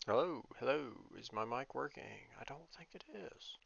Hello, hello. Is my mic working? I don't think it is.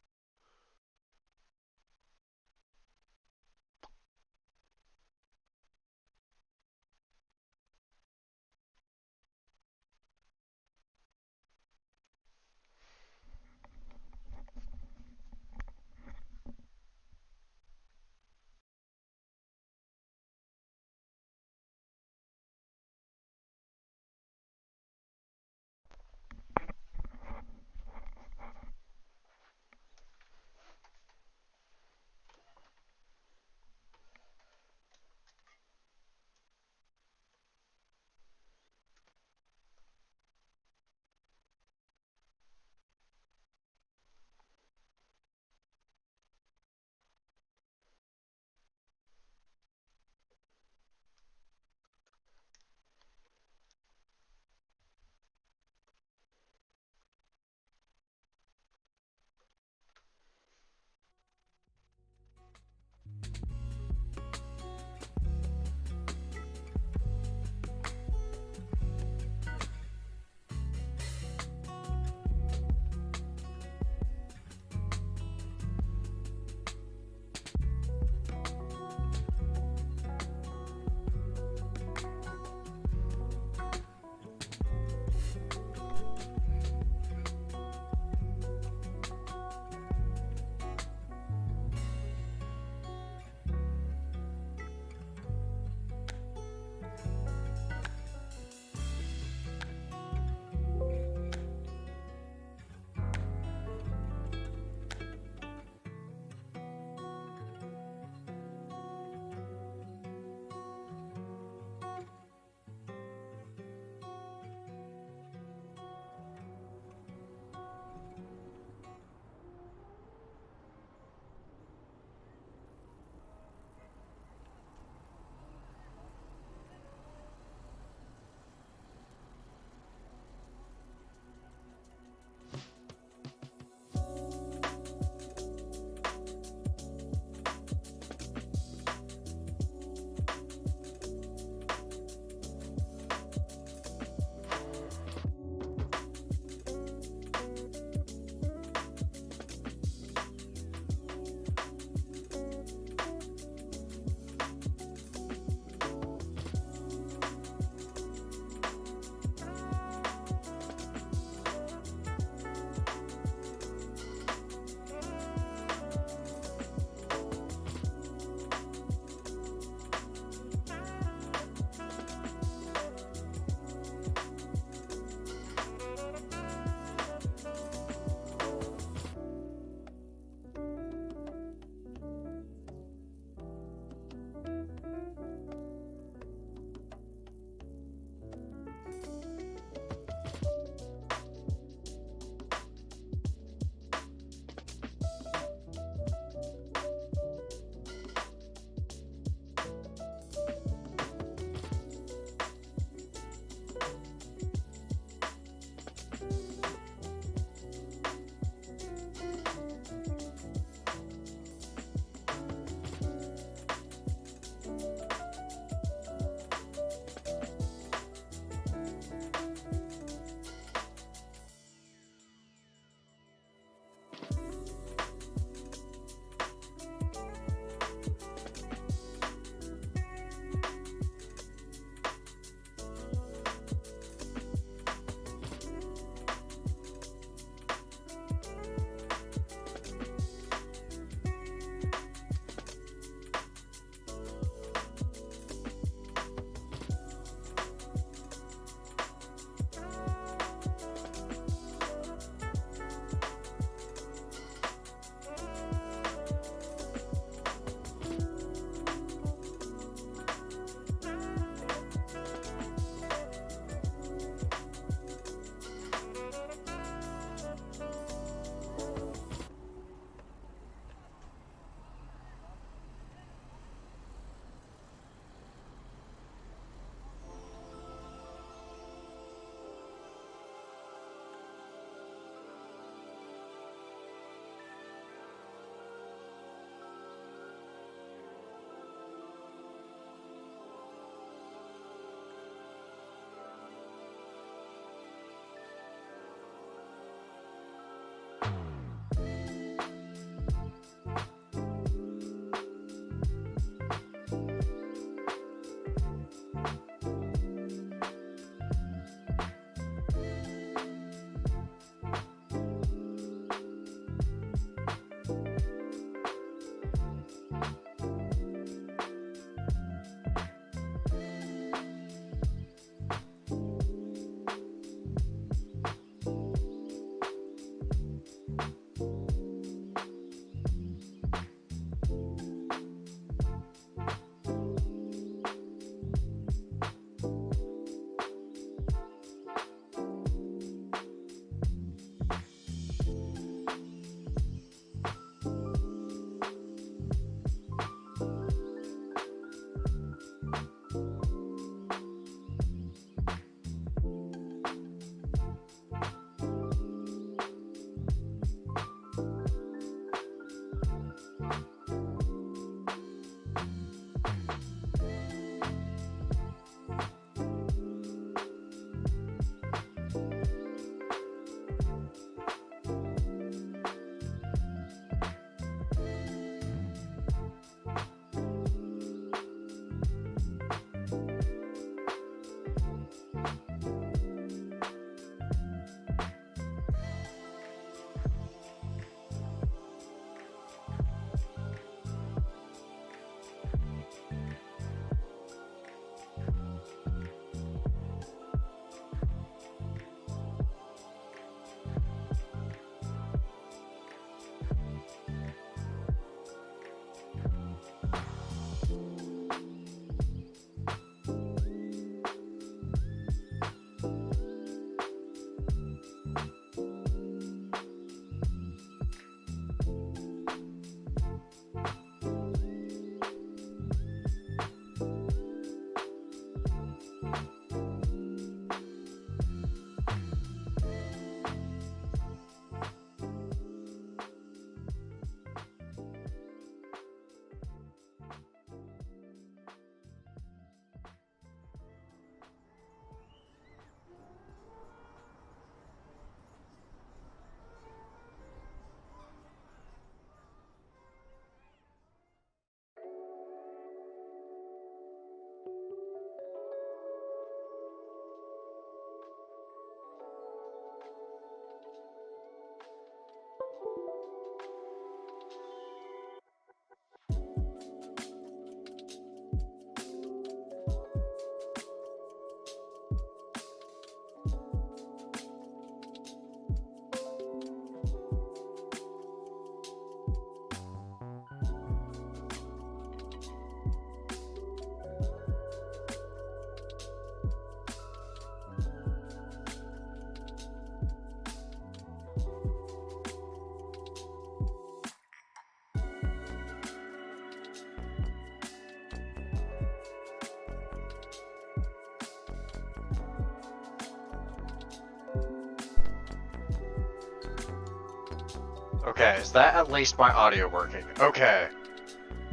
Okay, is that at least my audio working? Okay.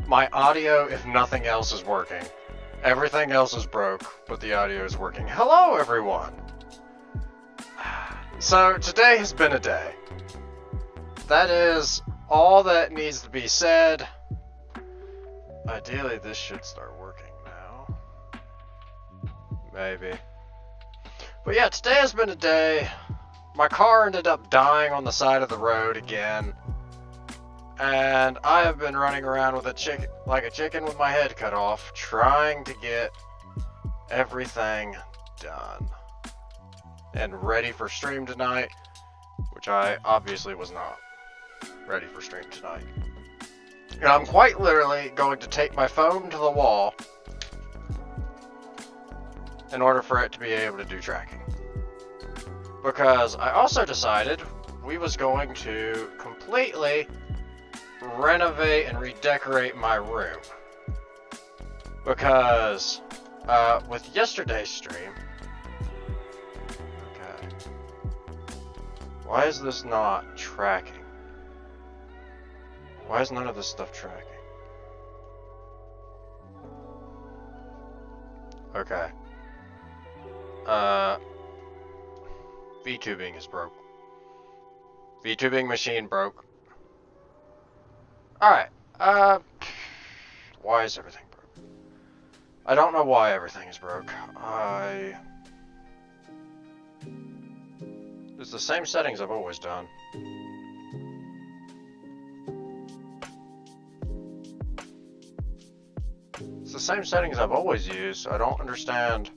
My audio, if nothing else, is working. Everything else is broke, but the audio is working. Hello, everyone! So, today has been a day. That is all that needs to be said. Ideally, this should start working now. Maybe. But yeah, today has been a day. My car ended up dying on the side of the road again. And I have been running around with like a chicken with my head cut off, trying to get everything done. And ready for stream tonight, which I obviously was not ready for stream tonight. And I'm quite literally going to take my phone to the wall in order for it to be able to do tracking. Because I also decided we was going to completely renovate and redecorate my room. Because with yesterday's stream, okay, why is this not tracking? Why is none of this stuff tracking? Okay. VTubing is broke. VTubing machine broke. Alright, why is everything broke? I don't know why everything is broke. It's the same settings I've always done. It's the same settings I've always used. I don't understand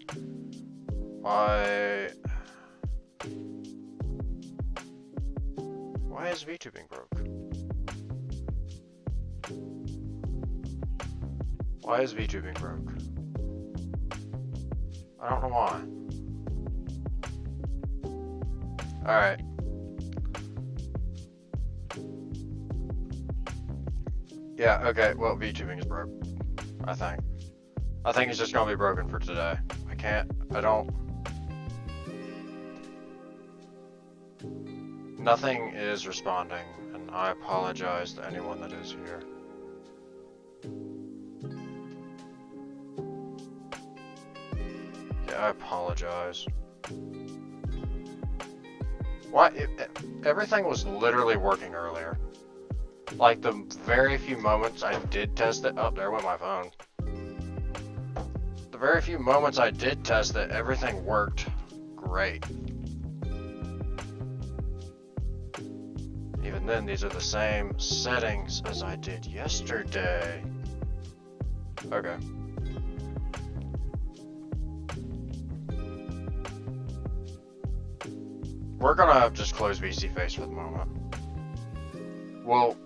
why is VTubing broke? Why is VTubing broke? I don't know why. Alright. Yeah, okay, well, VTubing is broke. I think it's just gonna be broken for today. Nothing is responding, and I apologize to anyone that is here. Yeah, I apologize. Why? Everything was literally working earlier. Like, the very few moments I did test it... Oh, there went my phone. The very few moments I did test it, everything worked great. Even then, these are the same settings as I did yesterday. Okay. We're gonna just close VC Face for the moment. We'll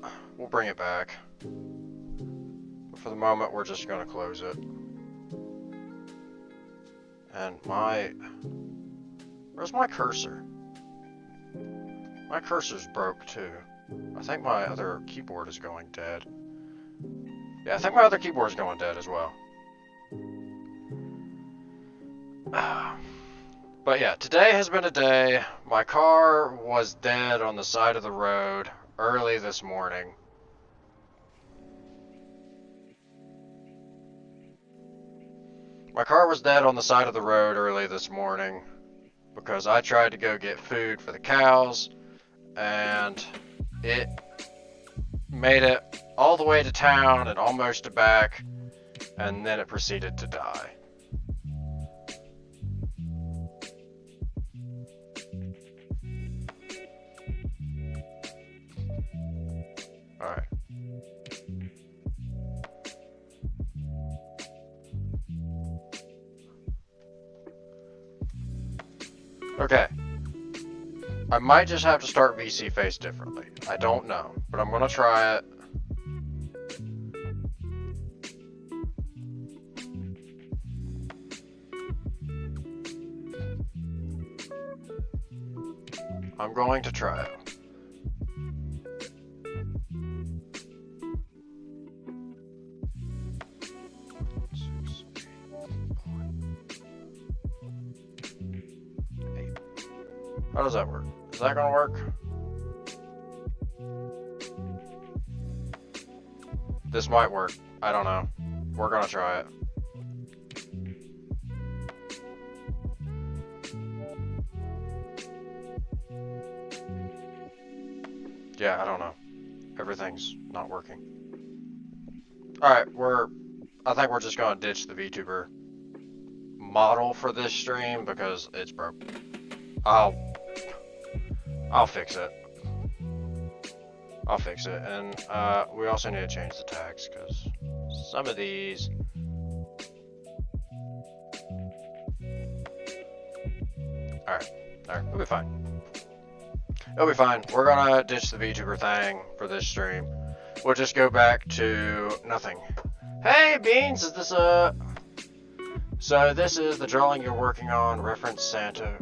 bring it back. But for the moment, we're just gonna close it. And where's my cursor? My cursor's broke too. I think my other keyboard is going dead. Yeah, I think my other keyboard is going dead as well. But yeah, today has been a day. My car was dead on the side of the road early this morning. My car was dead on the side of the road early this morning because I tried to go get food for the cows, and it made it all the way to town and almost to back, and then it proceeded to die. Alright. Okay. I might just have to start VC Face differently. I don't know, but I'm gonna try it. I'm going to try it. How does that work? Is that gonna work? This might work. I don't know. We're gonna try it. Yeah, I don't know. Everything's not working. Alright, I think we're just gonna ditch the VTuber model for this stream because it's broke. I'll fix it. I'll fix it. And we also need to change the tags because some of these. Alright, we'll be fine. It'll be fine. We're gonna ditch the VTuber thing for this stream. We'll just go back to nothing. Hey, Beans, is this So this is the drawing you're working on, reference Santa.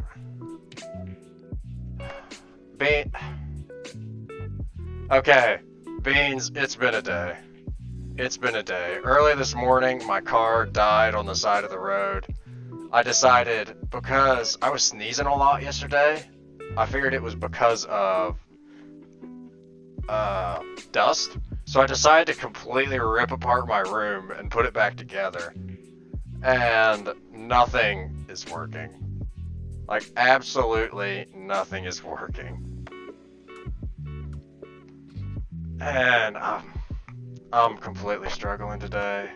Okay, Beans, it's been a day. It's been a day. Early this morning, my car died on the side of the road. I decided, because I was sneezing a lot yesterday, I figured it was because of dust. So I decided to completely rip apart my room and put it back together. And nothing is working. Like, absolutely nothing is working. And I'm completely struggling today.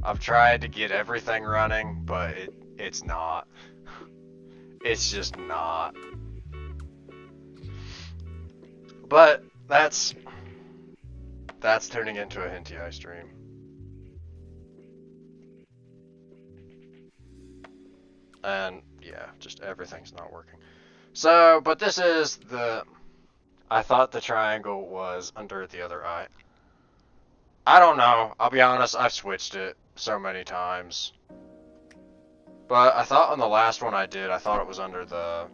I've tried to get everything running, but it's not. It's just not. But that's turning into a Hentai stream. And yeah, just everything's not working. So, but this is I thought the triangle was under the other eye. I don't know. I'll be honest, I've switched it so many times. But I thought on the last one I did, I thought it was under the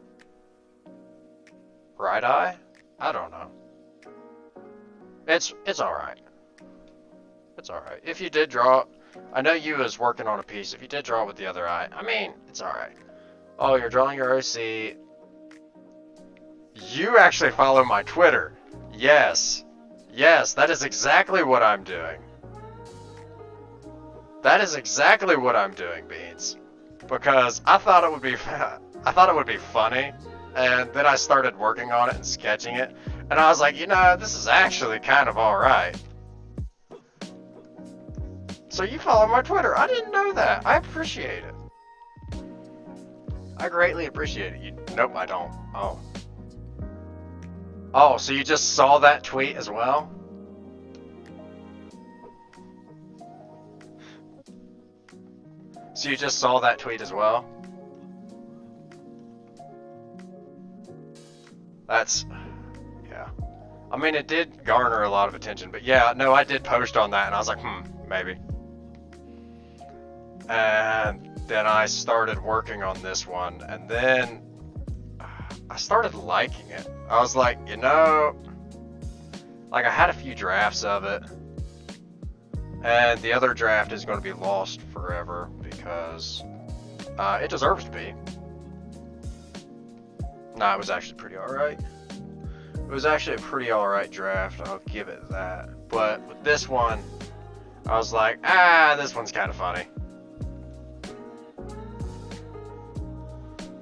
right eye? I don't know. It's alright. It's alright. If you did draw, I know you was working on a piece. If you did draw it with the other eye, I mean, it's alright. Oh, you're drawing your OC. You actually follow my Twitter. Yes. Yes, that is exactly what I'm doing. That is exactly what I'm doing, Beans. Because I thought it would be funny, and then I started working on it and sketching it, and I was like, you know, this is actually kind of alright. So you follow my Twitter. I didn't know that. I appreciate it. I greatly appreciate it. Nope, I don't. Oh. Oh, so you just saw that tweet as well? So you just saw that tweet as well? That's... yeah. I mean, it did garner a lot of attention, but yeah, no, I did post on that, and I was like, maybe. And then I started working on this one, and then I started liking it. I was like, you know, like I had a few drafts of it, and the other draft is going to be lost forever because it deserves to be. Nah, it was actually pretty alright. It was actually a pretty alright draft, I'll give it that. But with this one, I was like, this one's kind of funny.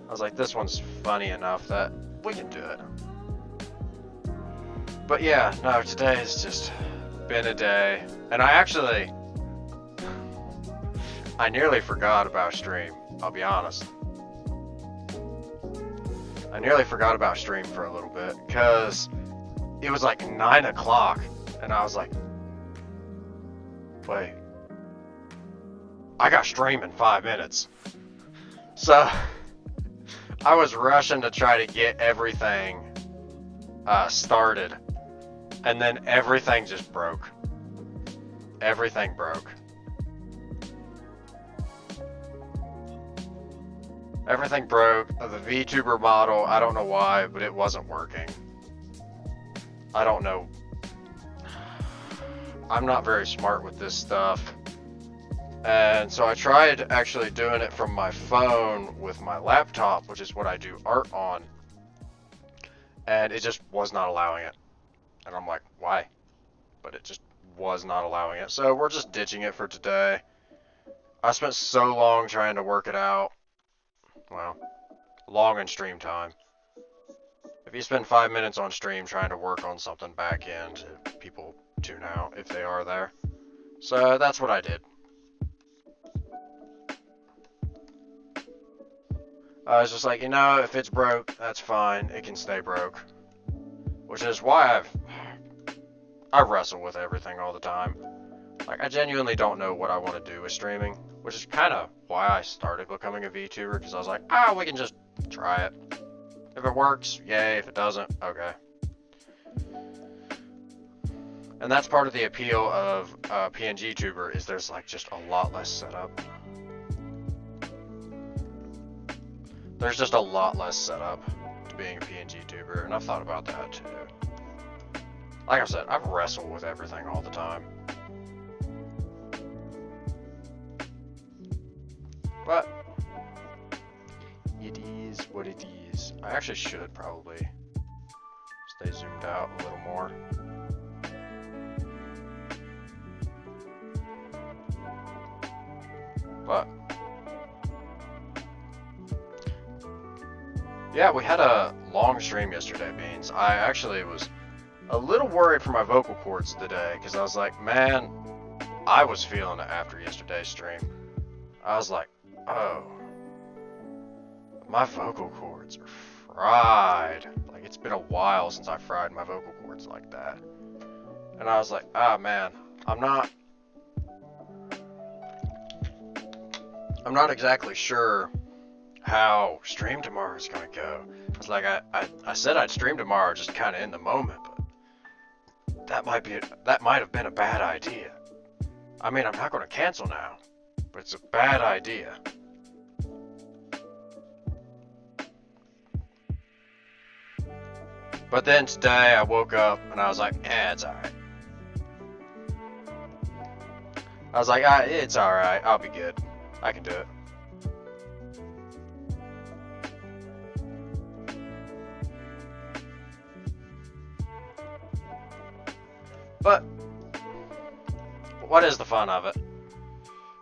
I was like, this one's funny enough that we can do it. But yeah, no, today has just been a day. And I nearly forgot about stream, I'll be honest. I nearly forgot about stream for a little bit, because it was like 9 o'clock, and I was like, wait, I got stream in 5 minutes. So, I was rushing to try to get everything started, and then everything just broke. Everything broke. Everything broke. The VTuber model, I don't know why, but it wasn't working. I don't know. I'm not very smart with this stuff. And so I tried actually doing it from my phone with my laptop, which is what I do art on. And it just was not allowing it. And I'm like, why? But it just was not allowing it. So we're just ditching it for today. I spent so long trying to work it out. Well, long in stream time. If you spend 5 minutes on stream trying to work on something back end, people tune out if they are there. So that's what I did. I was just like, you know, if it's broke, that's fine. It can stay broke. Which is why I wrestle with everything all the time. Like, I genuinely don't know what I want to do with streaming, which is kind of why I started becoming a VTuber, because I was like, we can just try it. If it works, yay. If it doesn't, okay. And that's part of the appeal of PNG Tuber, is there's like just a lot less setup. There's just a lot less setup to being a PNG Tuber, and I've thought about that too. Like I said, I've wrestled with everything all the time. But it is what it is. I actually should probably stay zoomed out a little more. But yeah, we had a long stream yesterday, Beans. I actually was a little worried for my vocal cords today, because I was like, man, I was feeling it after yesterday's stream. I was like, oh, my vocal cords are fried. Like, it's been a while since I fried my vocal cords like that. And I was like, man, I'm not exactly sure how stream tomorrow is gonna go. It's like I said I'd stream tomorrow, just kind of in the moment, but that might have been a bad idea. I mean, I'm not gonna cancel now, but it's a bad idea. But then today I woke up and I was like, it's alright. I was like, it's alright, I'll be good. I can do it. But what is the fun of it?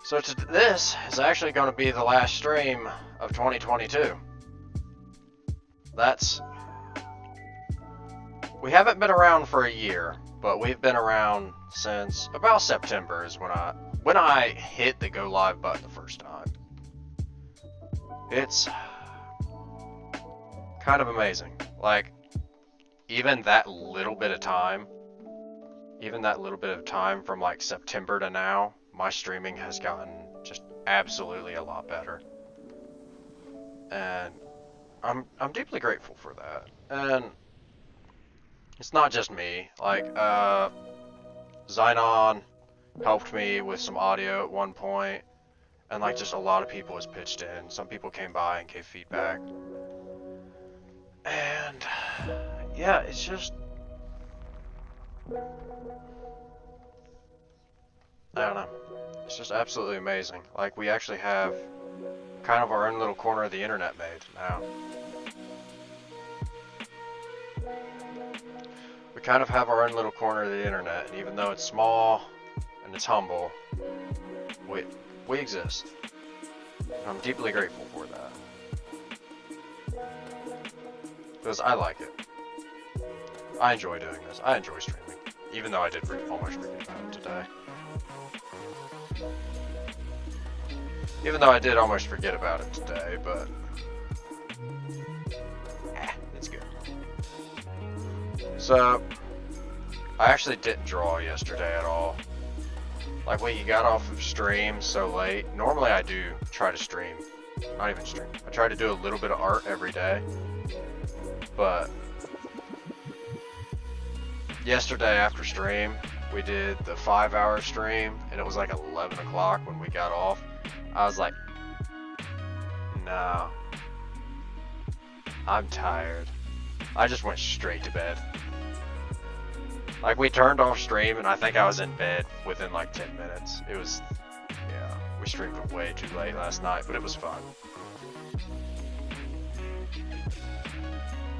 So this is actually going to be the last stream of 2022. We haven't been around for a year, but we've been around since about September is when I hit the go live button the first time. It's kind of amazing. Like, even that little bit of time from like September to now, my streaming has gotten just absolutely a lot better. And I'm deeply grateful for that. And it's not just me. Like, Zynon helped me with some audio at one point, and like just a lot of people has pitched in. Some people came by and gave feedback. And yeah, it's just, I don't know. It's just absolutely amazing. Like, we actually have kind of our own little corner of the internet made now. We kind of have our own little corner of the internet, and even though it's small and it's humble, we exist. And I'm deeply grateful for that. Because I like it. I enjoy doing this. I enjoy streaming. Even though I did almost forget about it today. Even though I did almost forget about it today, but it's good. So, I actually didn't draw yesterday at all. Like, when you got off of stream so late, normally I do try to stream. Not even stream. I try to do a little bit of art every day. But yesterday after stream, we did the 5-hour stream, and it was like 11 o'clock when we got off. I was like, no, I'm tired. I just went straight to bed. Like, we turned off stream, and I think I was in bed within like 10 minutes. It was, yeah, we streamed way too late last night, but it was fun.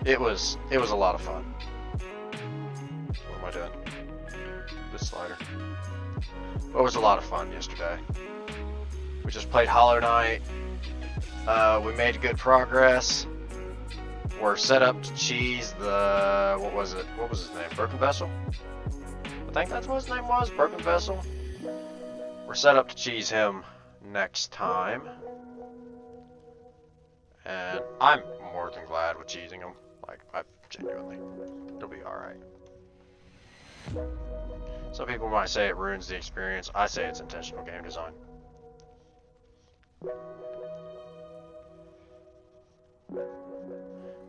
It was a lot of fun. What am I doing? this slider. But it was a lot of fun yesterday. We just played Hollow Knight. We made good progress. We're set up to cheese the... what was it? What was his name? Broken Vessel? I think that's what his name was, Broken Vessel. We're set up to cheese him next time. And I'm more than glad with cheesing him. Like, I genuinely, it'll be alright. Some people might say it ruins the experience. I say it's intentional game design.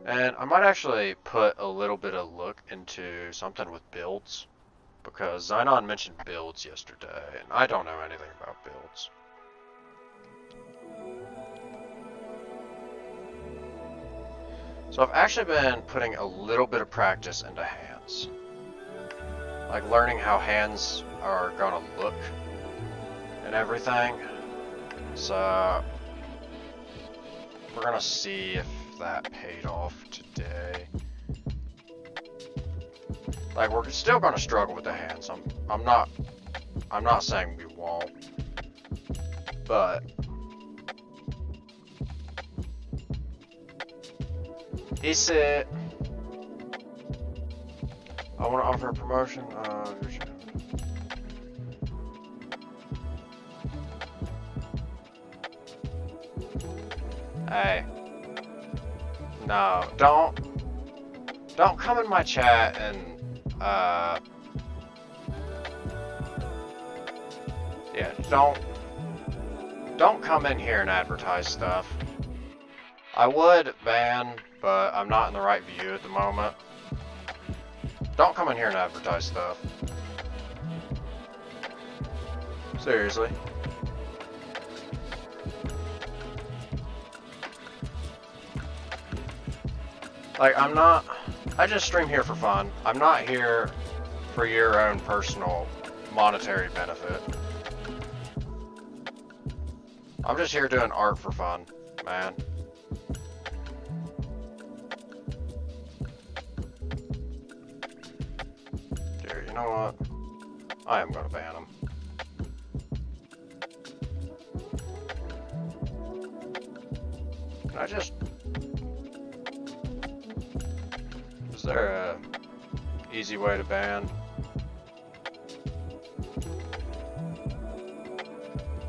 And I might actually put a little bit of look into something with builds, because Zynon mentioned builds yesterday, and I don't know anything about builds. So I've actually been putting a little bit of practice into hands. Like learning how hands are gonna look and everything. So we're gonna see if that paid off today. Like we're still gonna struggle with the hands. I'm not saying we won't, but he said, I want to offer a promotion. Hey. No, don't come in my chat and, yeah, don't come in here and advertise stuff. I would ban, but I'm not in the right view at the moment. Don't come in here and advertise stuff. Seriously. Like, I just stream here for fun. I'm not here for your own personal monetary benefit. I'm just here doing art for fun, man. Dude, you know what? I am gonna ban him. Can I just... Is there a easy way to ban?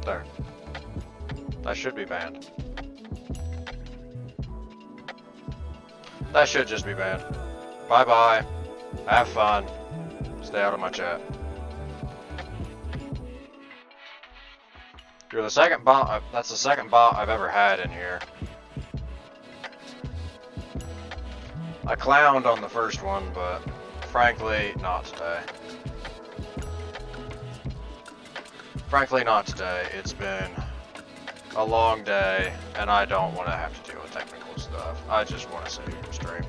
There. That should be banned. That should just be banned. Bye bye. Have fun. Stay out of my chat. You're the second bot. That's the second bot I've ever had in here. I clowned on the first one, but frankly, not today. Frankly, not today. It's been a long day, and I don't want to have to deal with technical stuff. I just want to sit here and stream.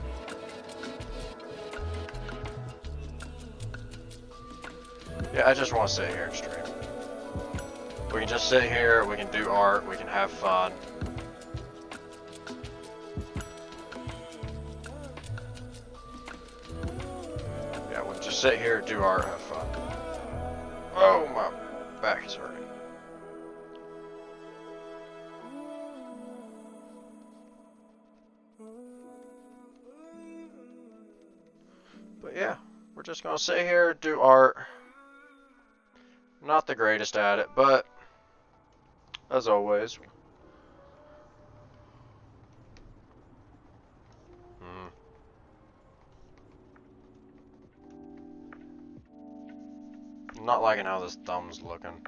Yeah, I just want to sit here and stream. We can just sit here, we can do art, we can have fun. Yeah, we can just sit here, do art, have fun. Oh, my back is hurting. But yeah, we're just gonna sit here, do art. Not the greatest at it, but as always. I'm not liking how this thumb's looking.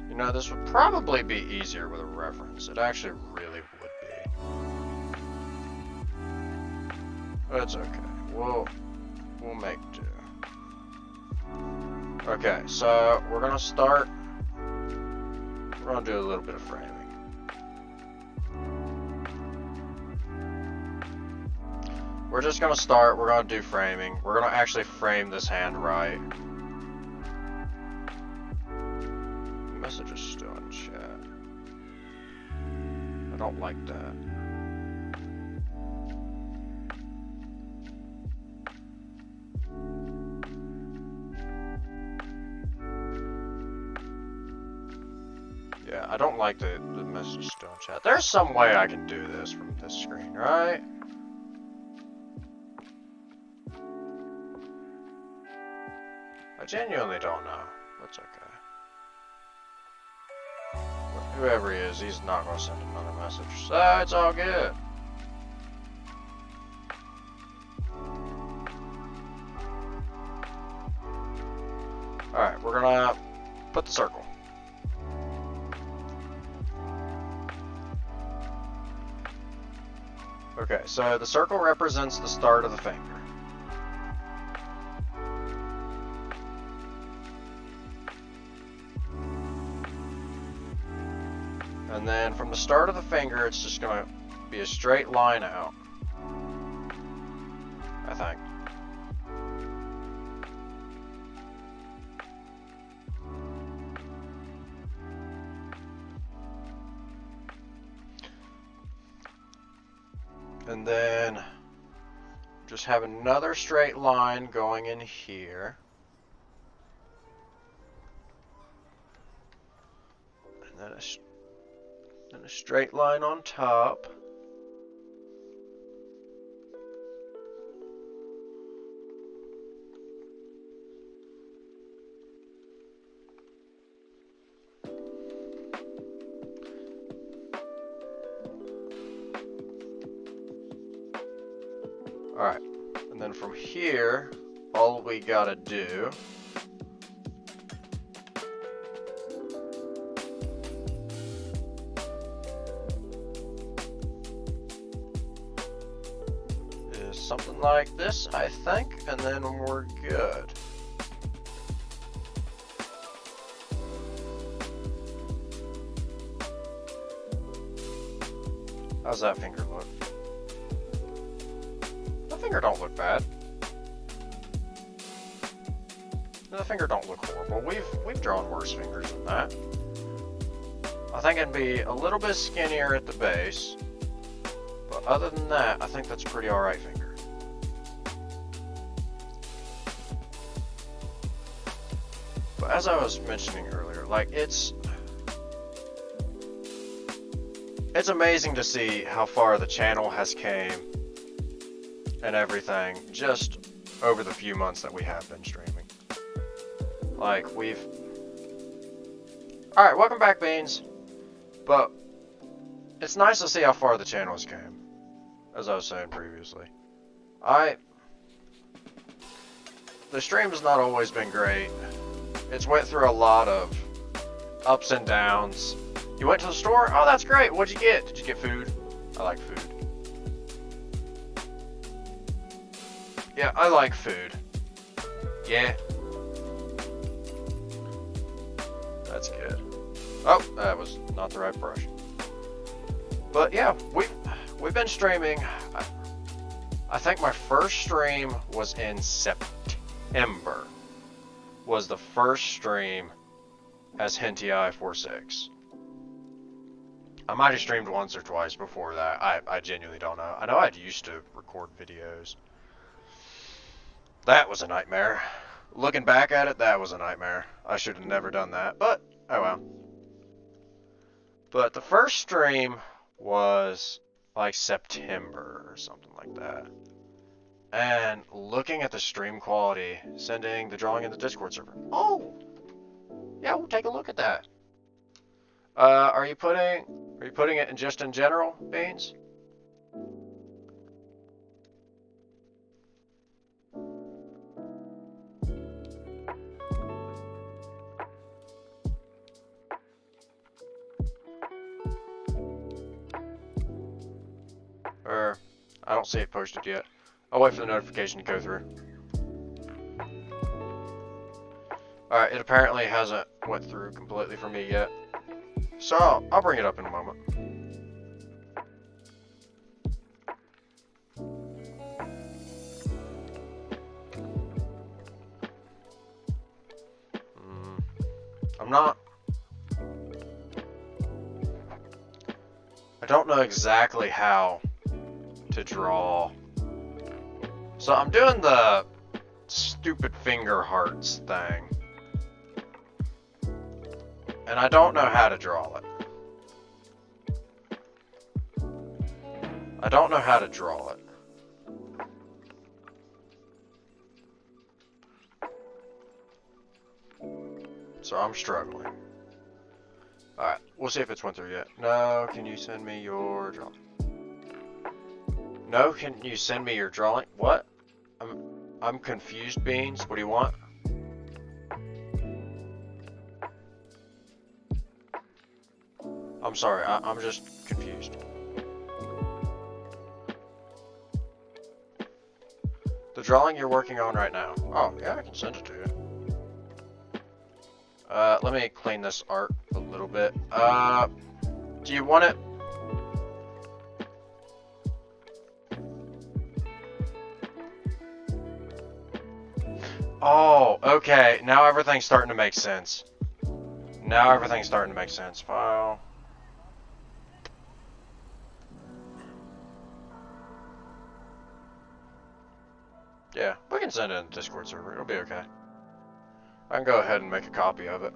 You know, this would probably be easier with a reference. It actually really would be. That's okay. We'll make do. Okay, so we're gonna start. We're gonna do a little bit of framing. we're just gonna start. We're gonna do framing. We're gonna actually frame this hand right. Message is still in chat. I don't like that. Yeah, I don't like the message still in chat. There's some way I can do this from this screen, right? I genuinely don't know. That's okay. Whoever he is, he's not going to send another message. So it's all good. Alright, we're going to put the circle. Okay, so the circle represents the start of the finger. And then from the start of the finger, it's just going to be a straight line out, I think. And then just have another straight line going in here. And then a straight line on top. Alright, and then from here, all we gotta do is something like this, I think, and then we're good. How's that finger look? The finger don't look bad. The finger don't look horrible. We've drawn worse fingers than that. I think it'd be a little bit skinnier at the base, but other than that, I think that's a pretty alright finger. But as I was mentioning earlier, like it's amazing to see how far the channel has came and everything just over the few months that we have been streaming. Like, Alright, welcome back, Beans. But it's nice to see how far the channel has came, as I was saying previously. The stream has not always been great. It's went through a lot of ups and downs. You went to the store? Oh, that's great. What'd you get? Did you get food? I like food. Yeah, I like food. Yeah. That's good. Oh, that was not the right brush. But yeah, we've been streaming. I think my first stream was in September. Was the first stream as HentyEye46. I might have streamed once or twice before that. I genuinely don't know. I know I used to record videos. That was a nightmare. Looking back at it, that was a nightmare. I should have never done that, but oh well. But the first stream was like September or something like that. And looking at the stream quality, sending the drawing in the Discord server. Oh! Yeah, we'll take a look at that. Are you putting it in just in general, Beans? Or, I don't see it posted yet. I'll wait for the notification to go through. Alright, it apparently hasn't went through completely for me yet. So, I'll bring it up in a moment. I don't know exactly how to draw. So I'm doing the stupid finger hearts thing. And I don't know how to draw it. I don't know how to draw it. So I'm struggling. Alright, we'll see if it's went through yet. No, can you send me your drawing? No, can you send me your drawing? What? I'm confused, Beans. What do you want? I'm sorry, I'm just confused. The drawing you're working on right now. Oh, yeah, I can send it to you. Let me clean this art a little bit. Do you want it? Oh, okay. Now everything's starting to make sense. Now everything's starting to make sense. File. Yeah, we can send it in the Discord server. It'll be okay. I can go ahead and make a copy of it.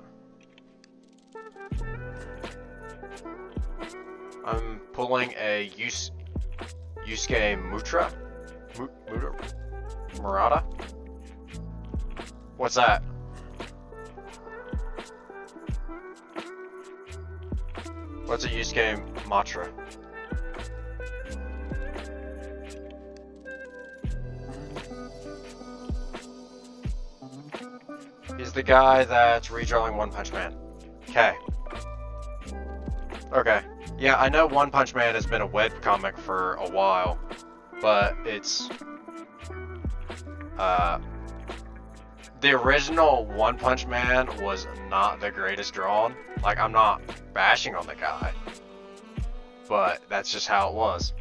I'm pulling a Yusuke Murata? What's that? What's a Yusuke Matra? He's the guy that's redrawing One Punch Man. Okay. Okay. Yeah, I know One Punch Man has been a webcomic for a while, but it's the original One Punch Man was not the greatest drawn. Like, I'm not bashing on the guy, but that's just how it was.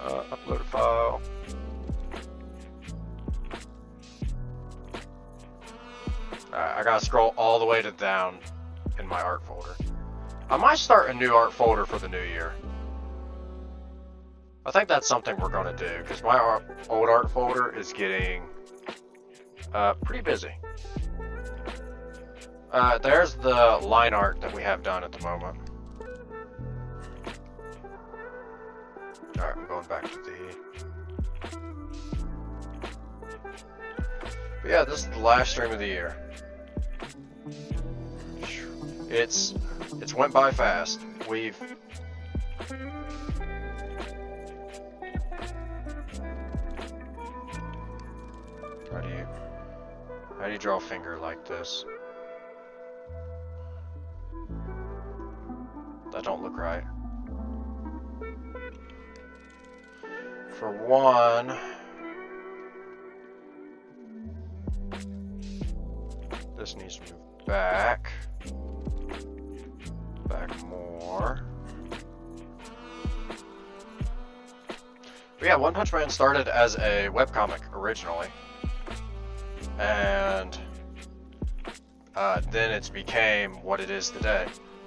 Upload a file. I gotta scroll all the way to down in my art folder. I might start a new art folder for the new year. I think that's something we're gonna do, because my old art folder is getting pretty busy. There's the line art that we have done at the moment. Alright, I'm going back to the... But yeah, this is the last stream of the year. It's went by fast. How do you draw a finger like this? That don't look right. For one, this needs to move back more. But yeah, One Punch Man started as a webcomic originally, and then it's became what it is today.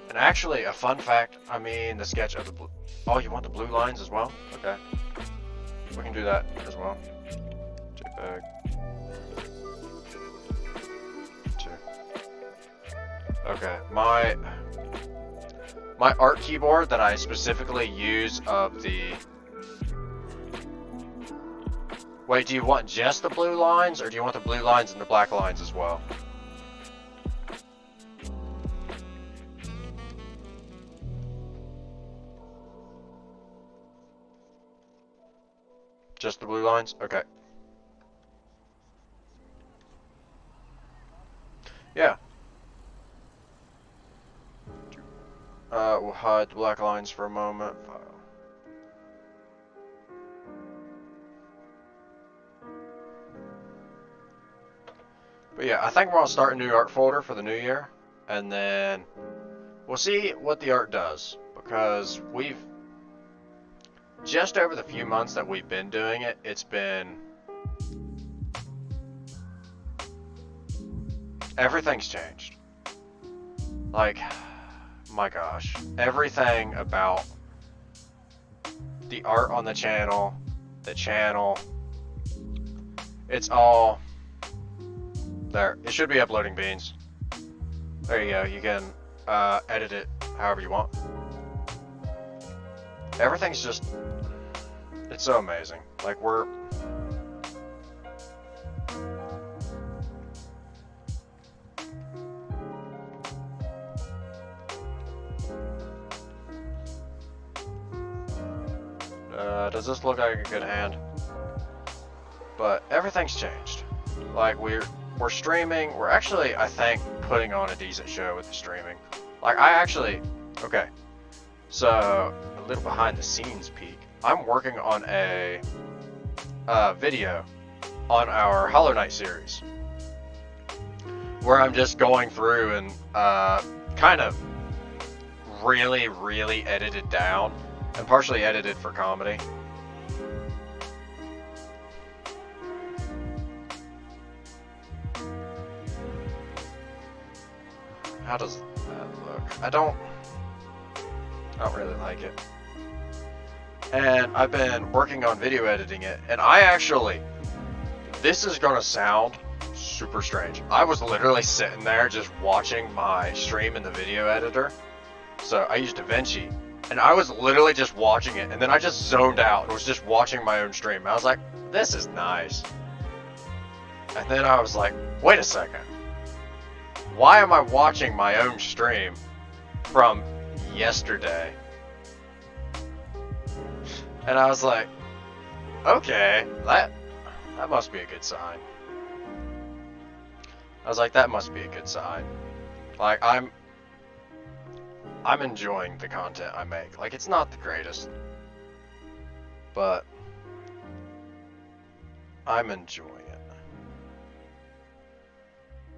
And actually, a fun fact, I mean the sketch of the blue... Oh, you want the blue lines as well? Okay. We can do that as well. JPEG. 2. Okay, my art keyboard that I specifically use of the... Wait, do you want just the blue lines, or do you want the blue lines and the black lines as well? Just the blue lines? Okay. Yeah. We'll hide the black lines for a moment. File. But yeah, I think we're gonna start a new art folder for the new year, and then we'll see what the art does, because we've just over the few months that we've been doing it, it's been everything's changed. Like, my gosh, everything about the art on the channel, it's all there. It should be uploading beans. There you go. You can edit it however you want. Everything's just, it's so amazing. Like, does this look like a good hand? But everything's changed. Like, we're streaming. We're actually, I think, putting on a decent show with the streaming. Like, okay. So, a little behind the scenes peek. I'm working on a video on our Hollow Knight series, where I'm just going through and kind of really edited down and partially edited for comedy. How does that look? I don't really like it. And I've been working on video editing it, and this is gonna sound super strange. I was literally sitting there just watching my stream in the video editor. So I used DaVinci, and I was literally just watching it, and then I just zoned out and was just watching my own stream. I was like, this is nice. And then I was like, wait a second. Why am I watching my own stream from yesterday? And I was like, okay, that must be a good sign. I was like, that must be a good sign. Like, I'm enjoying the content I make. Like, it's not the greatest, but I'm enjoying it.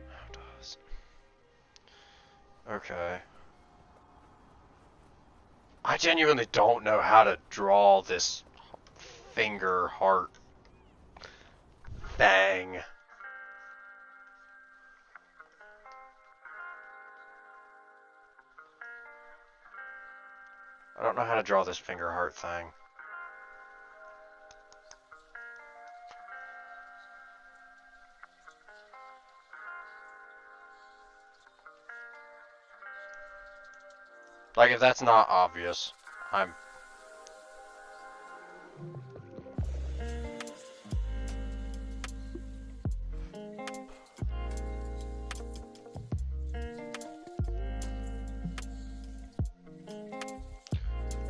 How does? Okay. I genuinely don't know how to draw this finger heart thing. I don't know how to draw this finger heart thing. Like, if that's not obvious, I'm...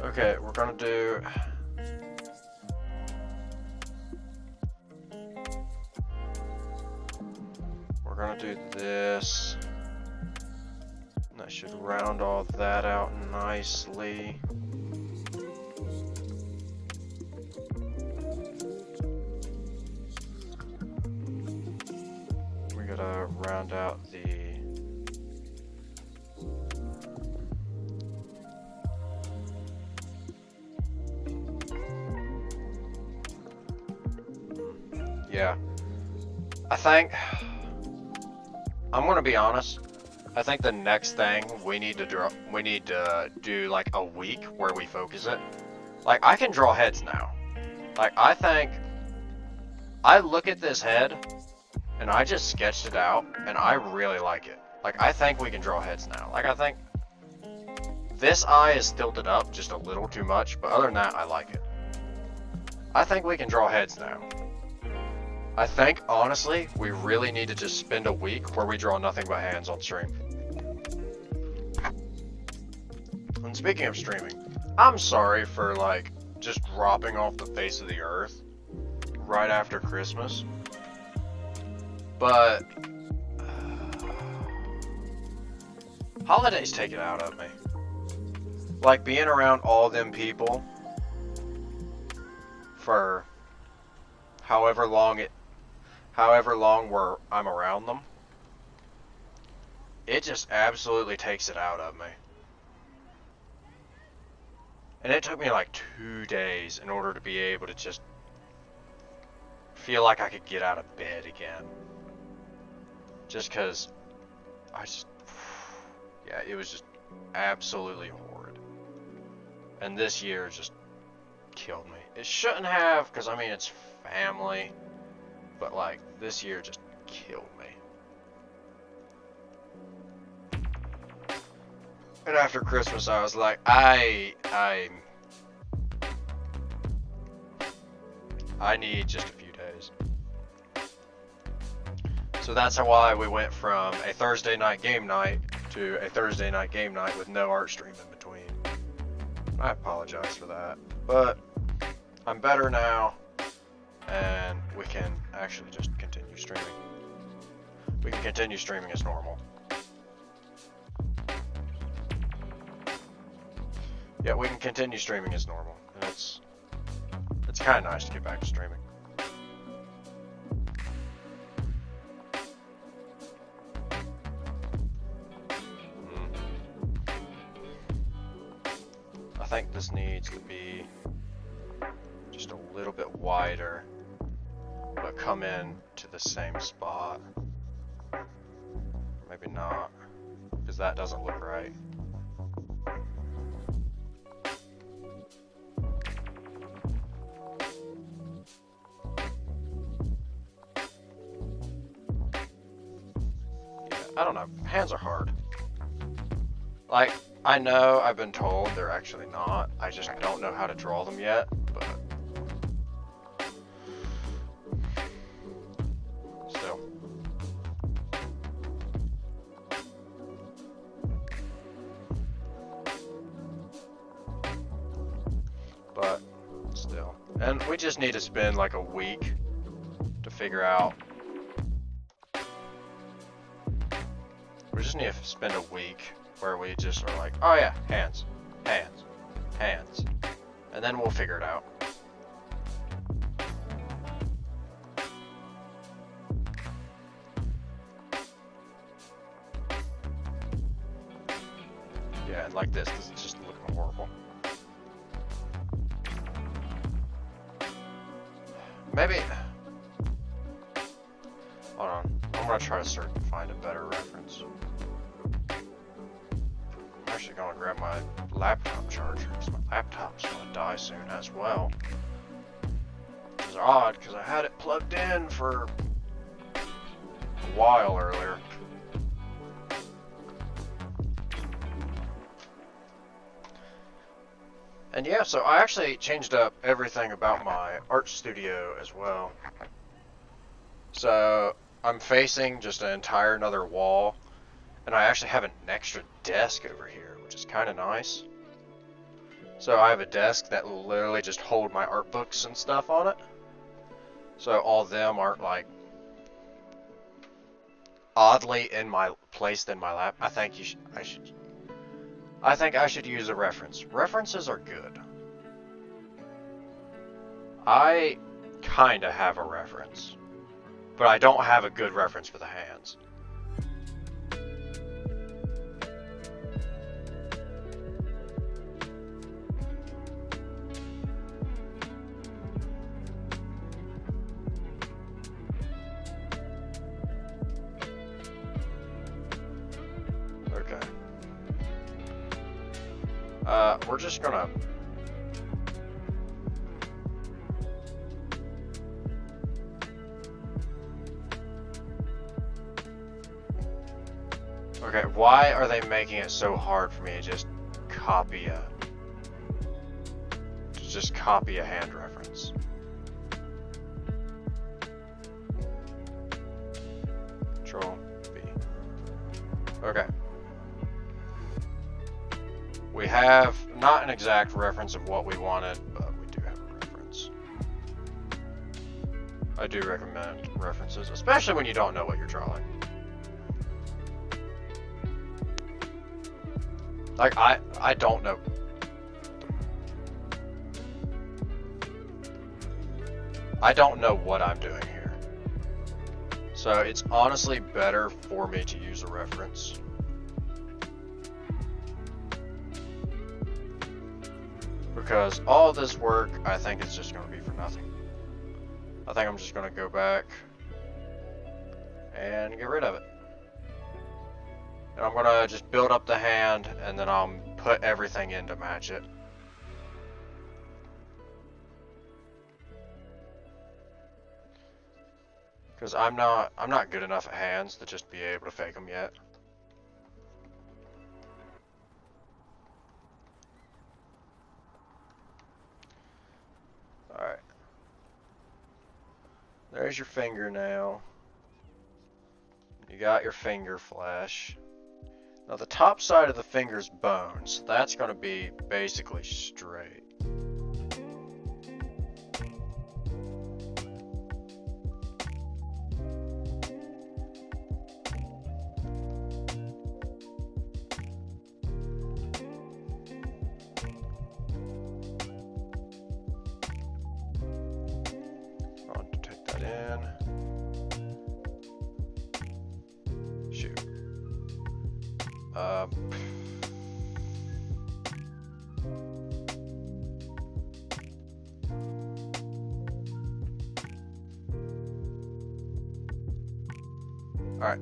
Okay, we're gonna do... We're gonna do this. That should round all that out nicely. We gotta round out the... Yeah. I think... I'm gonna be honest. I think the next thing we need to do like a week where we focus it. Like, I can draw heads now. Like, I think I look at this head and I just sketched it out and I really like it. Like, I think we can draw heads now. Like, I think this eye is tilted up just a little too much, but other than that, I like it. I think we can draw heads now. I think, honestly, we really need to just spend a week where we draw nothing but hands on stream. And speaking of streaming, I'm sorry for, like, just dropping off the face of the earth right after Christmas. But... holidays take it out of me. Like, being around all them people for however long I'm around them, it just absolutely takes it out of me. And it took me like 2 days in order to be able to just feel like I could get out of bed again. Just because yeah, it was just absolutely horrid. And this year just killed me. It shouldn't have, because I mean, it's family, but like, this year just killed me. And after Christmas, I was like, I need just a few days. So that's why we went from a Thursday night game night to a Thursday night game night with no art stream in between. I apologize for that, but I'm better now, and we can actually just continue streaming. We can continue streaming as normal. Yeah, we can continue streaming as normal, and it's kind of nice to get back to streaming. I think this needs to be just a little bit wider, but come in to the same spot. Maybe not, because that doesn't look right. I don't know, hands are hard. Like, I know I've been told they're actually not. I just don't know how to draw them yet, but still. But still. And we just need to spend like a week to figure out. We just need to spend a week where we just are like, oh yeah, hands, hands, hands. And then we'll figure it out. Yeah, and like this is just looking horrible. Maybe, hold on, I'm gonna try to find a better reference. I'm actually gonna grab my laptop charger because my laptop's gonna die soon as well. Which is odd because I had it plugged in for a while earlier. And yeah, so I actually changed up everything about my art studio as well. So I'm facing just an entire another wall, and I actually have an extra desk over here, which is kind of nice. So I have a desk that will literally just hold my art books and stuff on it. So all of them aren't like oddly placed in my lap. I think I should use a reference. References are good. I kinda have a reference, but I don't have a good reference for the hands. Okay. We're just gonna... Okay, why are they making it so hard for me to just copy a hand reference? Control B. Okay. We have not an exact reference of what we wanted, but we do have a reference. I do recommend references, especially when you don't know what you're drawing. Like, I don't know. I don't know what I'm doing here. So it's honestly better for me to use a reference. Because all this work, I think it's just going to be for nothing. I think I'm just going to go back and get rid of it. And I'm gonna just build up the hand, and then I'll put everything in to match it. Because I'm not good enough at hands to just be able to fake them yet. Alright. There's your fingernail. You got your finger flesh. Now the top side of the finger's bone, so that's going to be basically straight. I'll take that in. Shoot. Alright.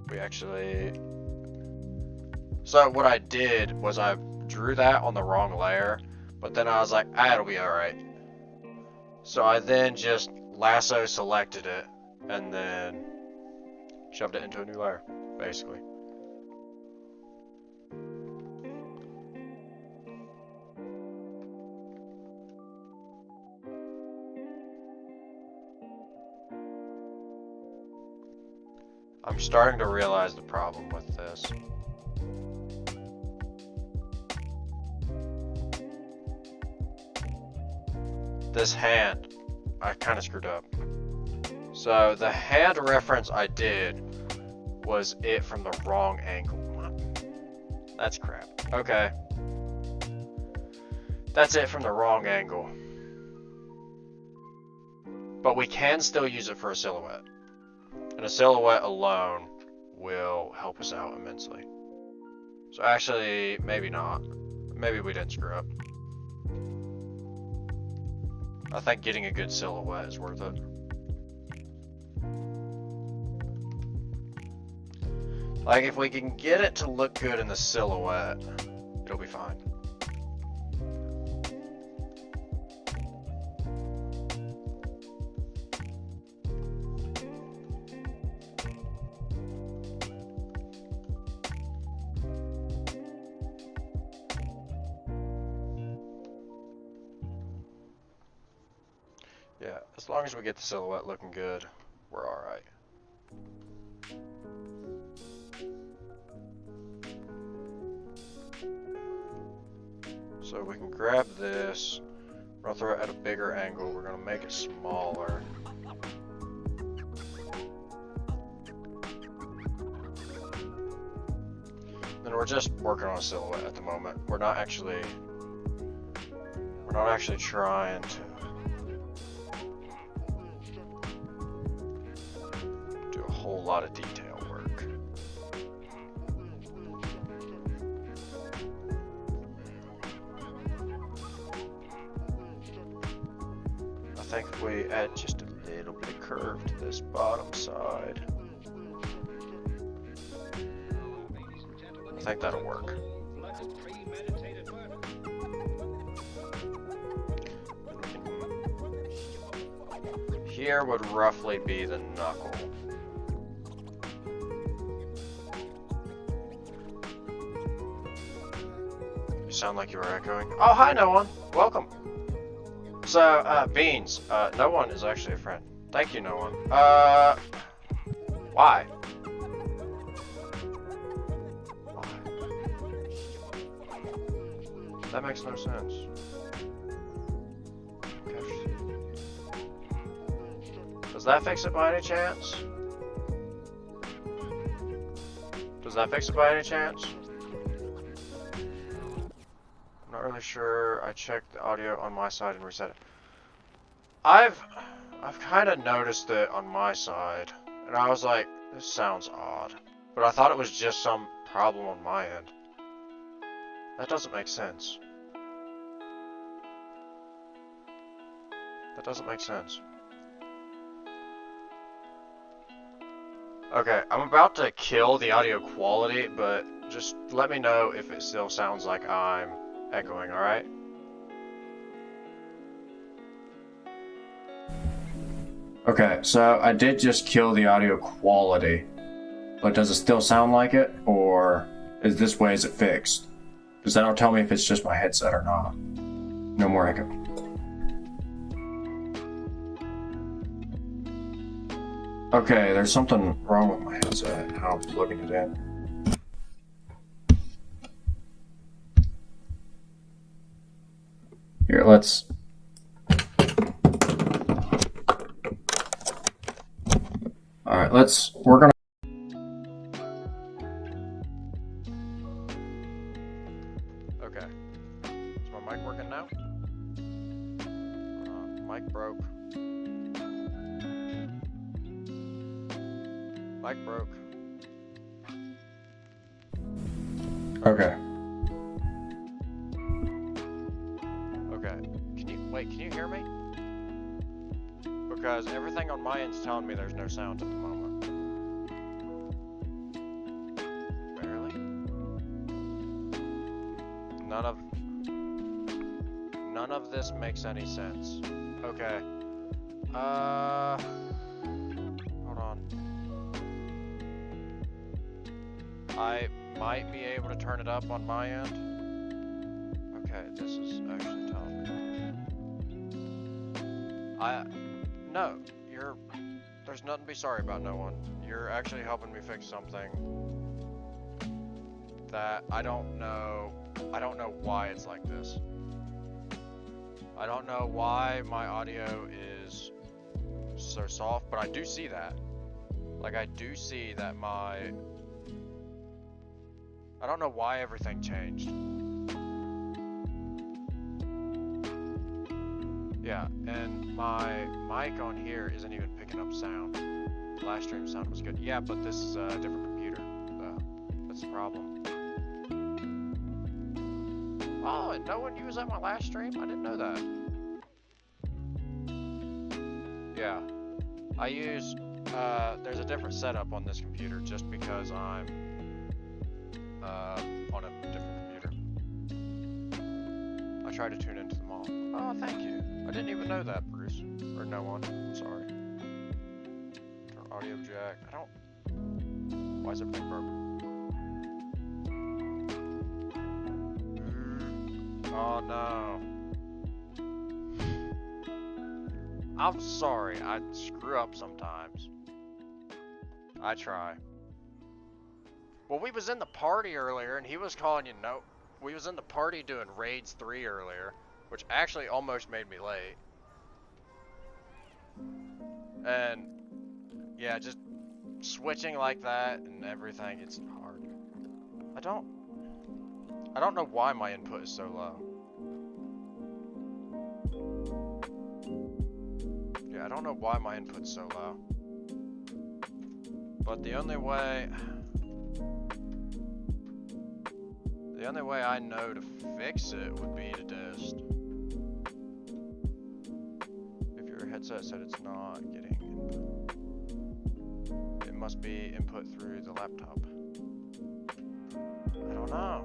We actually... So what I did was I drew that on the wrong layer, but then I was like, ah, it'll be alright. So I then just lasso selected it, and then shoved it into a new layer, basically. I'm starting to realize the problem with this. This hand, I kind of screwed up. So the hand reference I did was it from the wrong angle. That's crap. Okay. That's it from the wrong angle. But we can still use it for a silhouette. And a silhouette alone will help us out immensely. So actually, maybe not. Maybe we didn't screw up. I think getting a good silhouette is worth it. Like, if we can get it to look good in the silhouette, it'll be fine. Yeah, as long as we get the silhouette looking good, we're alright. So we can grab this, we're gonna throw it at a bigger angle, we're gonna make it smaller. Then we're just working on a silhouette at the moment. We're not actually trying to do a whole lot of detail work. I think if we add just a little bit of curve to this bottom side, I think that'll work. Here would roughly be the knuckle. You sound like you were echoing. Oh, hi, no one. Welcome. So, Beans. No one is actually a friend. Thank you, no one. Why? That makes no sense. Okay. Does that fix it by any chance? Does that fix it by any chance? I'm not really sure. I checked the audio on my side and reset it. I've kind of noticed it on my side, and I was like, this sounds odd. But I thought it was just some problem on my end. That doesn't make sense. That doesn't make sense. Okay, I'm about to kill the audio quality, but just let me know if it still sounds like I'm echoing, alright? Okay, so I did just kill the audio quality, but does it still sound like it, or is this way is it fixed? Because that'll tell me if it's just my headset or not. No more echo. Okay, there's something wrong with my headset, how I'm plugging it in. Here, let's... Alright, we're gonna... Okay. Is my mic working now? Mic broke. Mic broke. Okay. Okay. Can you hear me? Because everything on my end's telling me there's no sound at the moment. Barely? None of this makes any sense. Okay. Hold on. I might be able to turn it up on my end. Okay, this is actually telling me. No, there's nothing to be sorry about, no one. You're actually helping me fix something that I don't know why it's like this. I don't know why my audio is so soft, but I do see that. Like, I do see that I don't know why everything changed. Yeah, and my mic on here isn't even picking up sound. Last stream sound was good. Yeah, but this is a different computer. That's the problem. Oh, and no one used that my last stream? I didn't know that. Yeah. I use, there's a different setup on this computer just because I'm, on a different computer. I tried to tune into them all. Oh, thank you. I didn't even know that, Bruce. Or no one. Sorry. Turn audio jack. Why is everything broken? Oh no. I'm sorry, I screw up sometimes. I try. Well, we was in the party earlier and he was calling you no. We was in the party doing Raids 3 earlier, which actually almost made me late. And yeah, just switching like that and everything, it's hard. I don't know why my input is so low. Yeah, I don't know why my input's so low. But the only way I know to fix it would be to just... If your headset said it's not getting input, it must be input through the laptop. I don't know.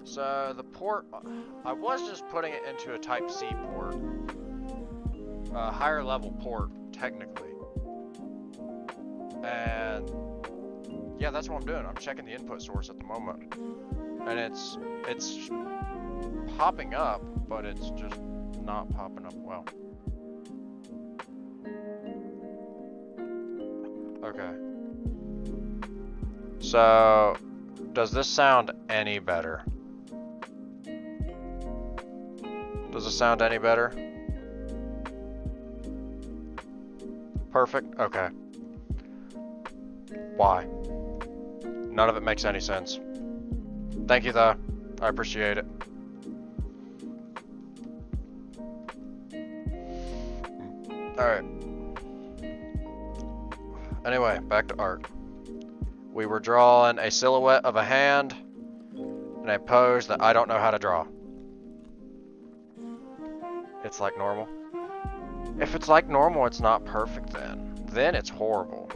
So the port, I was just putting it into a Type-C port. A higher level port, technically. And yeah, that's what I'm doing. I'm checking the input source at the moment. And it's popping up, but it's just not popping up well. Okay. So, does this sound any better? Does it sound any better? Perfect? Okay. Why? None of it makes any sense. Thank you though. I appreciate it. Alright. Anyway, back to art. We were drawing a silhouette of a hand in a pose that I don't know how to draw. It's like normal. If it's like normal, it's not perfect then. Then it's horrible.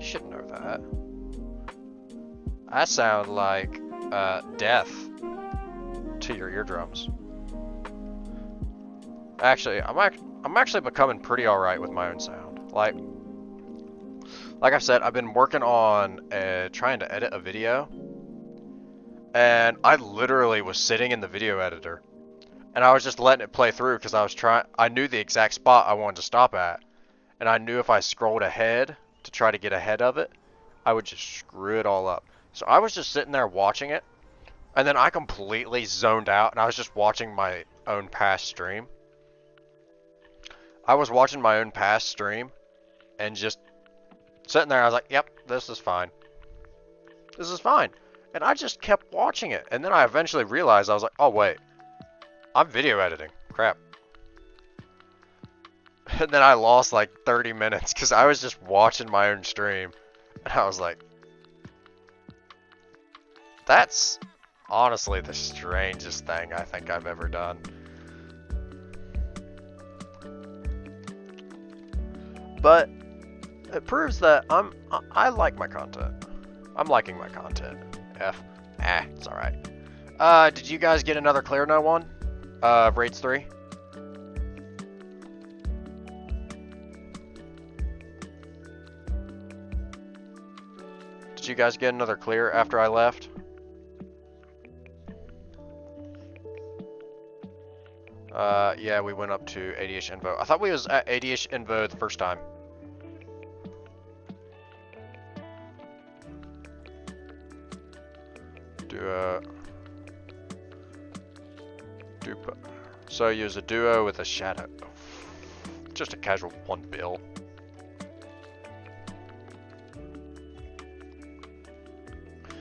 You should know that. I sound like death to your eardrums. Actually, I'm actually becoming pretty alright with my own sound. Like I said, I've been working on trying to edit a video, and I literally was sitting in the video editor, and I was just letting it play through because I knew the exact spot I wanted to stop at, and I knew if I scrolled ahead to try to get ahead of it, I would just screw it all up. So I was just sitting there watching it, and then I completely zoned out, and I was just watching my own past stream. I was watching my own past stream, and just sitting there, I was like, yep, this is fine. This is fine. And I just kept watching it, and then I eventually realized, I was like, oh wait, I'm video editing. Crap. And then I lost like 30 minutes, because I was just watching my own stream, and I was like, that's honestly the strangest thing I think I've ever done. But it proves that I like my content. I'm liking my content. It's alright. Did you guys get another Clear No one? Raids 3? Did you guys get another clear after I left? Yeah, we went up to 80-ish Invo. I thought we was at 80-ish Invo the first time. So use a duo with a shadow. Just a casual 1 bill.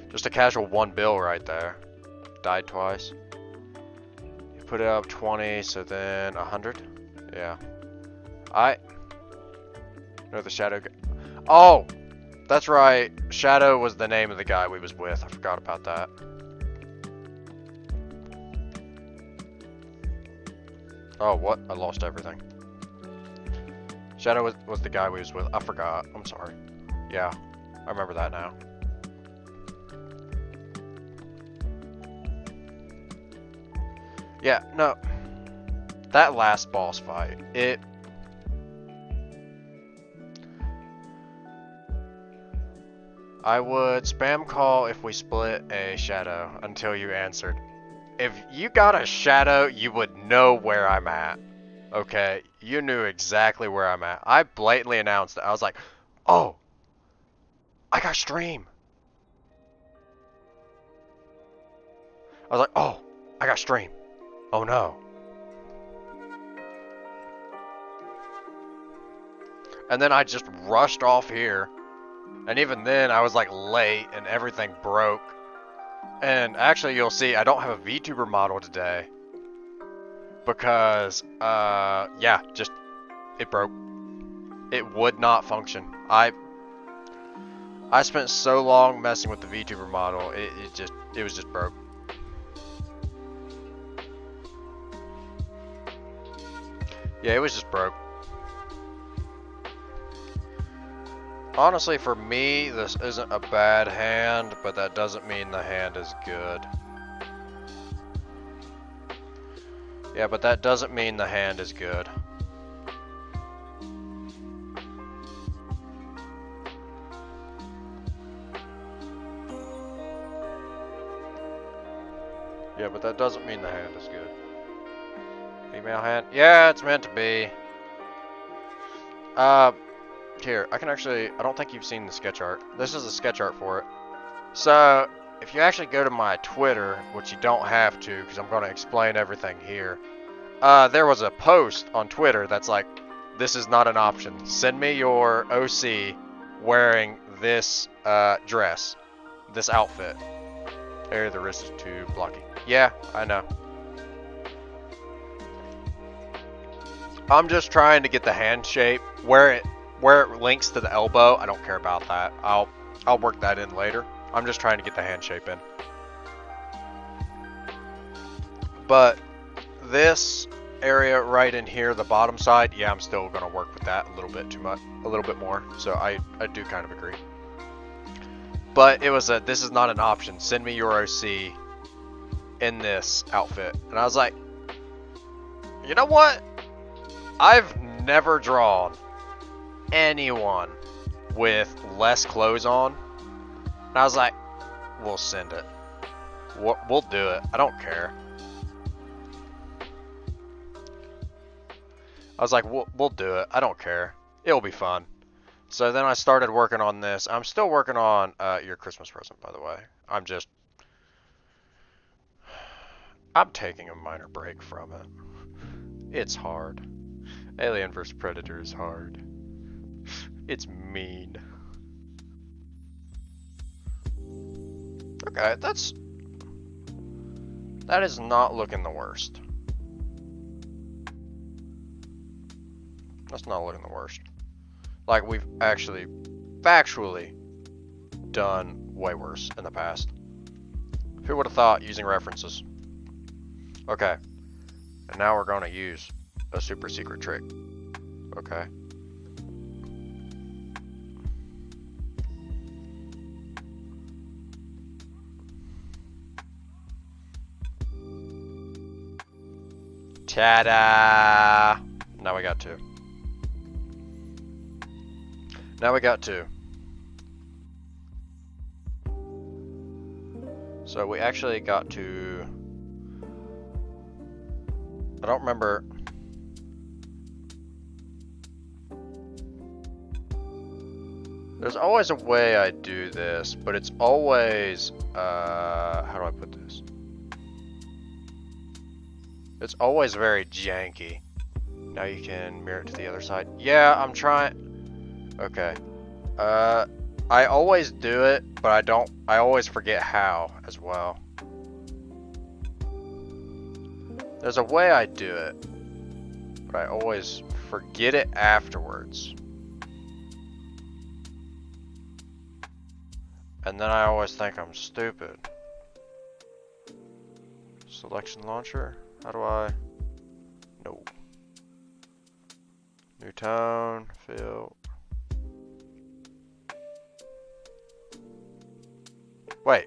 Just a casual 1 bill right there. Died twice. You put it up 20, so then 100. Yeah. No, the shadow. Oh, that's right. Shadow was the name of the guy we was with. I forgot about that. Oh, what? I lost everything. Shadow was the guy we was with. I forgot. I'm sorry. Yeah, I remember that now. Yeah, no. That last boss fight, I would spam call if we split a shadow until you answered. If you got a shadow, you would know where I'm at. Okay? You knew exactly where I'm at. I blatantly announced it. I was like, oh, I got stream. I was like, oh, I got stream. Oh no. And then I just rushed off here. And even then, I was like late and everything broke. And actually, you'll see, I don't have a VTuber model today. Because, yeah, just, it broke. It would not function. I spent so long messing with the VTuber model, it was just broke. Yeah, it was just broke. Honestly, for me, this isn't a bad hand, but that doesn't mean the hand is good. Yeah, but that doesn't mean the hand is good. Yeah, but that doesn't mean the hand is good. Female hand? Yeah, it's meant to be. Here, I can actually, I don't think you've seen the sketch art. This is a sketch art for it. So, if you actually go to my Twitter, which you don't have to, because I'm going to explain everything here. There was a post on Twitter that's like, this is not an option. Send me your OC wearing this dress, this outfit. Area of the wrist is too blocky. Yeah, I know. I'm just trying to get the hand shape where it links to the elbow. I don't care about that. I'll work that in later. I'm just trying to get the hand shape in. But this area right in here, the bottom side, yeah, I'm still gonna work with that a little bit too much, a little bit more. So I do kind of agree. But it was this is not an option. Send me your OC in this outfit. And I was like, you know what? I've never drawn anyone with less clothes on. And I was like, we'll send it. We'll do it. I don't care. I was like, we'll do it. I don't care. It'll be fun. So then I started working on this. I'm still working on your Christmas present, by the way. I'm taking a minor break from it. It's hard. Alien vs. Predator is hard. It's mean. Okay, that is not looking the worst. That's not looking the worst. Like, we've actually factually done way worse in the past. Who would have thought, using references? Okay. And now we're going to use a super secret trick. Okay. Ta-da! Now we got two. Now we got two. So we actually got to... I don't remember... There's always a way I do this, but it's always... how do I put this? It's always very janky. Now you can mirror it to the other side. Yeah, I'm trying... Okay. I always do it, but I always forget how as well. There's a way I do it, but I always forget it afterwards. And then I always think I'm stupid. Selection launcher? How do I? No. New tone, fill. Wait.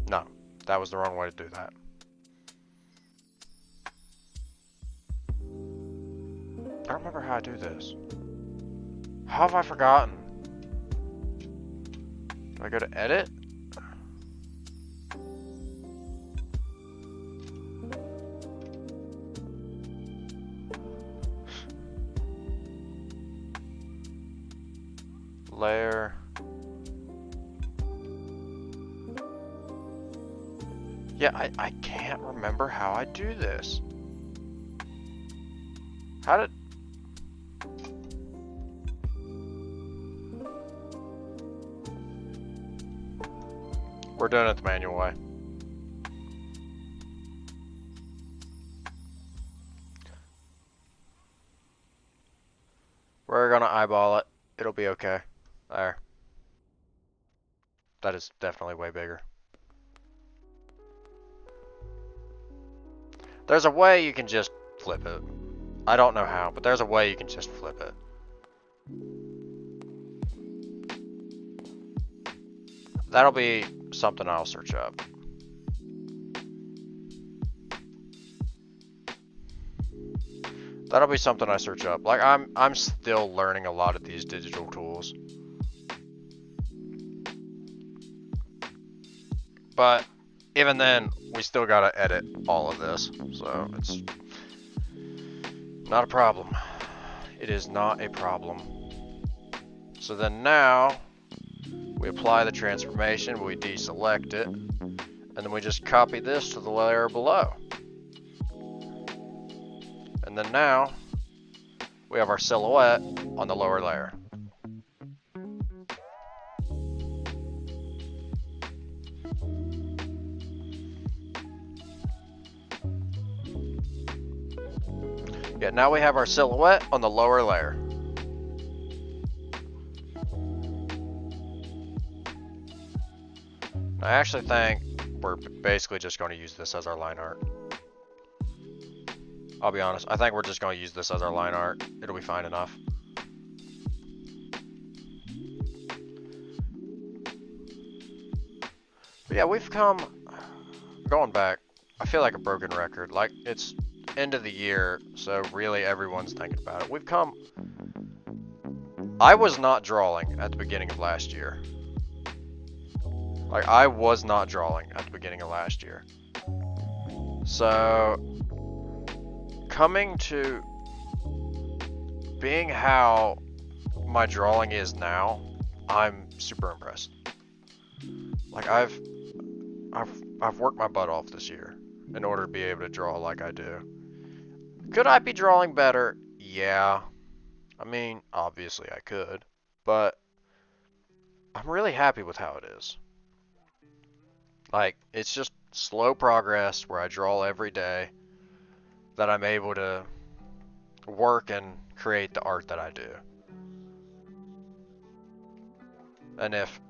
No, that was the wrong way to do that. I don't remember how I do this. How have I forgotten? Do I go to edit? Layer. Yeah, I can't remember how I do this. How did... We're doing it the manual way. We're gonna eyeball it. It'll be okay. There. That is definitely way bigger. There's a way you can just flip it. I don't know how, but there's a way you can just flip it. That'll be something I'll search up. That'll be something I search up. Like, I'm still learning a lot of these digital tools. But even then, we still gotta edit all of this. So it's not a problem. It is not a problem. So then now we apply the transformation, we deselect it, and then we just copy this to the layer below. And then now we have our silhouette on the lower layer. Yeah, now we have our silhouette on the lower layer. I actually think we're basically just going to use this as our line art. I'll be honest, I think we're just going to use this as our line art. It'll be fine enough. But yeah, we've come, going back, I feel like a broken record. Like, it's end of the year, so really everyone's thinking about it. We've come, I was not drawing at the beginning of last year. Like, I was not drawing at the beginning of last year. So, coming to being how my drawing is now, I'm super impressed. Like, I've worked my butt off this year in order to be able to draw like I do. Could I be drawing better? Yeah. I mean, obviously I could, but I'm really happy with how it is. Like, it's just slow progress where I draw every day that I'm able to work and create the art that I do. And if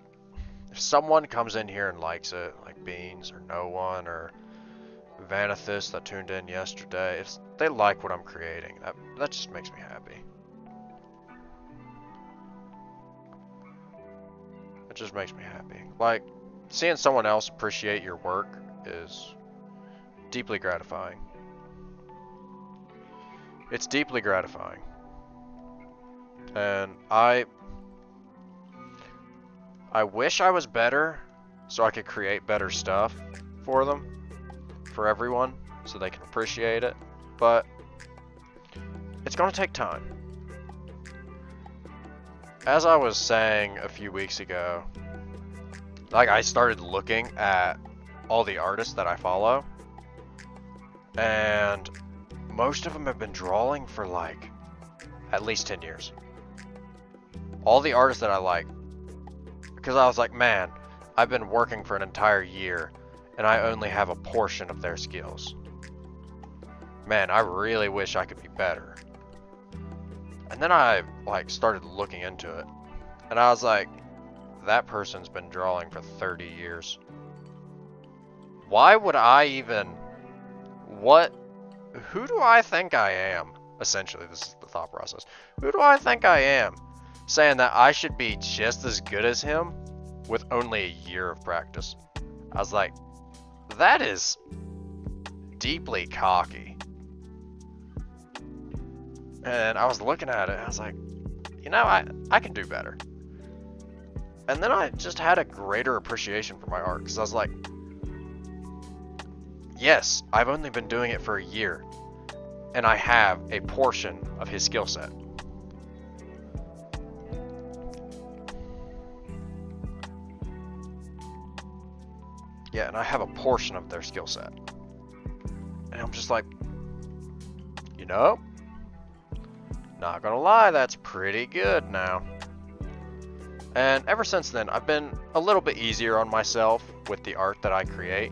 someone comes in here and likes it, like Beans or no one or Vanathus that tuned in yesterday, if they like what I'm creating, that just makes me happy. It just makes me happy. Like, seeing someone else appreciate your work is deeply gratifying. It's deeply gratifying. And I wish I was better so I could create better stuff for them, for everyone, so they can appreciate it. But it's gonna take time. As I was saying a few weeks ago, like, I started looking at all the artists that I follow, and most of them have been drawing for like at least 10 years. All the artists that I like, because I was like, man, I've been working for an entire year and I only have a portion of their skills. Man, I really wish I could be better. And then I like started looking into it, and I was like, that person's been drawing for 30 years. Why would I even, who do I think I am? Essentially, this is the thought process. Who do I think I am saying that I should be just as good as him with only a year of practice? I was like, that is deeply cocky. And I was looking at it, and I was like, you know, I can do better. And then I just had a greater appreciation for my art, because I was like, yes, I've only been doing it for a year, and I have a portion of his skill set. Yeah, and I have a portion of their skill set. And I'm just like, you know, not gonna lie, that's pretty good now. And ever since then, I've been a little bit easier on myself with the art that I create.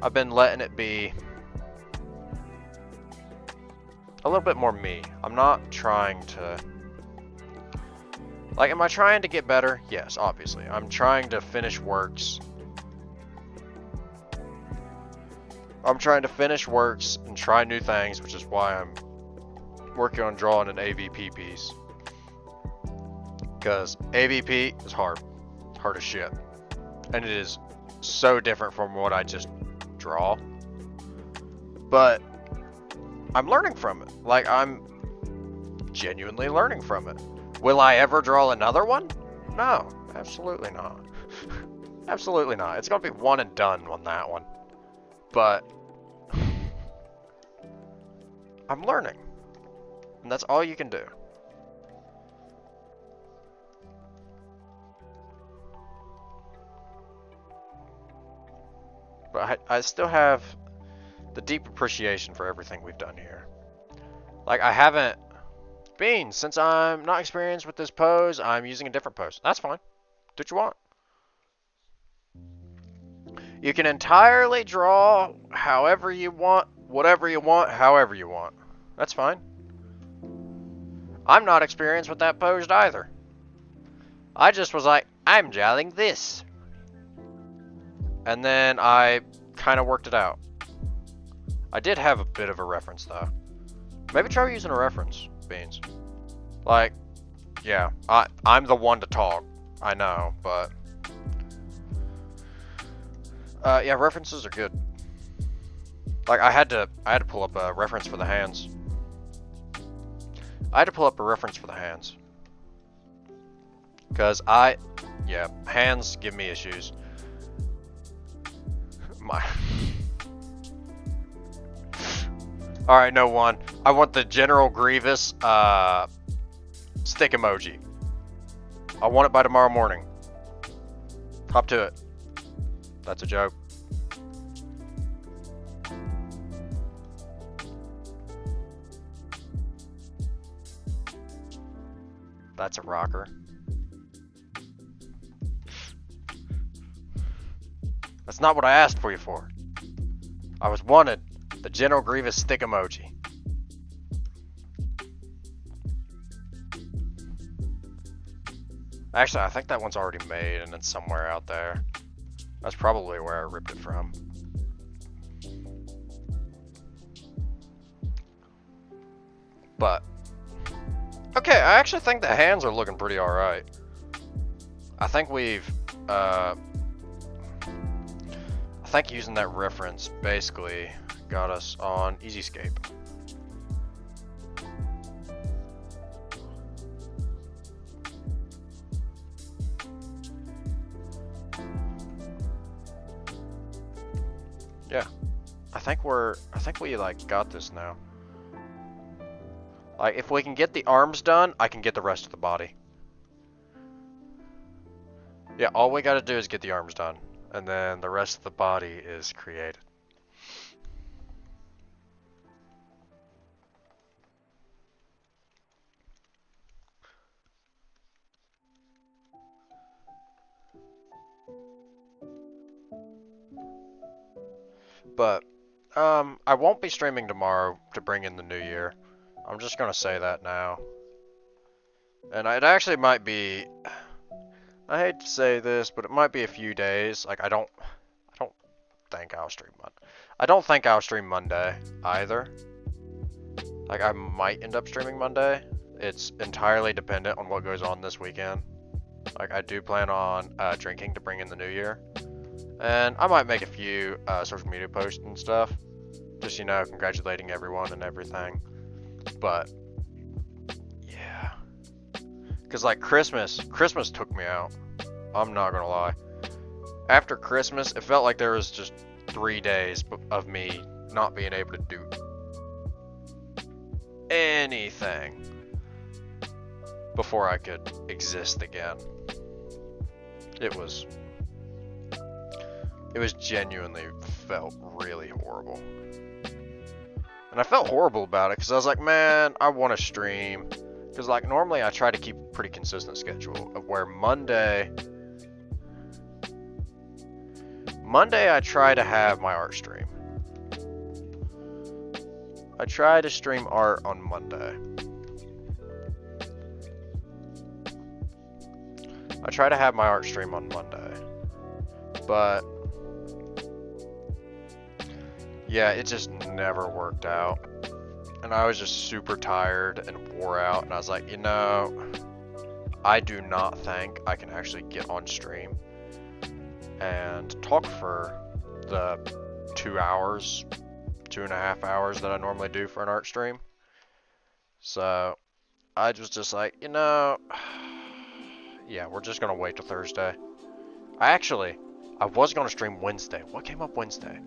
I've been letting it be a little bit more me. I'm not trying to... Like, am I trying to get better? Yes, obviously. I'm trying to finish works. I'm trying to finish works and try new things, which is why I'm working on drawing an AVP piece. Because AVP is hard. It's hard as shit. And it is so different from what I just draw. But I'm learning from it. Like, I'm genuinely learning from it. Will I ever draw another one? No, absolutely not. Absolutely not. It's going to be one and done on that one. But I'm learning. And that's all you can do. But I still have the deep appreciation for everything we've done here. Like, I haven't... Beans, since I'm not experienced with this pose, I'm using a different pose. That's fine. Do what you want. You can entirely draw however you want, whatever you want, however you want. That's fine. I'm not experienced with that pose either. I just was like, I'm drawing this. And then I kind of worked it out. I did have a bit of a reference though. Maybe try using a reference, Beans. Like, yeah, I'm the one to talk. I know, but Yeah, references are good. Like, I had to pull up a reference for the hands. Because yeah, hands give me issues. Alright, no one. I want the General Grievous, stick emoji. I want it by tomorrow morning. Hop to it. That's a joke. That's a rocker. That's not what I asked for you for. I was wanted the General Grievous stick emoji. Actually, I think that one's already made and it's somewhere out there. That's probably where I ripped it from. But, okay, I actually think the hands are looking pretty alright. I think I think using that reference basically got us on EasyScape. Yeah, I think we like got this now. Like, if we can get the arms done, I can get the rest of the body. Yeah, all we gotta do is get the arms done, and then the rest of the body is created. But, I won't be streaming tomorrow to bring in the new year. I'm just gonna say that now. And it actually might be, I hate to say this, but it might be a few days. Like, I don't think I'll stream Monday. I don't think I'll stream Monday either. Like, I might end up streaming Monday. It's entirely dependent on what goes on this weekend. Like, I do plan on drinking to bring in the new year. And I might make a few social media posts and stuff. Just, you know, congratulating everyone and everything. But, yeah. Because, like, Christmas took me out. I'm not gonna lie. After Christmas, it felt like there was just 3 days of me not being able to do anything before I could exist again. It genuinely felt really horrible. And I felt horrible about it because I was like, man, I want to stream. Because, like, normally I try to keep a pretty consistent schedule of where Monday I try to have my art stream. I try to stream art on Monday. I try to have my art stream on Monday. But yeah, it just never worked out. And I was just super tired and wore out. And I was like, you know, I do not think I can actually get on stream and talk for the 2 hours, 2.5 hours that I normally do for an art stream. So I was just like, you know, yeah, we're just gonna wait till Thursday. I was gonna stream Wednesday. What came up Wednesday?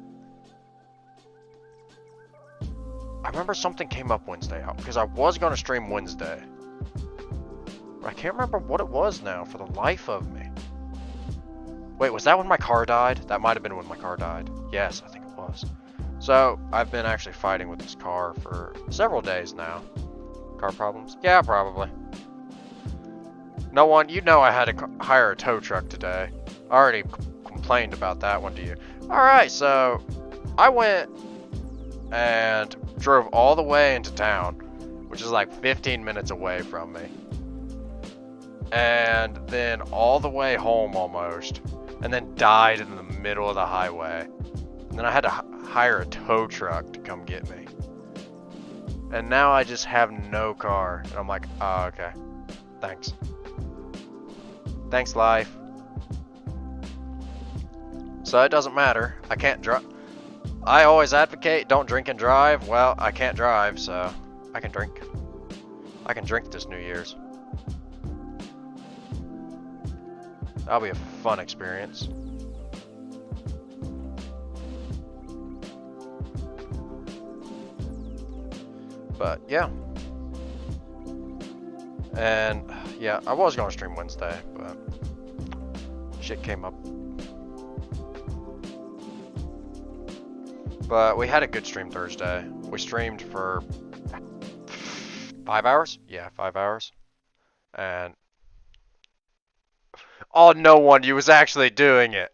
I remember something came up Wednesday because I was gonna stream Wednesday. But I can't remember what it was now for the life of me. Wait, was that when my car died? That might have been when my car died. Yes, I think it was. So, I've been actually fighting with this car for several days now. Car problems? Yeah, probably. No one, you know I had to hire a tow truck today. I already complained about that one to you. Alright, so I went and drove all the way into town, which is like 15 minutes away from me. And then all the way home almost. And then died in the middle of the highway. And then I had to hire a tow truck to come get me. And now I just have no car. And I'm like, oh, okay. Thanks. Thanks, life. So it doesn't matter. I can't drive. I always advocate don't drink and drive. Well, I can't drive, so I can drink. I can drink this New Year's. That'll be a fun experience. But yeah. And yeah, I was gonna stream Wednesday, but shit came up. But we had a good stream Thursday. We streamed for 5 hours? Yeah, 5 hours. And oh, no one, you was actually doing it.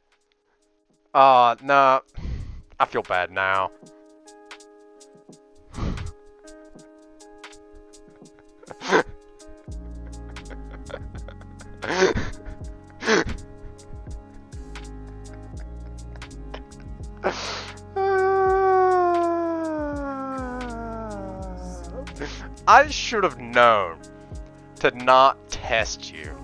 No. I feel bad now. I should have known to not test you.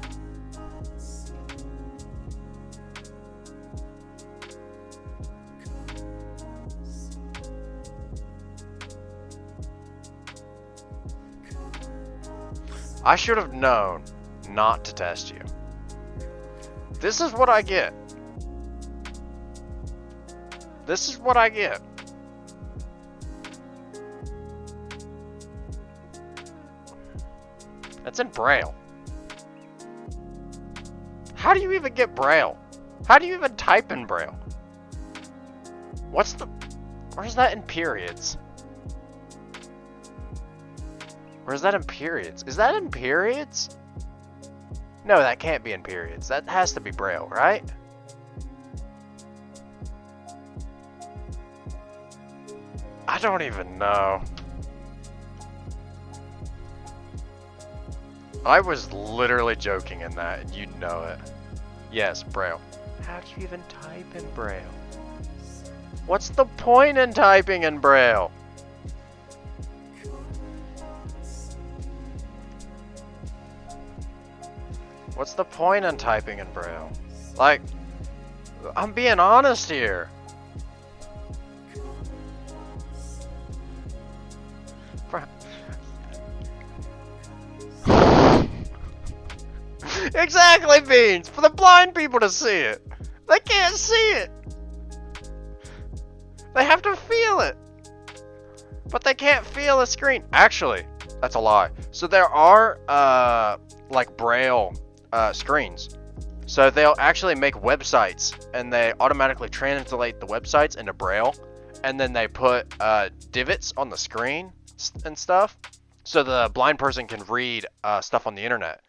I should have known not to test you. This is what I get. This is what I get. It's in Braille. How do you even get Braille? How do you even type in Braille? What's the... Where's that in periods? Where's that in periods? Is that in periods? No, that can't be in periods. That has to be Braille, right? I don't even know. I was literally joking in that, and you know it. Yes, Braille. How do you even type in Braille? What's the point in typing in Braille? What's the point in typing in Braille? Like, I'm being honest here. Exactly, Beans! For the blind people to see it! They can't see it! They have to feel it! But they can't feel a screen. Actually, that's a lie. So there are, like Braille screens. So they'll actually make websites, and they automatically translate the websites into Braille, and then they put divots on the screen and stuff, so the blind person can read stuff on the internet.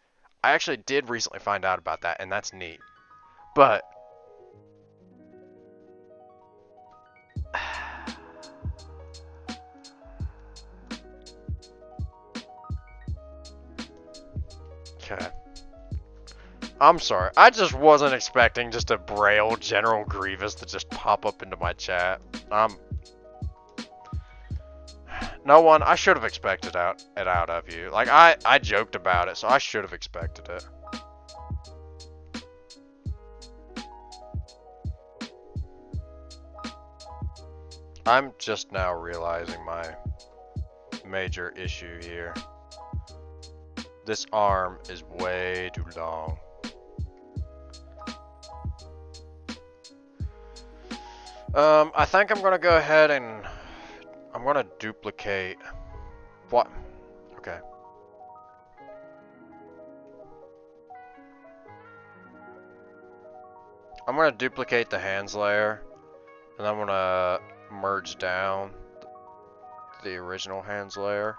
I actually did recently find out about that, and that's neat. But okay. I'm sorry. I just wasn't expecting just a Braille General Grievous to just pop up into my chat. No one, I should have expected it out of you. Like, I joked about it, so I should have expected it. I'm just now realizing my major issue here. This arm is way too long. I think I'm gonna go ahead and I'm gonna duplicate what? Okay. I'm gonna duplicate the hands layer, and I'm gonna merge down the original hands layer.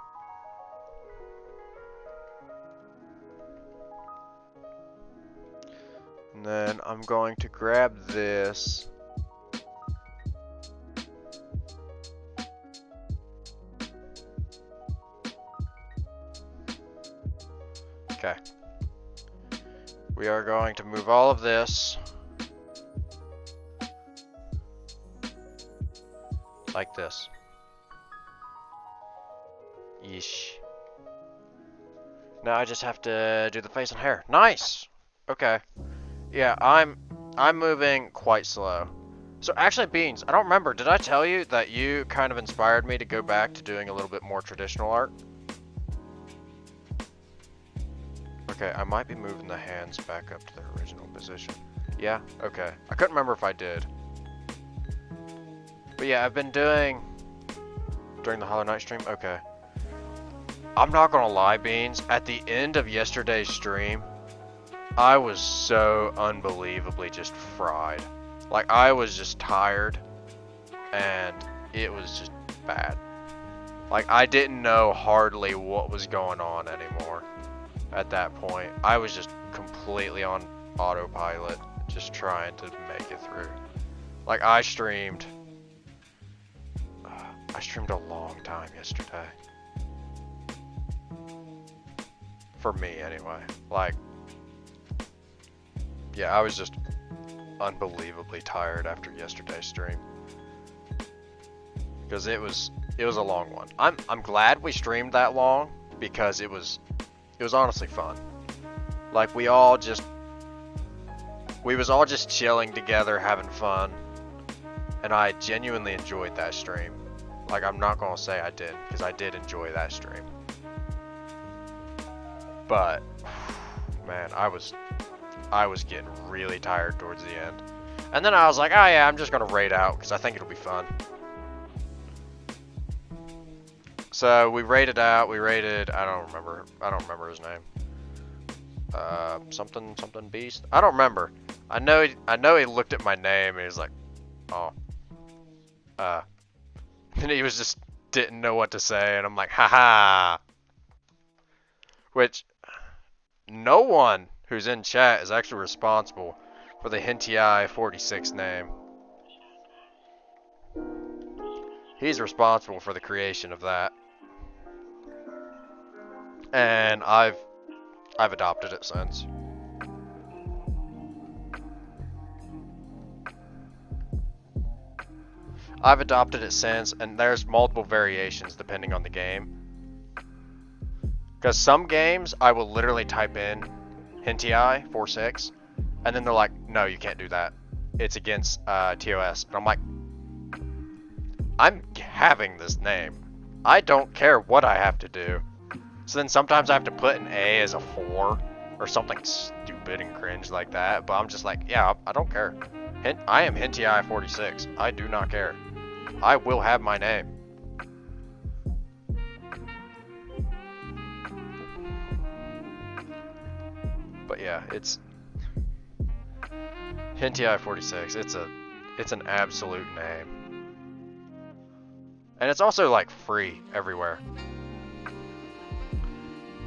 And then I'm going to grab this. Okay. We are going to move all of this like this. Yeesh. Now I just have to do the face and hair. Nice! Okay. Yeah, I'm moving quite slow. So actually, Beans, I don't remember. Did I tell you that you kind of inspired me to go back to doing a little bit more traditional art? Okay, I might be moving the hands back up to their original position. Yeah? Okay. I couldn't remember if I did. But yeah, I've been doing... During the Hollow Knight stream? Okay. I'm not gonna lie, Beans. At the end of yesterday's stream, I was so unbelievably just fried. Like, I was just tired, and it was just bad. Like, I didn't know hardly what was going on anymore at that point. I was just completely on autopilot, just trying to make it through. Like, I streamed a long time yesterday. For me, anyway. Like, yeah, I was just unbelievably tired after yesterday's stream. Because it was a long one. I'm glad we streamed that long because it was honestly fun. Like, we was all just chilling together, having fun, and I genuinely enjoyed that stream. Like, I'm not gonna say I didn't, because I did enjoy that stream. But man, I was getting really tired towards the end. And then I was like, oh yeah, I'm just gonna raid out because I think it'll be fun. So we raided out, I don't remember his name. Something beast? I don't remember. I know he looked at my name and he was like, oh. And he was just didn't know what to say, and I'm like, haha. Which, no one who's in chat is actually responsible for the Hentai46 name. He's responsible for the creation of that. And I've adopted it since. I've adopted it since, and there's multiple variations depending on the game. Because some games, I will literally type in Hentai46, and then they're like, no, you can't do that. It's against TOS. And I'm like, I'm having this name. I don't care what I have to do. So then sometimes I have to put an A as a 4, or something stupid and cringe like that. But I'm just like, yeah, I don't care. I am Hentai46. I do not care. I will have my name. But yeah, it's Hentai46. It's an absolute name. And it's also like free everywhere.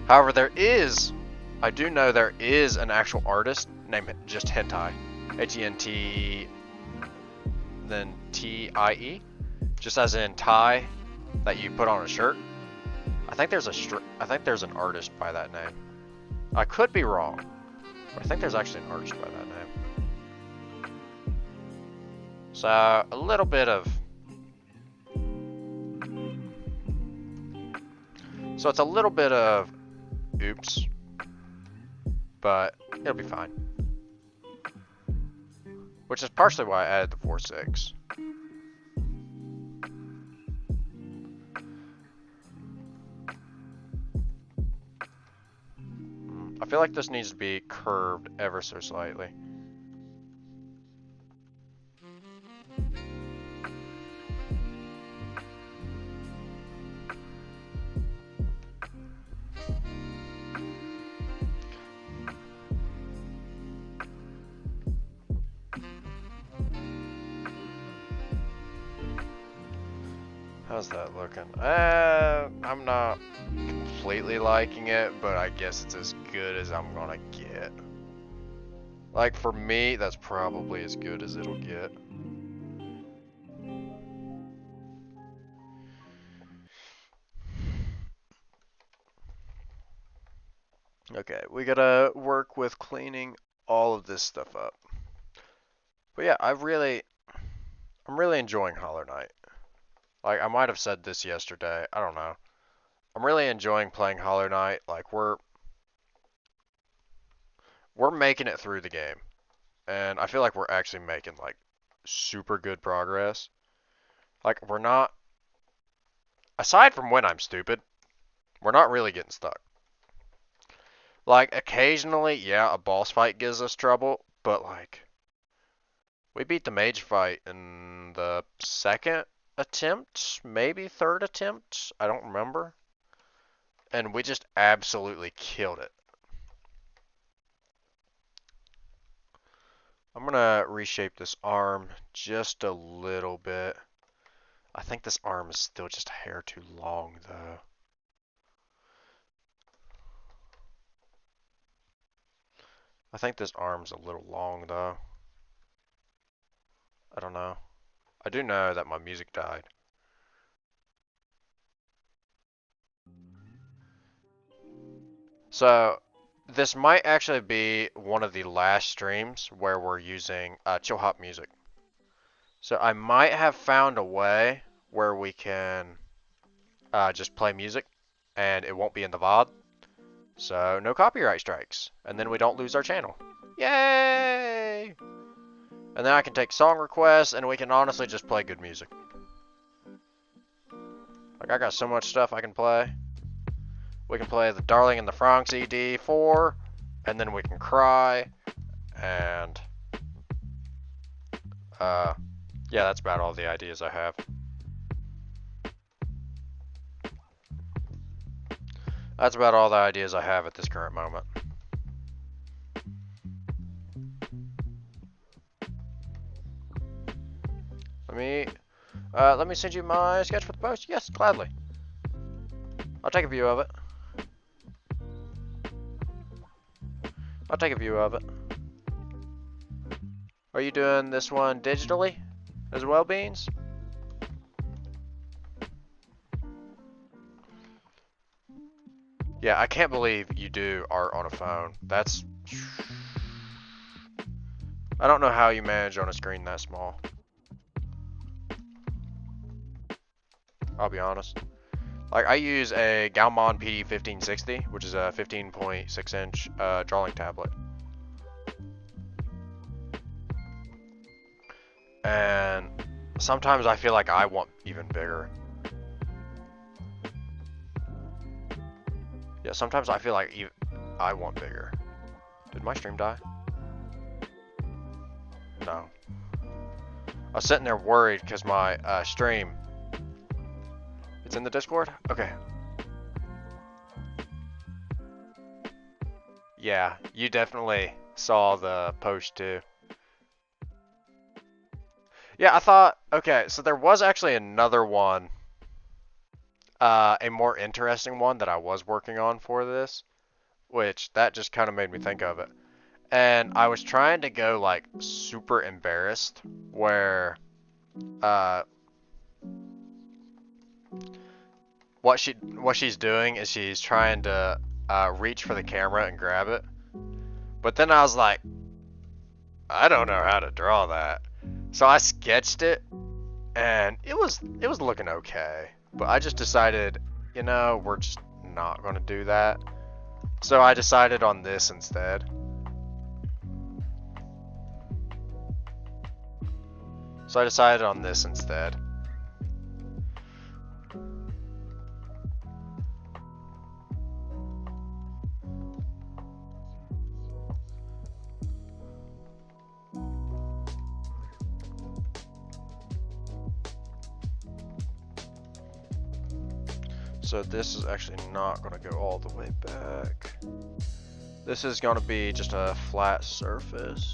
However, I do know there is an actual artist named just Hentai. H-E-N-T, then T-I-E. Just as in tie that you put on a shirt. I think there's an artist by that name. I could be wrong, but I think there's actually an artist by that name. So, a little bit of... So it's a little bit of... Oops. But it'll be fine. Which is partially why I added the 4.6. I feel like this needs to be curved ever so slightly. How's that looking? I'm not completely liking it, but I guess it's as good as I'm gonna get. Like, for me, that's probably as good as it'll get. Okay, we gotta work with cleaning all of this stuff up. But yeah, I'm really enjoying Hollow Knight. Like, I might have said this yesterday, I don't know. I'm really enjoying playing Hollow Knight. Like, we're making it through the game. And I feel like we're actually making, like, super good progress. Like, we're not, aside from when I'm stupid, we're not really getting stuck. Like, occasionally, yeah, a boss fight gives us trouble, but like, we beat the mage fight in the second attempt, maybe third attempt, I don't remember. And we just absolutely killed it. I'm gonna reshape this arm just a little bit. I think this arm is still just a hair too long, though. I think this arm's a little long, though. I don't know. I do know that my music died. So, this might actually be one of the last streams where we're using chill hop music. So I might have found a way where we can just play music and it won't be in the VOD. So no copyright strikes. And then we don't lose our channel. Yay! And then I can take song requests and we can honestly just play good music. Like, I got so much stuff I can play. We can play the Darling in the Franxx ED 4, and then we can cry, and yeah, that's about all the ideas I have. That's about all the ideas I have at this current moment. Let me send you my sketch for the post. Yes, gladly. I'll take a view of it. I'll take a view of it. Are you doing this one digitally as well, Beans? Yeah, I can't believe you do art on a phone. That's... I don't know how you manage on a screen that small. I'll be honest. Like, I use a Gaomon PD1560, which is a 15.6 inch drawing tablet. And sometimes I feel like I want even bigger. Yeah, sometimes I feel like I want bigger. Did my stream die? No. I was sitting there worried because my stream... It's in the Discord? Okay. Yeah, you definitely saw the post too. Yeah, I thought, okay, so there was actually another one, a more interesting one that I was working on for this, which that just kind of made me think of it. And I was trying to go like super embarrassed, where what she's doing is she's trying to reach for the camera and grab it. But then I was like, I don't know how to draw that. So I sketched it and it was looking okay. But I just decided, you know, we're just not going to do that. So I decided on this instead. So this is actually not going to go all the way back. This is going to be just a flat surface.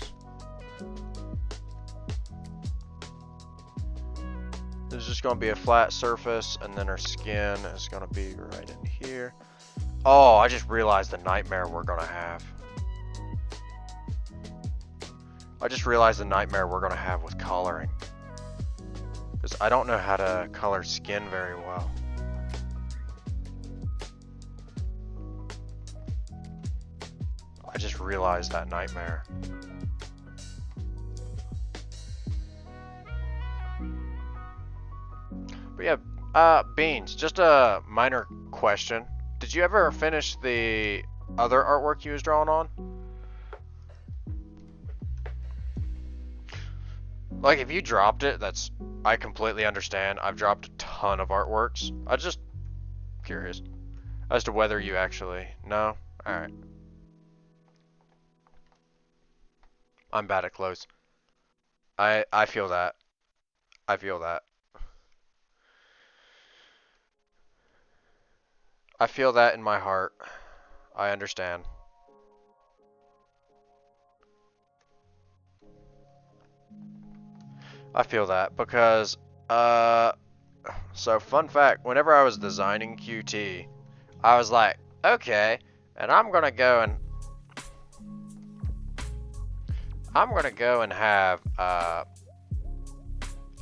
This is just going to be a flat surface, and then her skin is going to be right in here. Oh, I just realized the nightmare we're going to have. With coloring. Because I don't know how to color skin very well. I just realized that nightmare. But yeah, Beans, just a minor question. Did you ever finish the other artwork you was drawing on? Like, if you dropped it, I completely understand. I've dropped a ton of artworks. I'm just curious as to whether you actually... No? Alright. I'm bad at clothes. I feel that. I feel that. I feel that in my heart. I understand. I feel that because, so fun fact, whenever I was designing QT, I was like, okay, and I'm gonna go and have,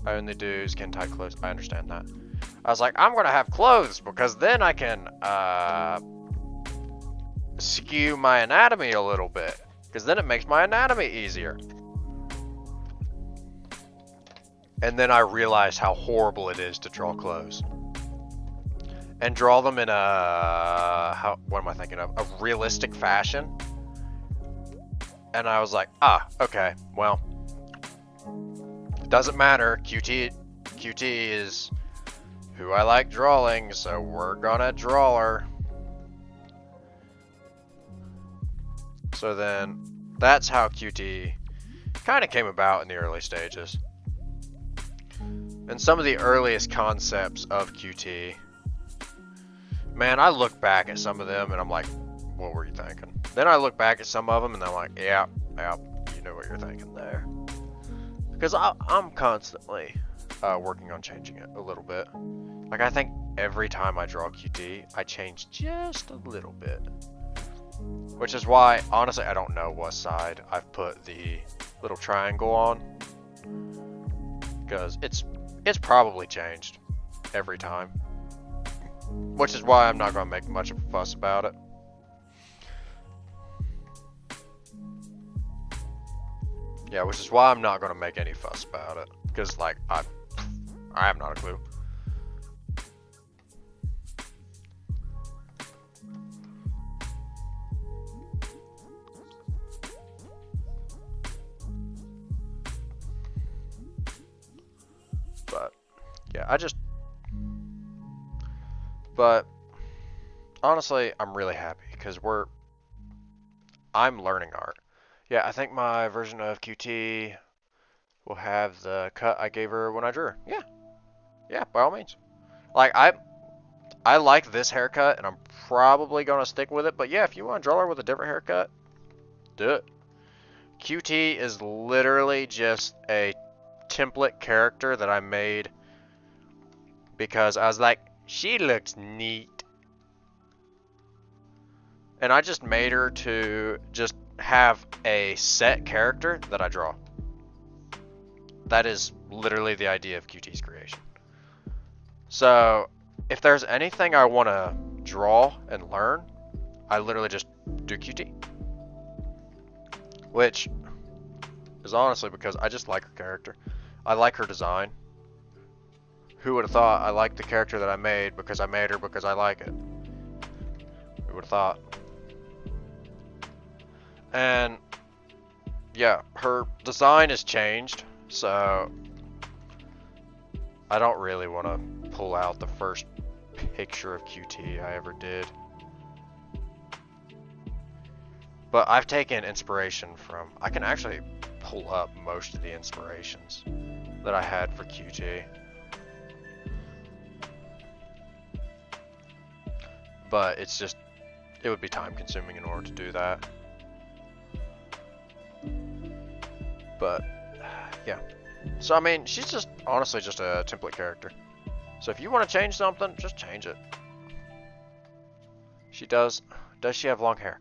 only do skin tight clothes. I understand that. I was like, I'm gonna have clothes because then I can, skew my anatomy a little bit. Because then it makes my anatomy easier. And then I realized how horrible it is to draw clothes. And draw them in a, what am I thinking of? A realistic fashion. And I was like, okay, well, doesn't matter. QT is who I like drawing, so we're gonna draw her. So then, that's how QT kind of came about in the early stages. And some of the earliest concepts of QT, man, I look back at some of them and I'm like, what were you thinking? Then I look back at some of them and I'm like, yeah, you know what you're thinking there. Because I'm constantly working on changing it a little bit. Like, I think every time I draw QT, I change just a little bit. Which is why, honestly, I don't know what side I've put the little triangle on. Because it's probably changed every time. Which is why I'm not going to make much of a fuss about it. Yeah, which is why I'm not going to make any fuss about it. Because, like, I have not a clue. But, yeah, but, honestly, I'm really happy because I'm learning art. Yeah, I think my version of QT will have the cut I gave her when I drew her. Yeah. Yeah, by all means. Like, I like this haircut, and I'm probably going to stick with it. But yeah, if you want to draw her with a different haircut, do it. QT is literally just a template character that I made because I was like, she looks neat. And I just made her to just have a set character that I draw. That is literally the idea of QT's creation. So, if there's anything I want to draw and learn, I literally just do QT. Which is honestly because I just like her character. I like her design. Who would have thought I liked the character that I made because I made her because I like it? Who would have thought? And yeah, her design has changed, so I don't really want to pull out the first picture of QT I ever did. But I've taken inspiration from, I can actually pull up most of the inspirations that I had for QT. But it's just, it would be time consuming in order to do that. But, yeah. So, I mean, she's just, honestly, just a template character. So if you want to change something, just change it. She does she have long hair?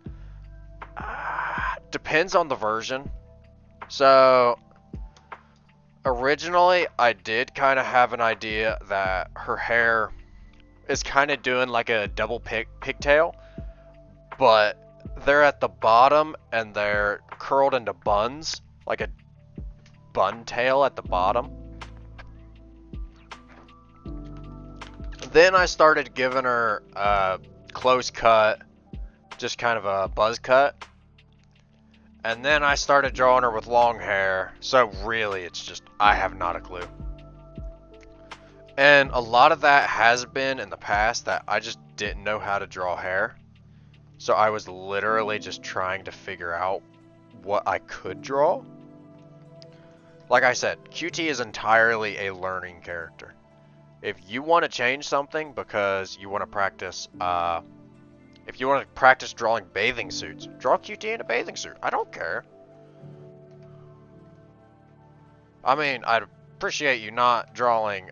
Depends on the version. So, originally, I did kind of have an idea that her hair is kind of doing like a double pigtail, but they're at the bottom and they're curled into buns, like a bun tail at the bottom. Then I started giving her a close cut, just kind of a buzz cut. And then I started drawing her with long hair, so really it's just, I have not a clue. And a lot of that has been in the past that I just didn't know how to draw hair. So I was literally just trying to figure out what I could draw. Like I said, QT is entirely a learning character. If you want to change something because you want to practice, if you want to practice drawing bathing suits, draw QT in a bathing suit. I don't care. I mean, I'd appreciate you not drawing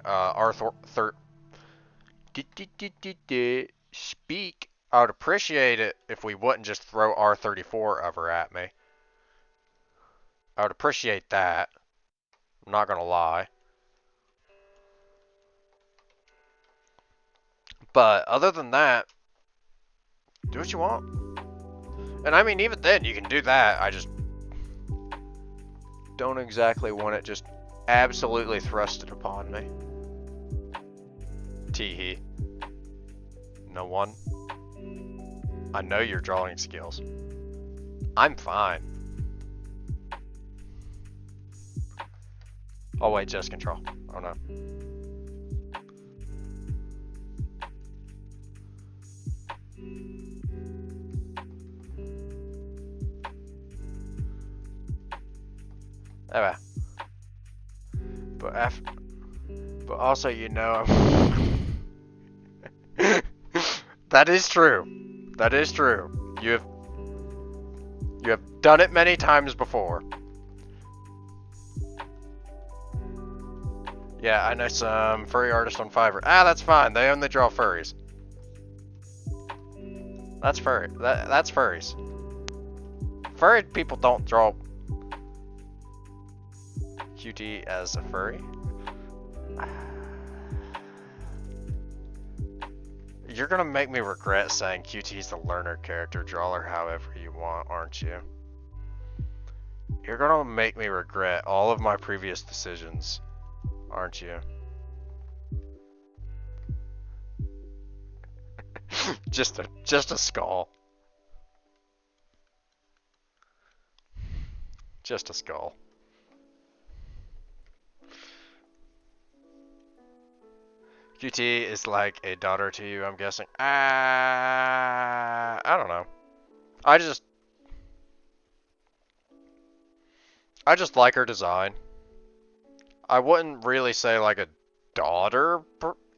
Speak. I would appreciate it if we wouldn't just throw R34 over at me. I would appreciate that. I'm not gonna lie. But other than that, do what you want. And I mean, even then, you can do that. I just don't exactly want it just absolutely thrusted upon me. Teehee. No one. I know your drawing skills. I'm fine. Oh wait, just control. Oh no. Anyway. But also, you know, that is true. That is true. You have done it many times before. Yeah, I know some furry artists on Fiverr. Ah, that's fine. They only draw furries. That's furry. That's furries. Furry people don't draw QT as a furry. You're gonna make me regret saying QT's the learner character. Draw her however you want, aren't you? You're gonna make me regret all of my previous decisions, aren't you? just a skull. Just a skull. QT is like a daughter to you, I'm guessing. I don't know. I just like her design. I wouldn't really say like a daughter,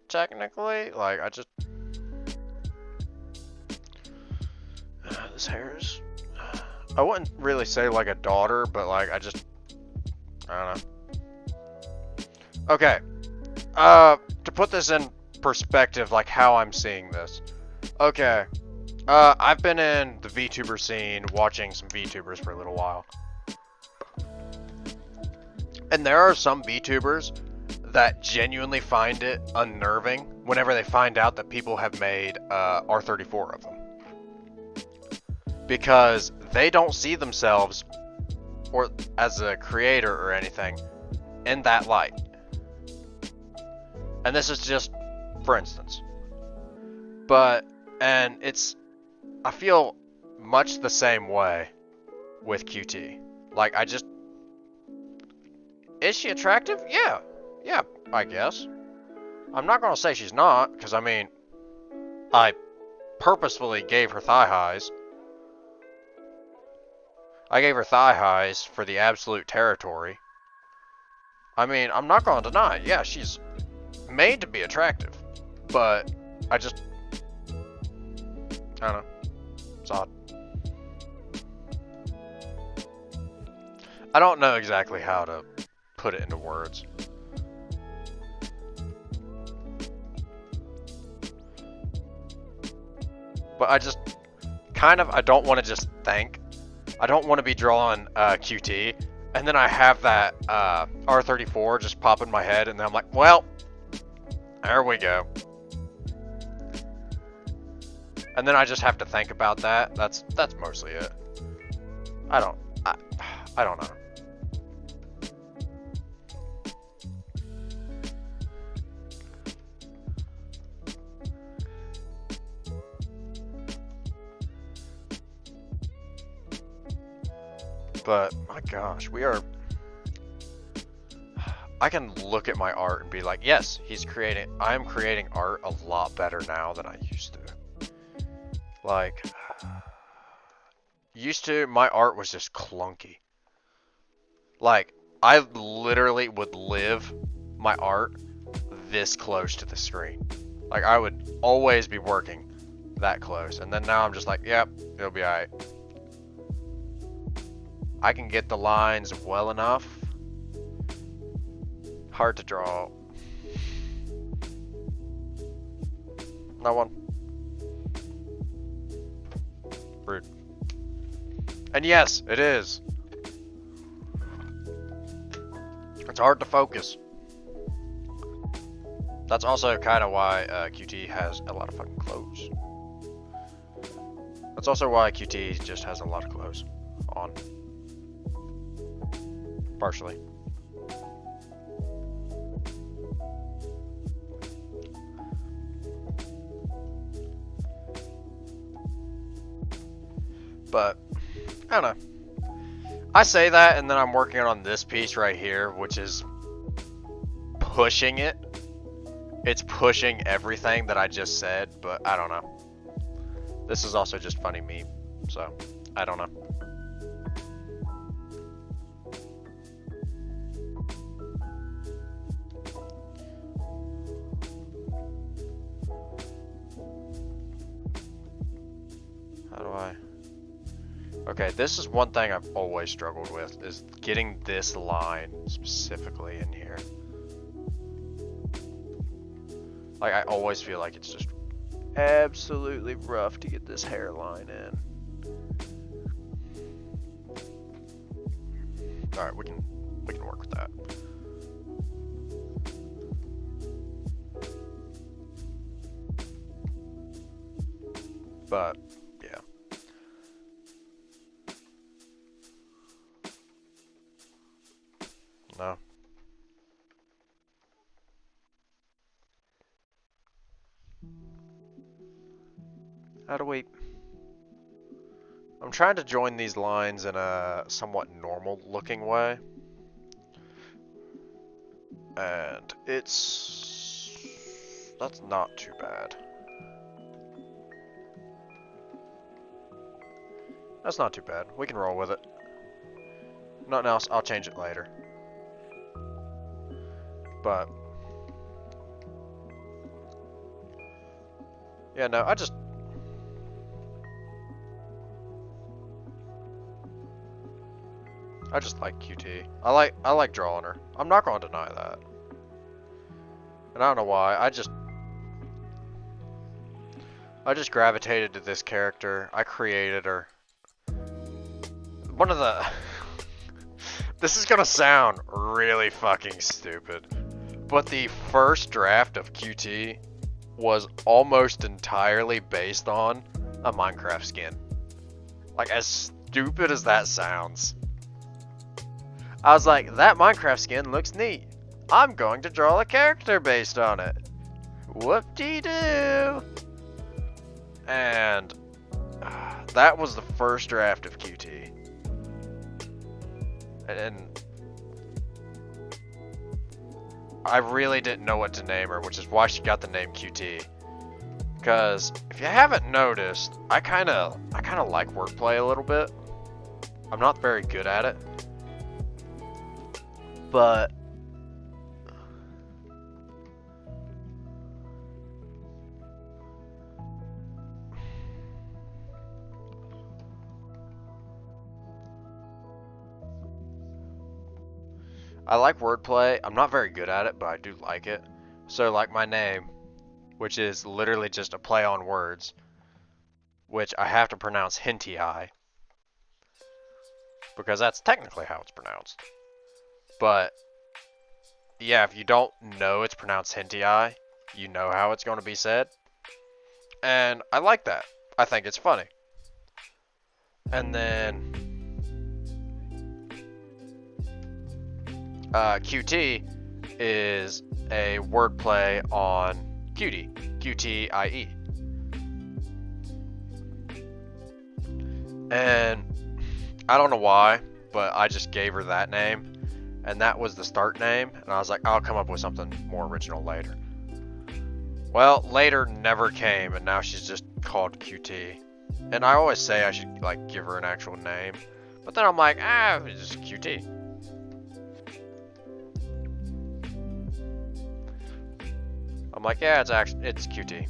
technically. Like, I just... this hair is... I wouldn't really say like a daughter, but like, I don't know. Okay. To put this in perspective, like how I'm seeing this. Okay. I've been in the VTuber scene, watching some VTubers for a little while. And there are some VTubers that genuinely find it unnerving whenever they find out that people have made R34 of them. Because they don't see themselves, or as a creator or anything, in that light. And this is just, for instance. And it's, I feel much the same way with QT. Like, is she attractive? Yeah. Yeah, I guess. I'm not gonna say she's not, because I mean, I purposefully gave her thigh highs. I gave her thigh highs for the absolute territory. I mean, I'm not gonna deny it. Yeah, she's made to be attractive, but I don't know. It's odd. I don't know exactly how to put it into words. But I just I don't want to just think. I don't want to be drawing QT, and then I have that R34 just pop in my head, and then I'm like, well, there we go. And then I just have to think about that. That's mostly it. I don't know. But my gosh, we are. I can look at my art and be like, yes, I'm creating art a lot better now than I used to. Like, used to, my art was just clunky. Like, I literally would live my art this close to the screen. Like, I would always be working that close. And then now I'm just like, yep, it'll be alright. I can get the lines well enough. Hard to draw. No one. Rude. And yes, it is. It's hard to focus. That's also kind of why QT has a lot of fucking clothes. That's also why QT just has a lot of clothes on. Partially. But, I don't know. I say that, and then I'm working on this piece right here, which is pushing it. It's pushing everything that I just said, but I don't know. This is also just funny meme, so I don't know. How do I... Okay, this is one thing I've always struggled with, is getting this line specifically in here. Like, I always feel like it's just absolutely rough to get this hairline in. Alright, we can work with that. But, yeah. No. How do we... I'm trying to join these lines in a somewhat normal looking way. And it's... That's not too bad. That's not too bad. We can roll with it. Nothing else, I'll change it later. But... Yeah, no, I just like QT. I like drawing her. I'm not going to deny that. And I don't know why. I just gravitated to this character. I created her. One of the This is gonna sound really fucking stupid, but the first draft of QT was almost entirely based on a Minecraft skin. Like, as stupid as that sounds, I was like, that Minecraft skin looks neat. I'm going to draw a character based on it. Whoop-de-doo. And that was the first draft of QT. And I really didn't know what to name her, which is why she got the name QT. Because if you haven't noticed, I kind of like wordplay a little bit. I'm not very good at it, but I like wordplay. I'm not very good at it, but I do like it. So, like my name, which is literally just a play on words, which I have to pronounce Hentai, because that's technically how it's pronounced. But yeah, if you don't know it's pronounced Hentai, you know how it's going to be said. And I like that. I think it's funny. And then QT is a wordplay on cutie, QTIE. And I don't know why, but I just gave her that name, and that was the start name, and I was like, I'll come up with something more original later. Well, later never came, and now she's just called QT. And I always say I should like give her an actual name, but then I'm like, it's just QT. I'm like, yeah, it's QT.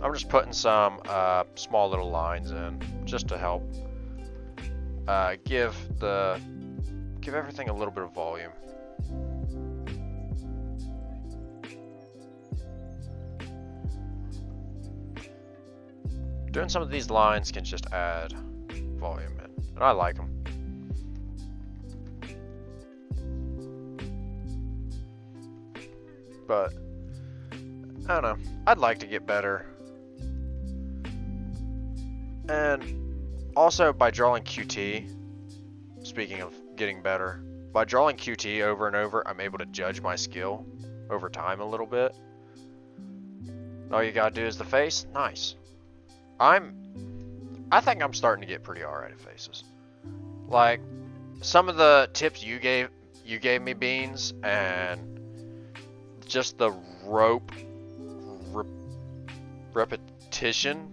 I'm just putting some small little lines in just to help give everything a little bit of volume. Doing some of these lines can just add volume in, and I like them. But I don't know, I'd like to get better. And also by drawing QT, speaking of getting better, by drawing QT over and over, I'm able to judge my skill over time a little bit. All you gotta do is the face. Nice. I think I'm starting to get pretty alright at faces. Like some of the tips you gave me, Beans, and just the rope repetition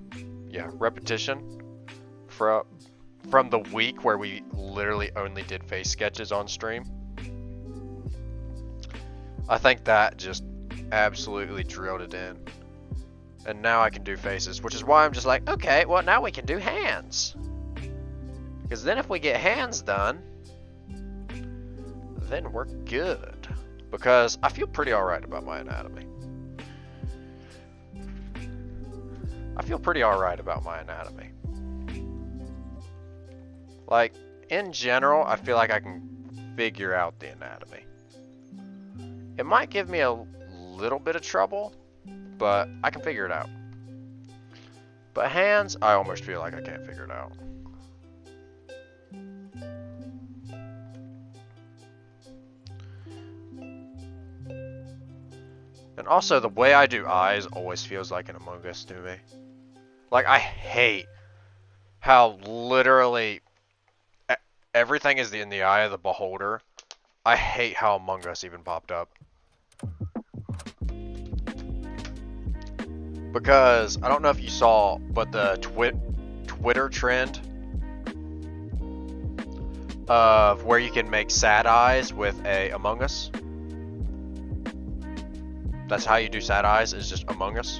from the week where we literally only did face sketches on stream. I think that just absolutely drilled it in. And now I can do faces, which is why I'm just like, okay, well now we can do hands. Because then if we get hands done, then we're good. Because I feel pretty alright about my anatomy. Like, in general, I feel like I can figure out the anatomy. It might give me a little bit of trouble, but I can figure it out. But hands, I almost feel like I can't figure it out. And also, the way I do eyes always feels like an Among Us to me. Like, I hate how literally everything is in the eye of the beholder. I hate how Among Us even popped up. Because, I don't know if you saw, but the Twitter trend of where you can make sad eyes with a Among Us. That's how you do sad eyes, is just Among Us.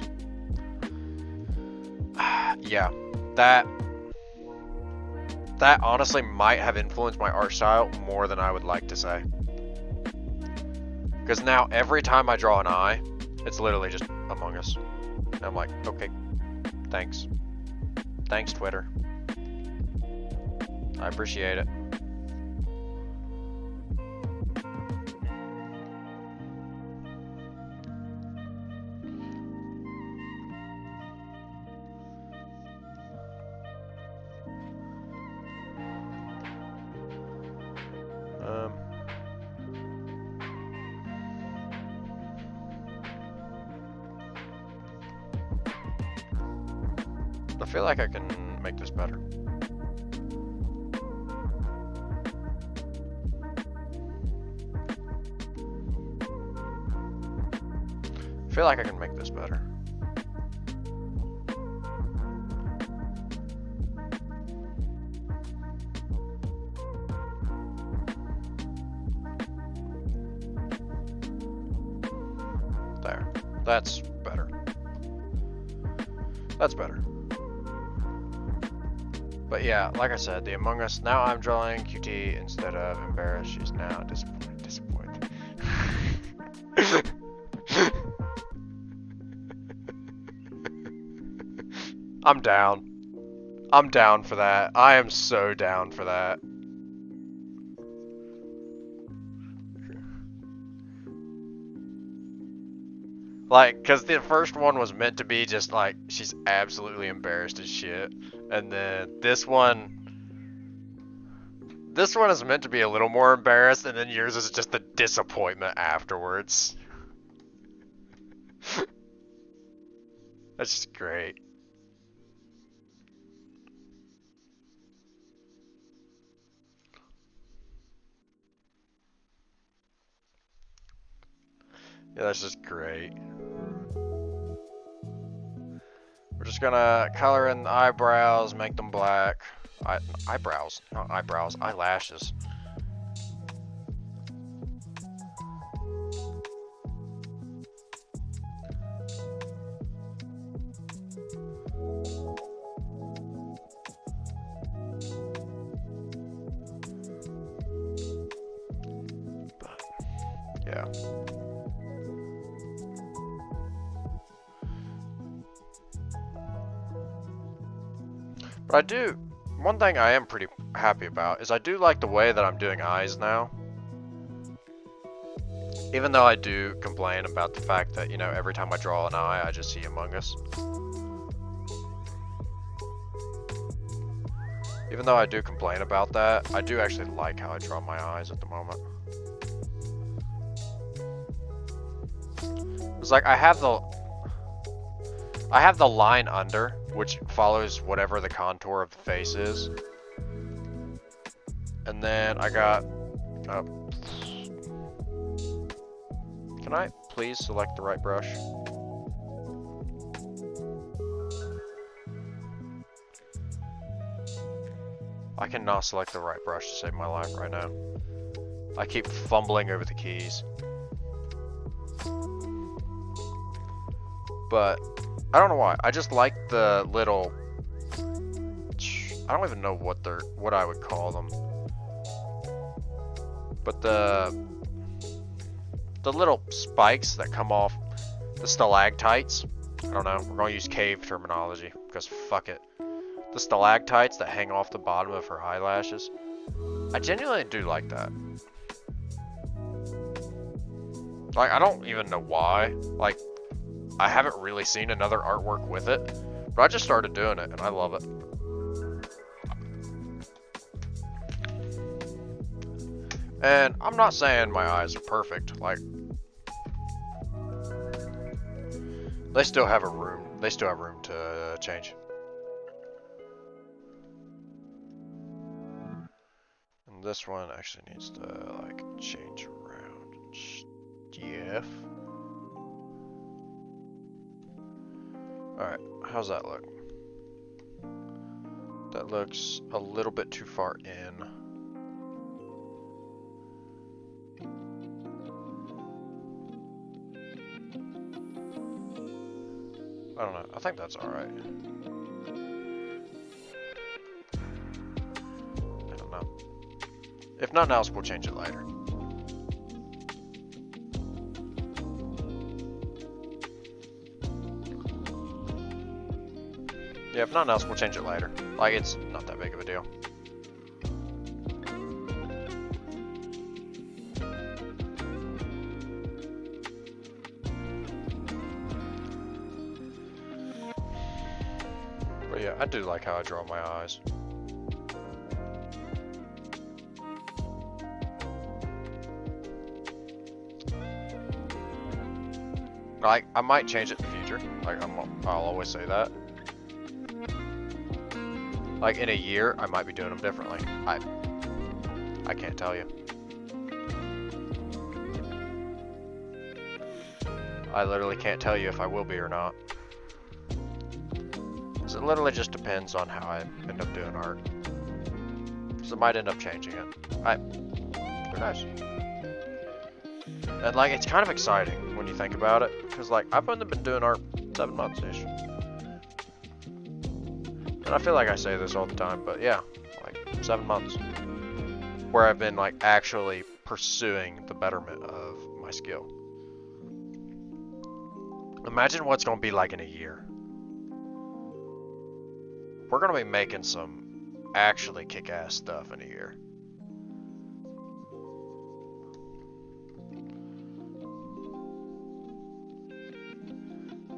Yeah, that honestly might have influenced my art style more than I would like to say. Because now every time I draw an eye, it's literally just Among Us. And I'm like, okay, thanks. Thanks, Twitter. I appreciate it. I feel like I can make this better. I feel like I can make this better. There. That's better. That's better. But yeah, like I said, the Among Us, now I'm drawing QT instead of embarrassed. She's now disappointed. I'm down. I'm down for that. I am so down for that. Like, cause the first one was meant to be just like, she's absolutely embarrassed as shit. And then this one is meant to be a little more embarrassed, and then yours is just the disappointment afterwards. That's just great. Yeah, that's just great. We're just gonna color in the eyebrows, make them black. Eyebrows, not eyebrows, eyelashes. But, yeah. But I do, one thing I am pretty happy about is I do like the way that I'm doing eyes now. Even though I do complain about the fact that, you know, every time I draw an eye, I just see Among Us. Even though I do complain about that, I do actually like how I draw my eyes at the moment. It's like I have the line under, which follows whatever the contour of the face is. And then I got, can I please select the right brush? I cannot select the right brush to save my life right now. I keep fumbling over the keys. But I don't know why. I just like the little, I don't even know what I would call them. But the little spikes that come off the stalactites. I don't know. We're going to use cave terminology because fuck it. The stalactites that hang off the bottom of her eyelashes. I genuinely do like that. Like, I don't even know why. Like, I haven't really seen another artwork with it, but I just started doing it and I love it. And I'm not saying my eyes are perfect. Like, they still have room to change. And this one actually needs to like change around stuff. Alright, how's that look? That looks a little bit too far in. I don't know, I think that's alright. I don't know. If nothing else, we'll change it later. Yeah, if nothing else, we'll change it later. Like, it's not that big of a deal. But yeah, I do like how I draw my eyes. Like, I might change it in the future. Like, I'll always say that. Like, in a year, I might be doing them differently. I can't tell you. I literally can't tell you if I will be or not. Because it literally just depends on how I end up doing art. Because I might end up changing it. Who knows? And like, it's kind of exciting when you think about it. Because like, I've only been doing art 7 months-ish. And I feel like I say this all the time, but yeah, like 7 months. Where I've been like actually pursuing the betterment of my skill. Imagine what's going to be like in a year. We're going to be making some actually kick-ass stuff in a year.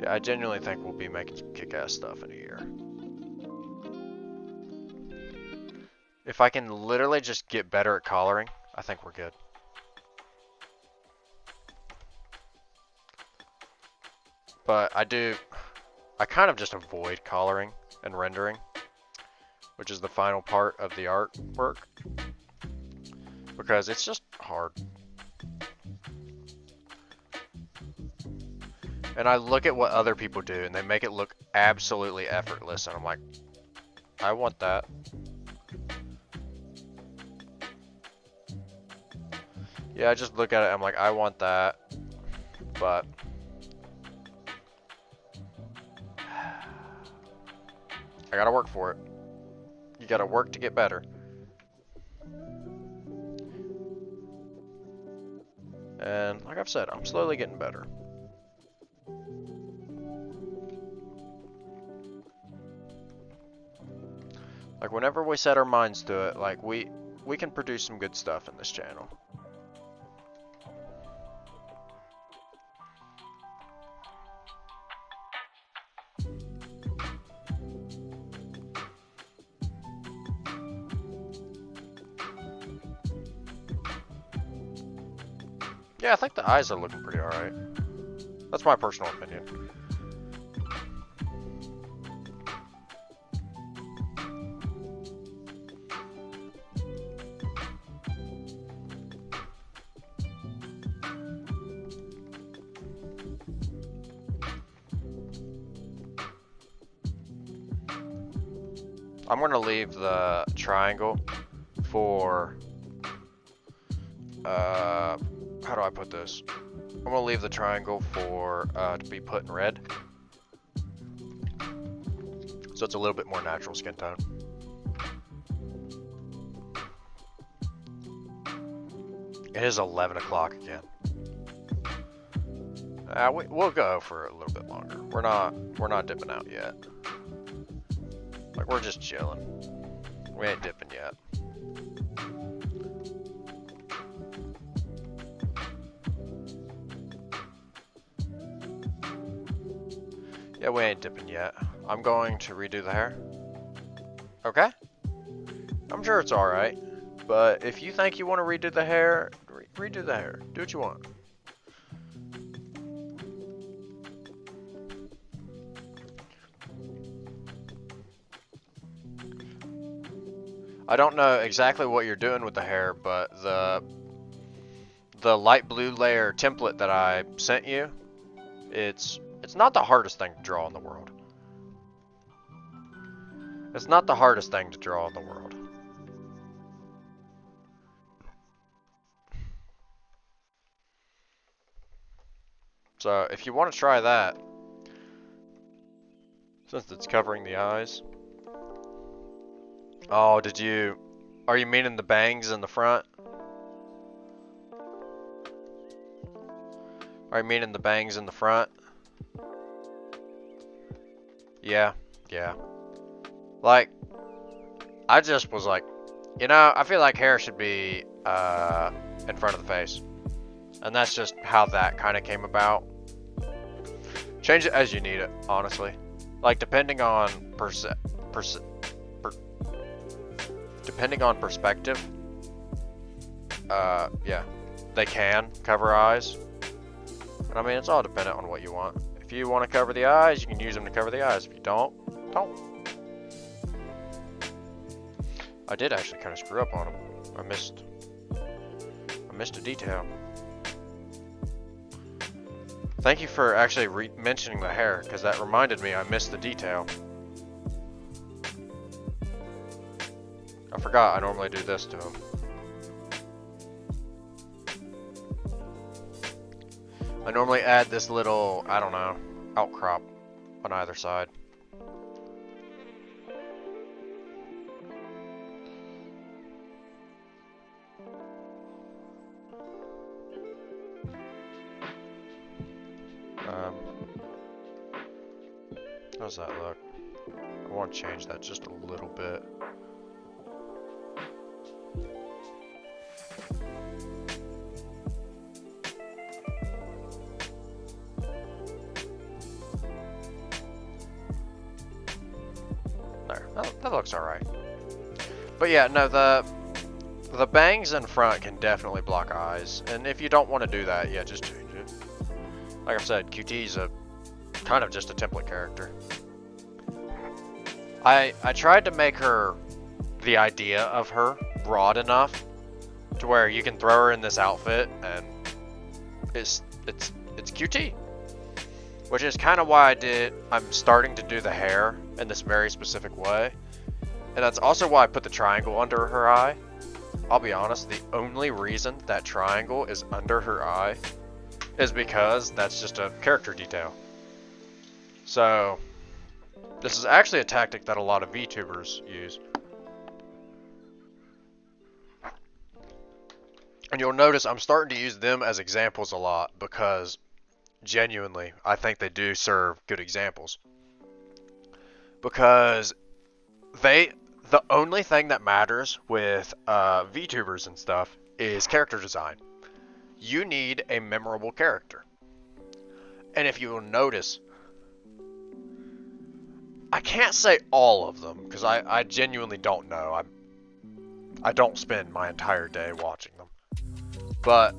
Yeah, I genuinely think we'll be making some kick-ass stuff in a year. If I can literally just get better at coloring, I think we're good. But I do, I kind of just avoid collaring and rendering, which is the final part of the artwork, because it's just hard. And I look at what other people do, and they make it look absolutely effortless, and I'm like, I want that. Yeah, I just look at it, I'm like, I want that, but I gotta work for it. You gotta work to get better. And like I've said, I'm slowly getting better. Like whenever we set our minds to it, like we can produce some good stuff in this channel. Yeah, I think the eyes are looking pretty alright. That's my personal opinion. I'm gonna leave the triangle for, how do I put this? I'm gonna leave the triangle for, to be put in red. So it's a little bit more natural skin tone. It is 11 o'clock again. We'll go for a little bit longer. We're not dipping out yet. Like, we're just chilling. We ain't dipping yet. Yeah, we ain't dipping yet. I'm going to redo the hair. Okay? I'm sure it's alright. But if you think you want to redo the hair, redo the hair. Do what you want. I don't know exactly what you're doing with the hair, but the light blue layer template that I sent you, it's not the hardest thing to draw in the world. It's not the hardest thing to draw in the world. So if you want to try that, since it's covering the eyes. Oh, are you meaning the bangs in the front? Are you meaning the bangs in the front? Yeah. Like, I just was like, you know, I feel like hair should be in front of the face. And that's just how that kind of came about. Change it as you need it, honestly. Like, depending on perspective, yeah, they can cover eyes. And I mean, it's all dependent on what you want. If you want to cover the eyes, you can use them to cover the eyes. If you don't, don't. I did actually kind of screw up on them. I missed a detail. Thank you for actually mentioning the hair, because that reminded me I missed the detail. I forgot I normally do this to him. I normally add this little, I don't know, outcrop on either side. How's that look? I want to change that just a little bit. There, that looks alright. But yeah, no, the bangs in front can definitely block eyes, and if you don't want to do that, yeah, just change it. Like I said, QT's a kind of just a template character. I tried to make her, the idea of her, broad enough to where you can throw her in this outfit and it's QT. Which is kind of why I'm starting to do the hair in this very specific way. And that's also why I put the triangle under her eye. I'll be honest, the only reason that triangle is under her eye is because that's just a character detail. So, this is actually a tactic that a lot of VTubers use. And you'll notice I'm starting to use them as examples a lot because genuinely, I think they do serve good examples. Because the only thing that matters with VTubers and stuff is character design. You need a memorable character. And if you will notice, I can't say all of them because I genuinely don't know. I don't spend my entire day watching them. But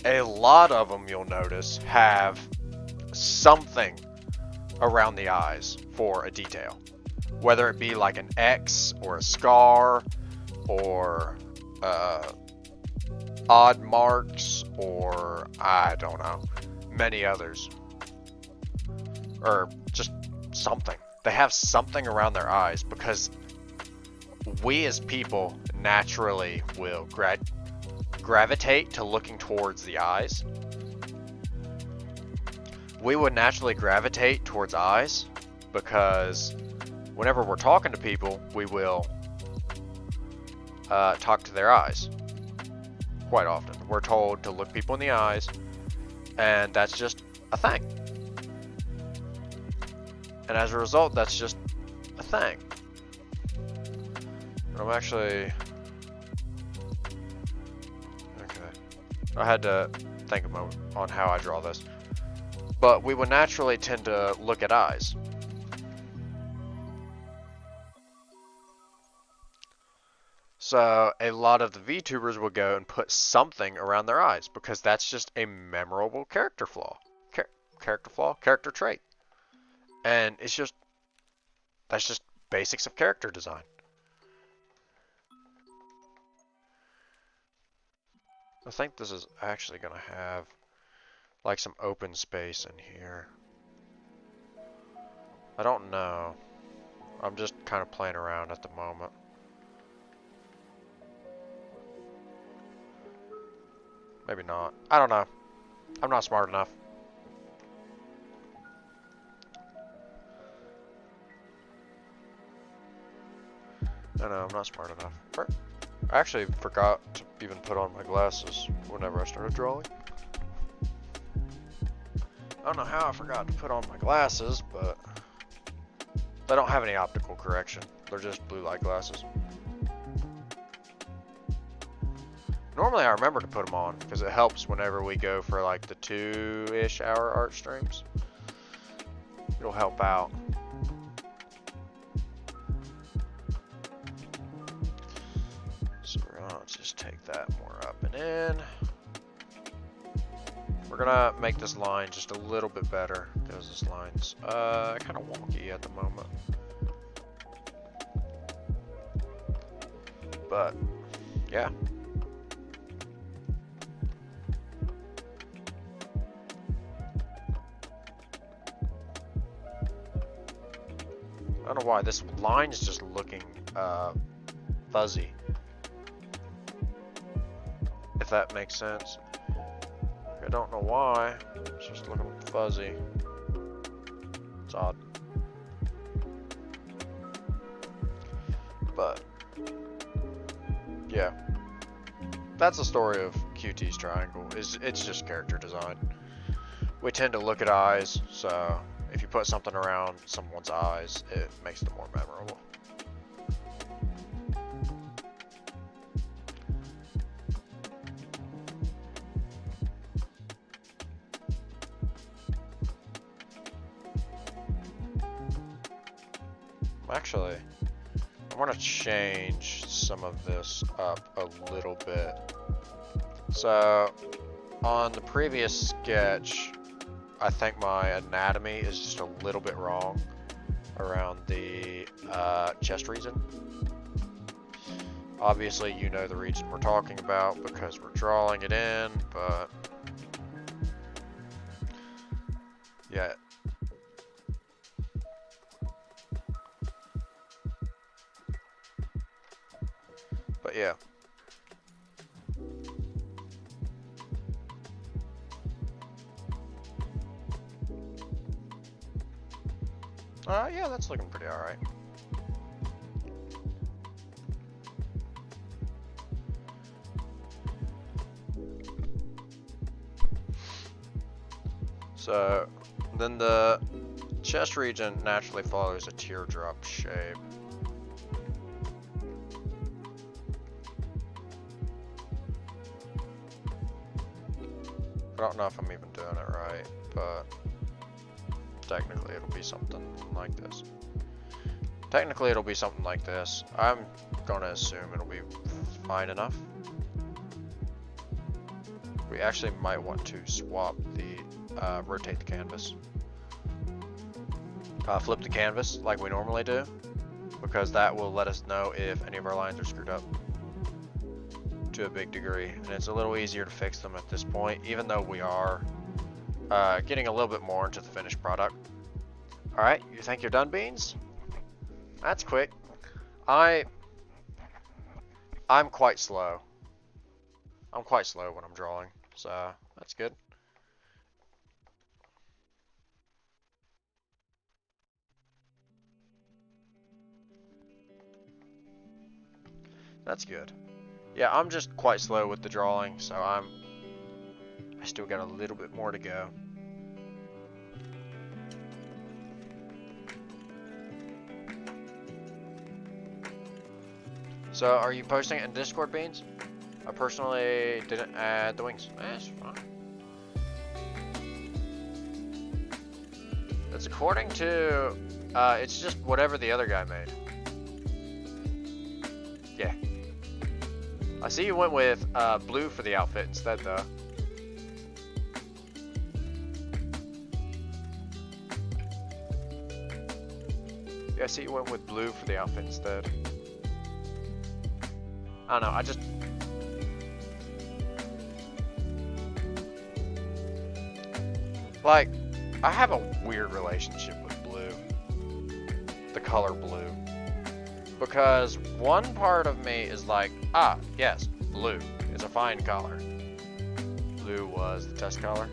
a lot of them, you'll notice, have something around the eyes for a detail. Whether it be like an X or a scar or odd marks or I don't know, many others. Or just something. They have something around their eyes because we as people naturally will gravitate to looking towards the eyes. We would naturally gravitate towards eyes because whenever we're talking to people, we will talk to their eyes. Quite often. We're told to look people in the eyes, and that's just a thing. And as a result, that's just a thing. I'm actually... Okay. I had to think a moment on how I draw this. But we would naturally tend to look at eyes. So a lot of the VTubers will go and put something around their eyes because that's just a memorable character flaw. Character trait. And it's just, that's just basics of character design. I think this is actually going to have like some open space in here. I don't know. I'm just kind of playing around at the moment. Maybe not. I don't know. I'm not smart enough. I know, I'm not smart enough. I actually forgot to even put on my glasses whenever I started drawing. I don't know how I forgot to put on my glasses, but they don't have any optical correction. They're just blue light glasses. Normally I remember to put them on because it helps whenever we go for like the 2-ish hour art streams. It'll help out. So we're gonna just take that more up and in. We're gonna make this line just a little bit better because this line's kind of wonky at the moment. But yeah. I don't know why this line is just looking fuzzy. If that makes sense. I don't know why. It's just looking fuzzy. It's odd. But yeah. That's the story of QT's triangle. It's just character design. We tend to look at eyes, so if you put something around someone's eyes, it makes them more memorable. Actually, I want to change some of this up a little bit. So, on the previous sketch, I think my anatomy is just a little bit wrong around the chest region. Obviously, you know the region we're talking about because we're drawing it in, but yeah. But yeah. Yeah, that's looking pretty alright. So, then the chest region naturally follows a teardrop shape. I don't know if I'm even doing it right, but technically it'll be something like this. Technically it'll be something like this. I'm gonna assume it'll be fine enough. We actually might want to swap the, rotate the canvas. Flip the canvas like we normally do, because that will let us know if any of our lines are screwed up to a big degree, and it's a little easier to fix them at this point, even though we are getting a little bit more into the finished product. Alright, you think you're done, Beans? That's quick. I'm quite slow. I'm quite slow when I'm drawing, so that's good. That's good. Yeah, I'm just quite slow with the drawing, so I still got a little bit more to go. So, are you posting it in Discord, Beans? I personally didn't add the wings. That's fine. It's according to, it's just whatever the other guy made. Yeah. I see you went with blue for the outfit instead, though. Yeah, I see you went with blue for the outfit instead. I don't know, I just... Like, I have a weird relationship with blue. The color blue. Because one part of me is like, ah, yes, blue is a fine color. Blue was the test color.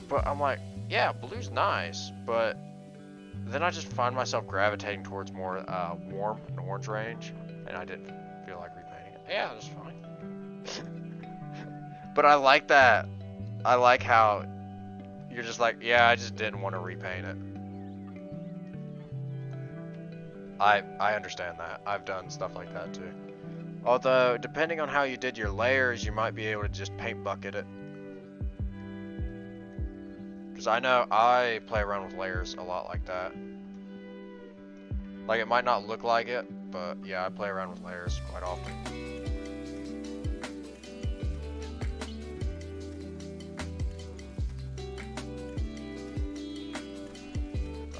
But I'm like, yeah, blue's nice, but then I just find myself gravitating towards more warm and orange range, and I didn't feel like repainting it. Yeah, that's fine. But I like that. I like how you're just like, yeah, I just didn't want to repaint it. I understand that. I've done stuff like that too. Although, depending on how you did your layers, you might be able to just paint bucket it. Because I know I play around with layers a lot like that. Like, it might not look like it, but yeah, I play around with layers quite often.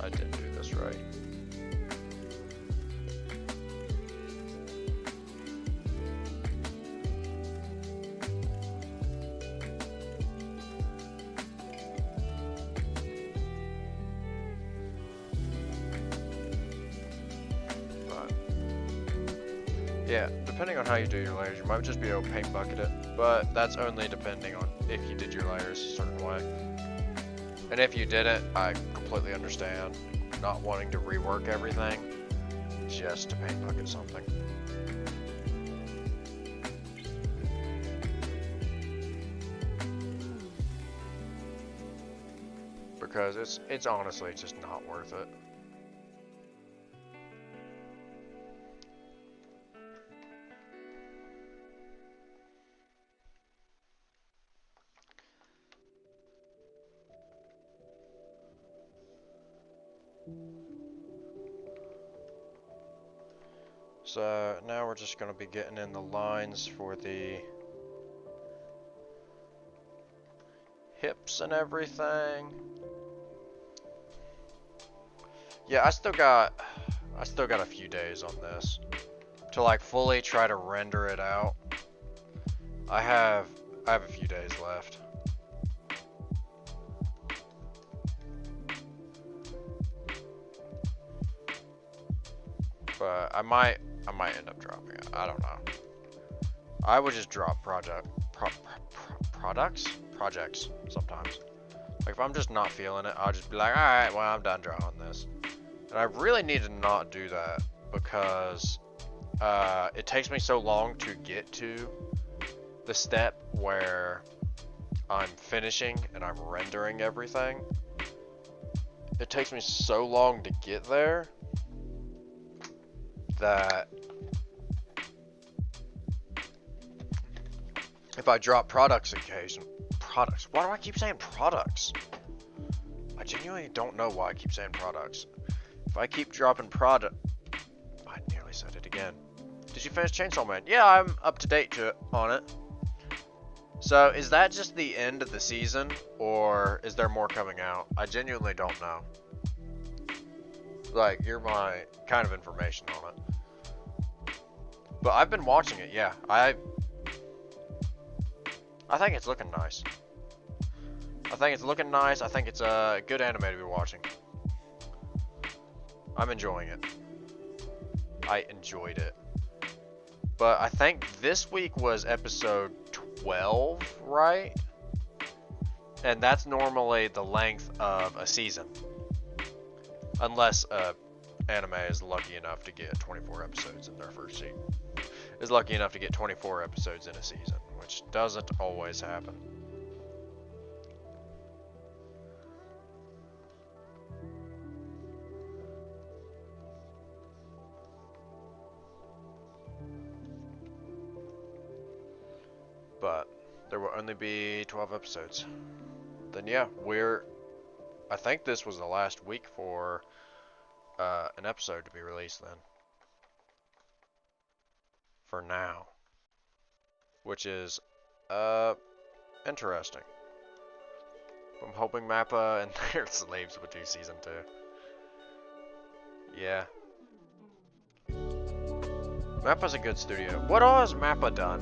I didn't do this right. Yeah, depending on how you do your layers, you might just be able to paint bucket it, but that's only depending on if you did your layers a certain way. And if you didn't, I completely understand not wanting to rework everything just to paint bucket something. Because it's honestly just not worth it. So now we're just going to be getting in the lines for the hips and everything. Yeah, I still got a few days on this to like fully try to render it out. I have a few days left. But I might end up dropping it. I don't know. I would just drop projects sometimes. Like if I'm just not feeling it, I'll just be like, all right, well I'm done drawing this. And I really need to not do that because it takes me so long to get to the step where I'm finishing and I'm rendering everything. It takes me so long to get there that if I drop products, why do I keep saying products? I genuinely don't know why I keep saying products. If I keep dropping I nearly said it again. Did you finish Chainsaw Man? Yeah, I'm up to date on it. So is that just the end of the season, or is there more coming out? I genuinely don't know. Like, you're my kind of information on it. But I've been watching it, yeah. I think it's looking nice. I think it's a good anime to be watching. I'm enjoying it. I enjoyed it. But I think this week was episode 12, right? And that's normally the length of a season. Unless anime is lucky enough to get 24 episodes in their first season. Is lucky enough to get 24 episodes in a season, which doesn't always happen. But there will only be 12 episodes. Then yeah, I think this was the last week for an episode to be released then. For now. Which is interesting. I'm hoping Mappa and their slaves would do season 2. Yeah. Mappa's a good studio. What all has Mappa done?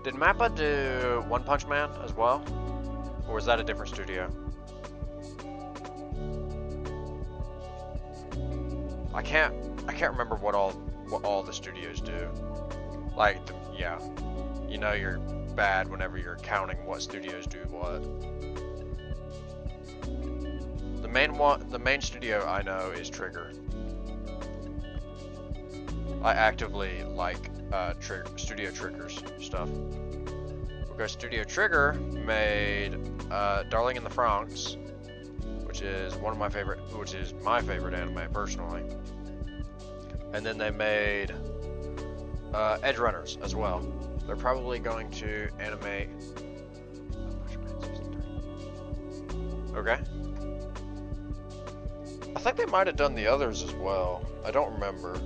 Did Mappa do One Punch Man as well? Or is that a different studio? I can't remember what all the studios do. Like, yeah. You know you're bad whenever you're counting what studios do what. The main studio I know is Trigger. I actively like Studio Trigger's stuff. Because Studio Trigger made Darling in the Franxx, which is my favorite anime personally. And then they made Edge Runners as well. They're probably going to animate. Okay. I think they might have done the others as well. I don't remember.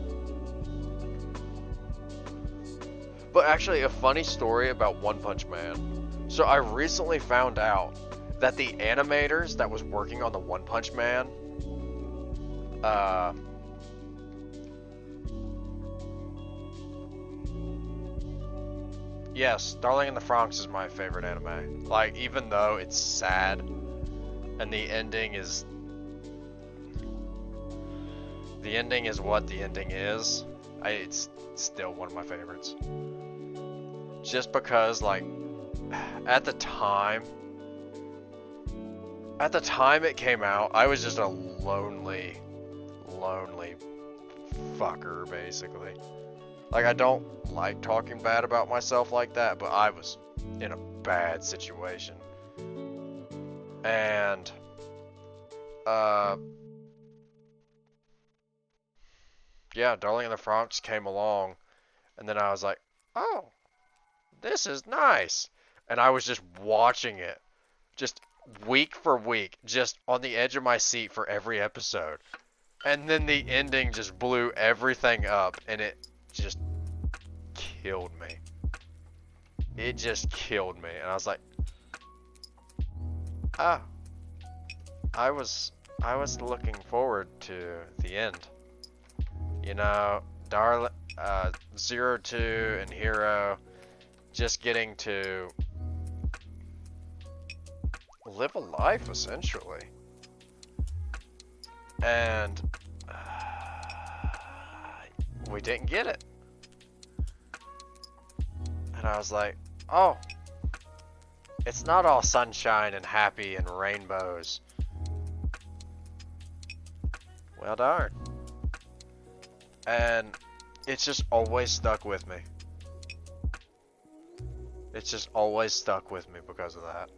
But actually, a funny story about One Punch Man. So I recently found out that the animators that was working on the One Punch Man, yes, Darling in the Franxx is my favorite anime. Like, even though it's sad, and the ending is what the ending is, it's still one of my favorites. Just because, like, at the time it came out, I was just a lonely fucker, basically. Like, I don't like talking bad about myself like that, but I was in a bad situation. And, yeah, Darling in the Franxx came along, and then I was like, oh, this is nice. And I was just watching it, just week for week, just on the edge of my seat for every episode. And then the ending just blew everything up, and it just killed me. It just killed me. And I was like, Ah, I was looking forward to the end. You know, Zero Two and Hero just getting to live a life essentially, and we didn't get it. And I was like, oh, it's not all sunshine and happy and rainbows. Well, darn. And it's just always stuck with me. It's just always stuck with me because of that.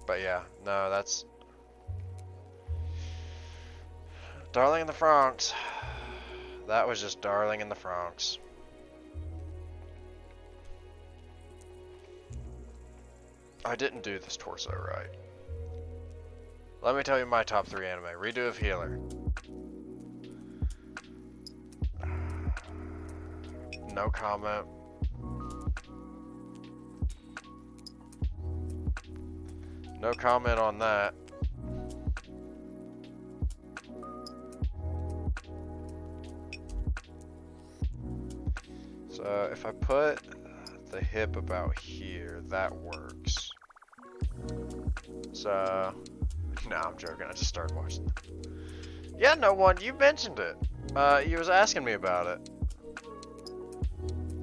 But yeah, no, that's Darling in the Franxx. That was just Darling in the Franxx. I didn't do this torso right. Let me tell you my top 3 anime. Redo of Healer. No comment. No comment on that. So if I put the hip about here, that works. So, no, I'm joking. I just started watching it. Yeah, no one. You mentioned it. You was asking me about it.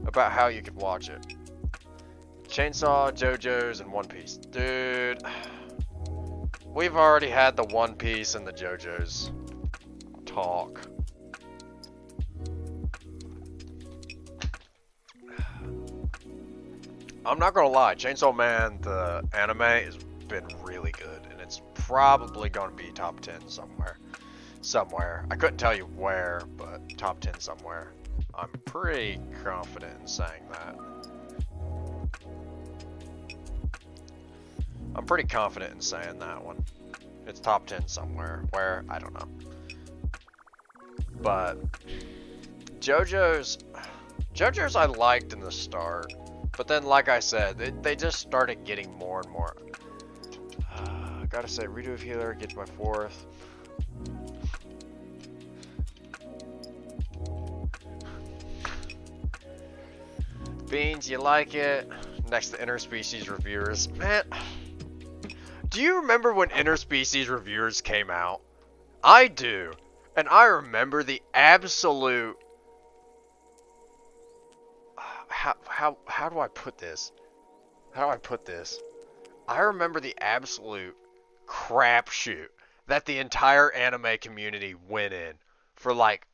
About how you could watch it. Chainsaw, JoJo's, and One Piece. Dude, we've already had the One Piece and the JoJo's talk. I'm not gonna lie, Chainsaw Man, the anime, has been really good, and it's probably gonna be top 10 somewhere. I couldn't tell you where, but top 10 somewhere. I'm pretty confident in saying that. I'm pretty confident in saying that one. It's top 10 somewhere. Where? I don't know. But JoJo's I liked in the start. But then, like I said, they just started getting more and more. I gotta say, Redo of Healer gets my 4th. Beans, you like it? Next to Interspecies Reviewers. Man, do you remember when Interspecies Reviewers came out? I do. And I remember the absolute... How do I put this? I remember the absolute crapshoot that the entire anime community went in for like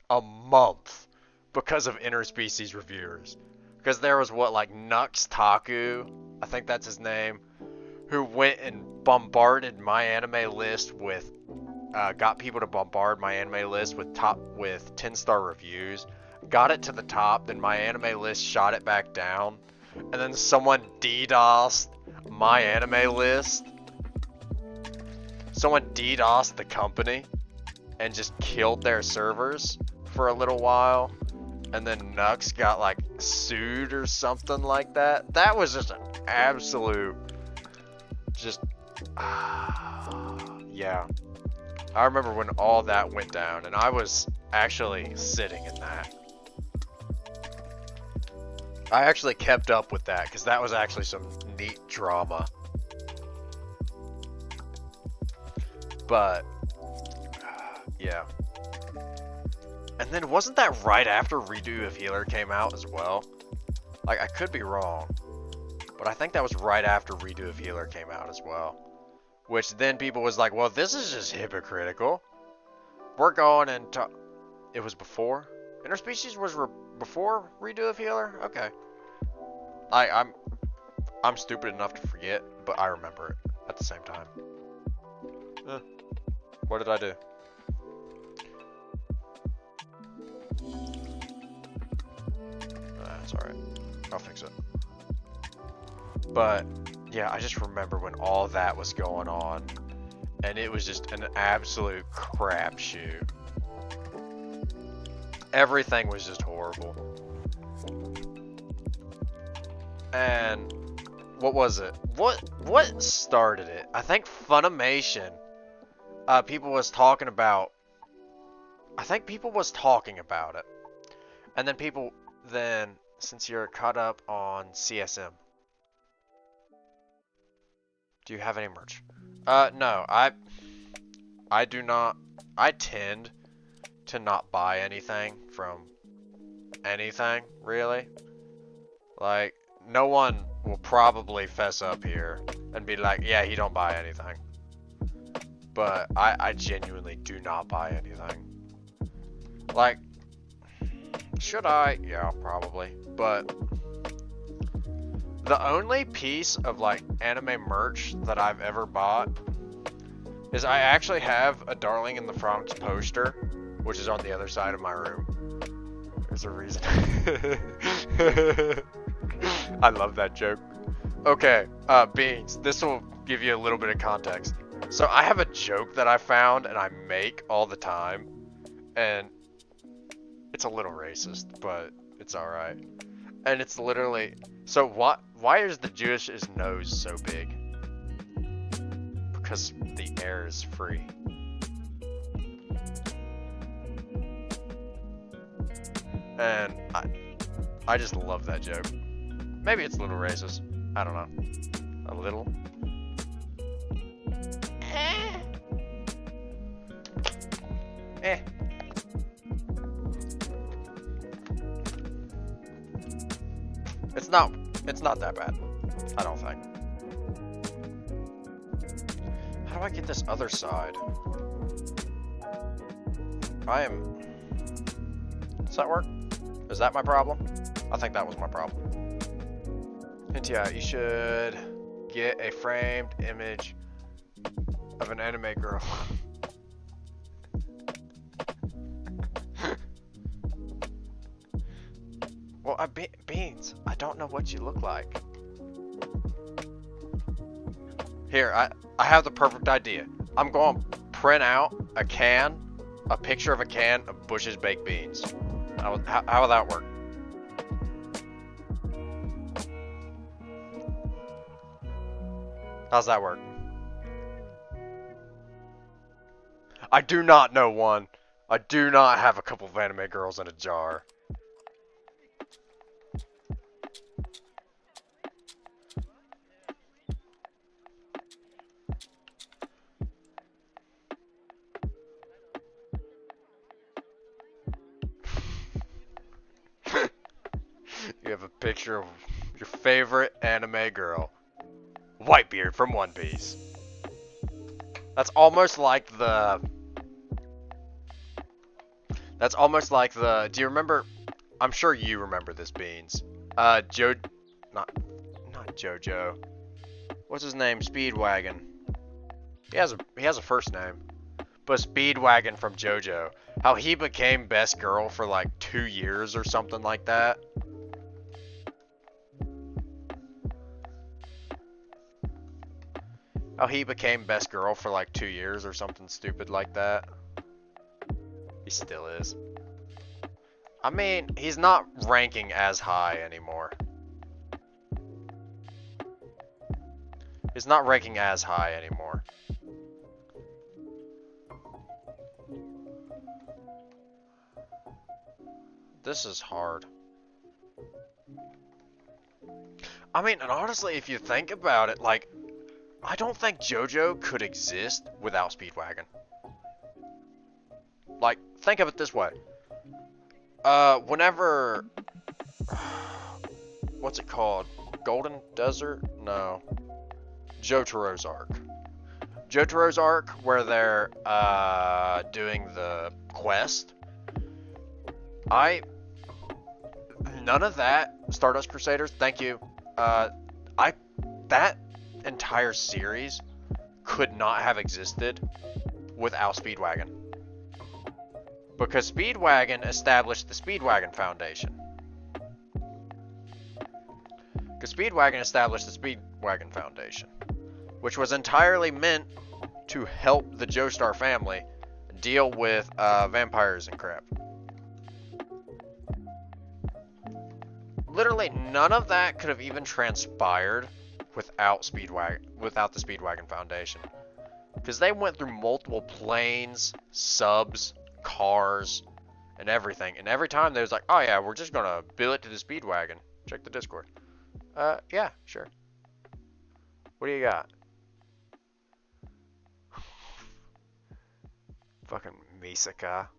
a month because of Interspecies Reviewers. Because there was like Nux Taku, I think that's his name, who went and bombarded my anime list with, got people to bombard my anime list with 10-star reviews. Got it to the top, then my anime list shot it back down, and then someone DDoSed my anime list. Someone DDoSed the company and just killed their servers for a little while, and then Nux got like sued or something like that. That was just an absolute, yeah. I remember when all that went down, and I was actually sitting in that. I actually kept up with that, because that was actually some neat drama. But, yeah. And then wasn't that right after Redo of Healer came out as well? Like, I could be wrong, but I think that was right after Redo of Healer came out as well. Which then people was like, well, this is just hypocritical. We're going and it was before? Interspecies was before Redo of Healer? Okay. I'm stupid enough to forget, but I remember it at the same time. What did I do? That's alright. I'll fix it. But, yeah, I just remember when all that was going on, and it was just an absolute crapshoot. Everything was just horrible. And what was it? What started it? I think Funimation. People was talking about. I think people was talking about it, and then since you're caught up on CSM, do you have any merch? No, I do not. I tend to not buy anything from anything, really. Like, no one will probably fess up here and be like, yeah, he don't buy anything. But I genuinely do not buy anything. Like, should I? Yeah, probably. But the only piece of, like, anime merch that I've ever bought is I actually have a Darling in the Franxx poster, which is on the other side of my room. There's a reason. I love that joke. Okay, Beans, this will give you a little bit of context. So I have a joke that I found and I make all the time, and it's a little racist, but it's alright. And it's literally, so why is the Jewish's nose so big? Because the air is free. And I just love that joke. Maybe it's a little racist. I don't know. A little. It's not that bad. I don't think. How do I get this other side? Does that work? Is that my problem? I think that was my problem. NTI, you should get a framed image of an anime girl. Well, Beans, I don't know what you look like. Here, I have the perfect idea. I'm going to print out a picture of a can of Bush's baked beans. How will that work? How's that work? I do not know one. I do not have a couple of anime girls in a jar. You have a picture of your favorite anime girl. Whitebeard from One Piece. That's almost like the... Do you remember... I'm sure you remember this, Beans. Not Jojo. What's his name? Speedwagon. He has a first name. But Speedwagon from JoJo. How he became best girl for like 2 years or something like that. How he became best girl for like 2 years or something stupid like that. He still is. I mean, he's not ranking as high anymore. He's not ranking as high anymore. This is hard. I mean, and honestly, if you think about it, like, I don't think JoJo could exist without Speedwagon. Like, think of it this way. Whenever... What's it called? Golden Desert? No. Jotaro's arc. Jotaro's arc, where they're, doing the quest. None of that, Stardust Crusaders, thank you. That entire series could not have existed without Speedwagon. Because Speedwagon established the Speedwagon Foundation. Because Speedwagon established the Speedwagon Foundation. Which was entirely meant to help the Joestar family deal with vampires and crap. literally none of that could have even transpired without the Speedwagon Foundation. Because they went through multiple planes, subs, cars, and everything. And every time they was like, oh yeah, we're just gonna bill it to the Speedwagon. Check the Discord. Yeah, sure. What do you got? Fucking Misaka.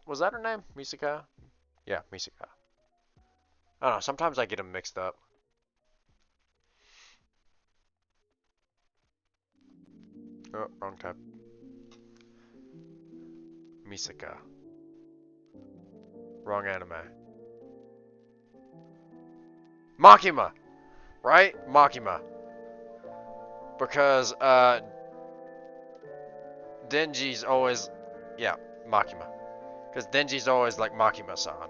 Was that her name? Misaka? Yeah, Misaka. I don't know, sometimes I get them mixed up. Oh, wrong tab. Misaka. Wrong anime. Makima! Right? Makima. Because, Denji's always... Yeah, Makima. Because Denji's always like Makima-san.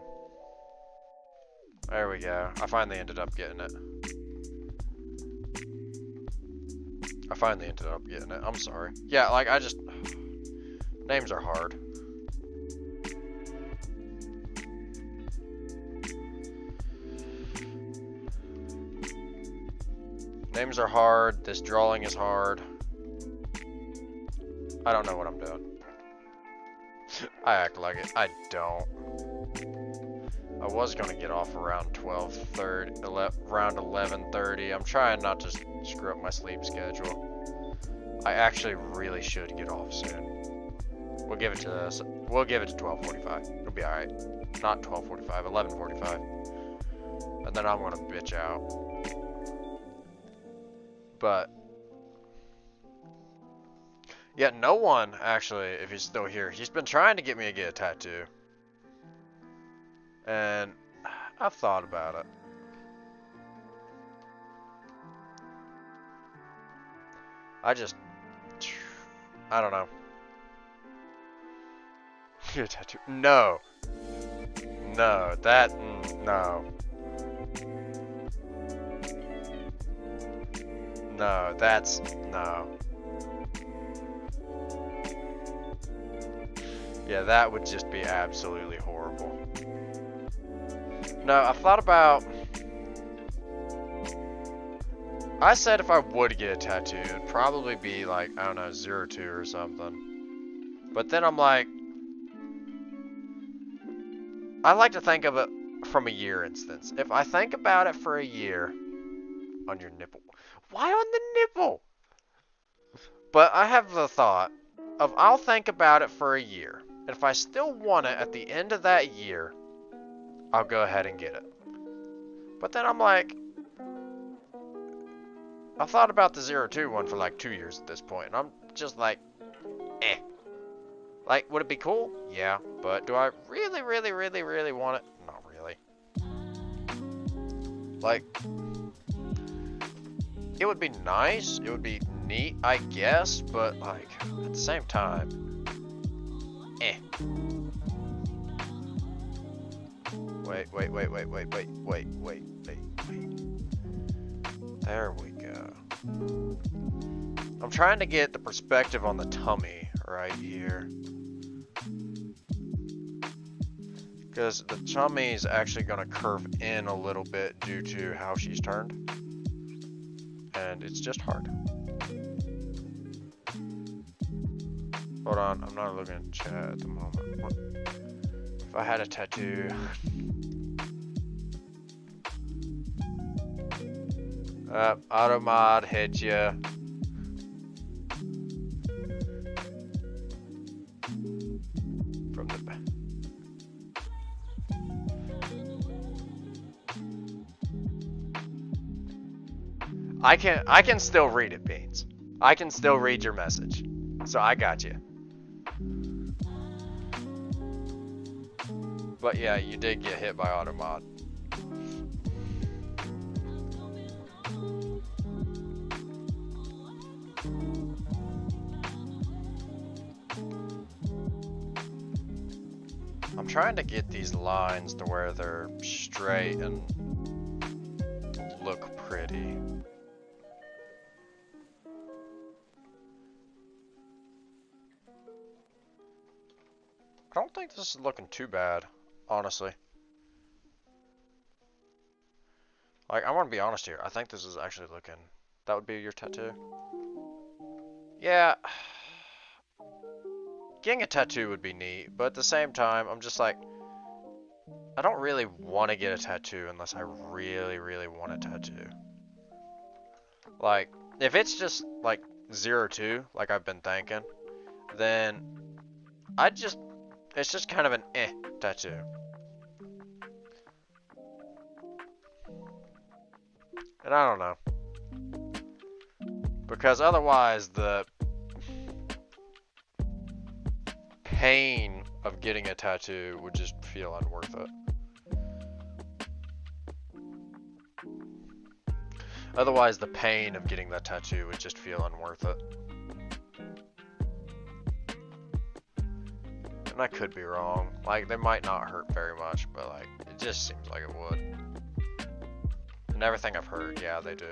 There we go. I finally ended up getting it. I'm sorry. Yeah, like, I just... Names are hard. Names are hard. This drawing is hard. I don't know what I'm doing. I act like it. I don't. I was gonna get off around 12:30, around 11:30. I'm trying not to screw up my sleep schedule. I actually really should get off soon. We'll give it to 12:45. It'll be all right. Not 12:45, 11:45. And then I'm gonna bitch out. But yeah, no one actually, if he's still here, he's been trying to get me to get a tattoo. And I've thought about it. I don't know. Get a tattoo. No. No, no. No, no. Yeah, that would just be absolutely horrible. No, I've thought about... I said if I would get a tattoo, it'd probably be like, I don't know, 02 or something. But then I'm like... I like to think of it from a year instance. If I think about it for a year... On your nipple. Why on the nipple? But I have the thought of I'll think about it for a year. And if I still want it at the end of that year, I'll go ahead and get it. But then I'm like, I've thought about the 02 one for like 2 years at this point, and I'm just like, eh. Like, would it be cool? Yeah, but do I really, really, really, really want it? Not really. Like, it would be nice, it would be neat, I guess, but like, at the same time, eh. Wait. There we go. I'm trying to get the perspective on the tummy right here. Because the tummy is actually going to curve in a little bit due to how she's turned. And it's just hard. Hold on, I'm not looking at chat at the moment. What? If I had a tattoo... Automod hit ya. From the back. I can still read it, Beans. I can still read your message. So I got you. But yeah, you did get hit by Automod. I'm trying to get these lines to where they're straight and look pretty. I don't think this is looking too bad, honestly. Like, I want to be honest here. I think this is actually looking... That would be your tattoo? Yeah. Getting a tattoo would be neat, but at the same time, I'm just like... I don't really want to get a tattoo unless I really, really want a tattoo. Like, if it's just, like, 02, like I've been thinking, then it's just kind of an tattoo. And I don't know. Because otherwise, the pain of getting a tattoo would just feel unworth it. Otherwise, the pain of getting that tattoo would just feel unworth it. And I could be wrong. Like, they might not hurt very much, but like, it just seems like it would. And everything I've heard, yeah, they do.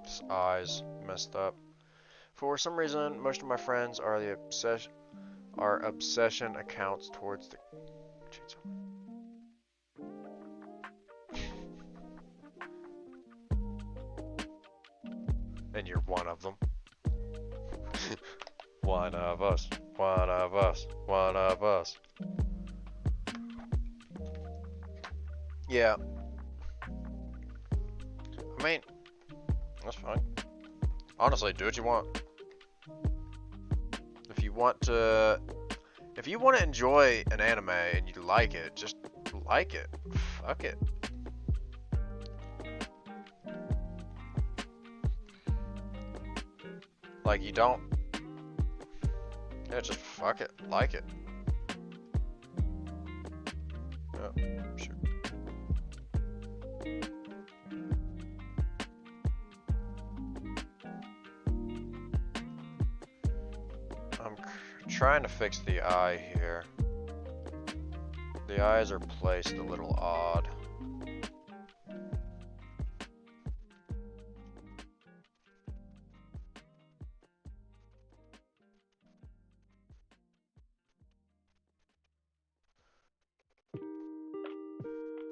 His eyes messed up. For some reason, most of my friends are obsession accounts towards the and you're one of them. One of us. One of us. One of us. Yeah. I mean, that's fine. Honestly, do what you want. If you want to enjoy an anime and you like it, just like it. Fuck it. Like, you don't... Yeah, just fuck it. Like it. Yeah, sure. I'm trying to fix the eye here. The eyes are placed a little odd.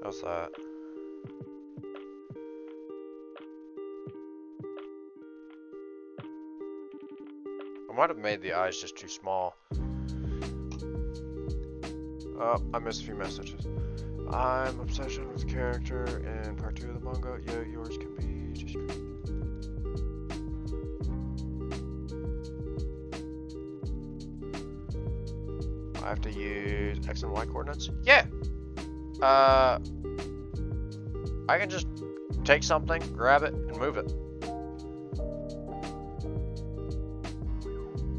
How's that? I might have made the eyes just too small. Oh, I missed a few messages. I'm obsessed with the character in part 2 of the manga. Yeah, yours can be just... I have to use X and Y coordinates? Yeah! I can just take something, grab it, and move it.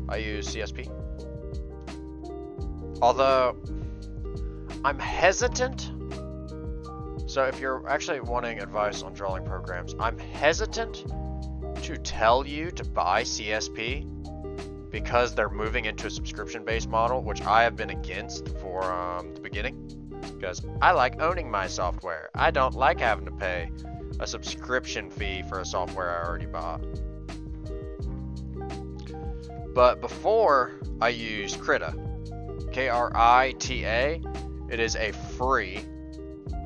I use CSP. Although, I'm hesitant. So if you're actually wanting advice on drawing programs, I'm hesitant to tell you to buy CSP because they're moving into a subscription-based model, which I have been against for the beginning. Because I like owning my software. I don't like having to pay a subscription fee for a software I already bought. But before, I used Krita. Krita. It is a free,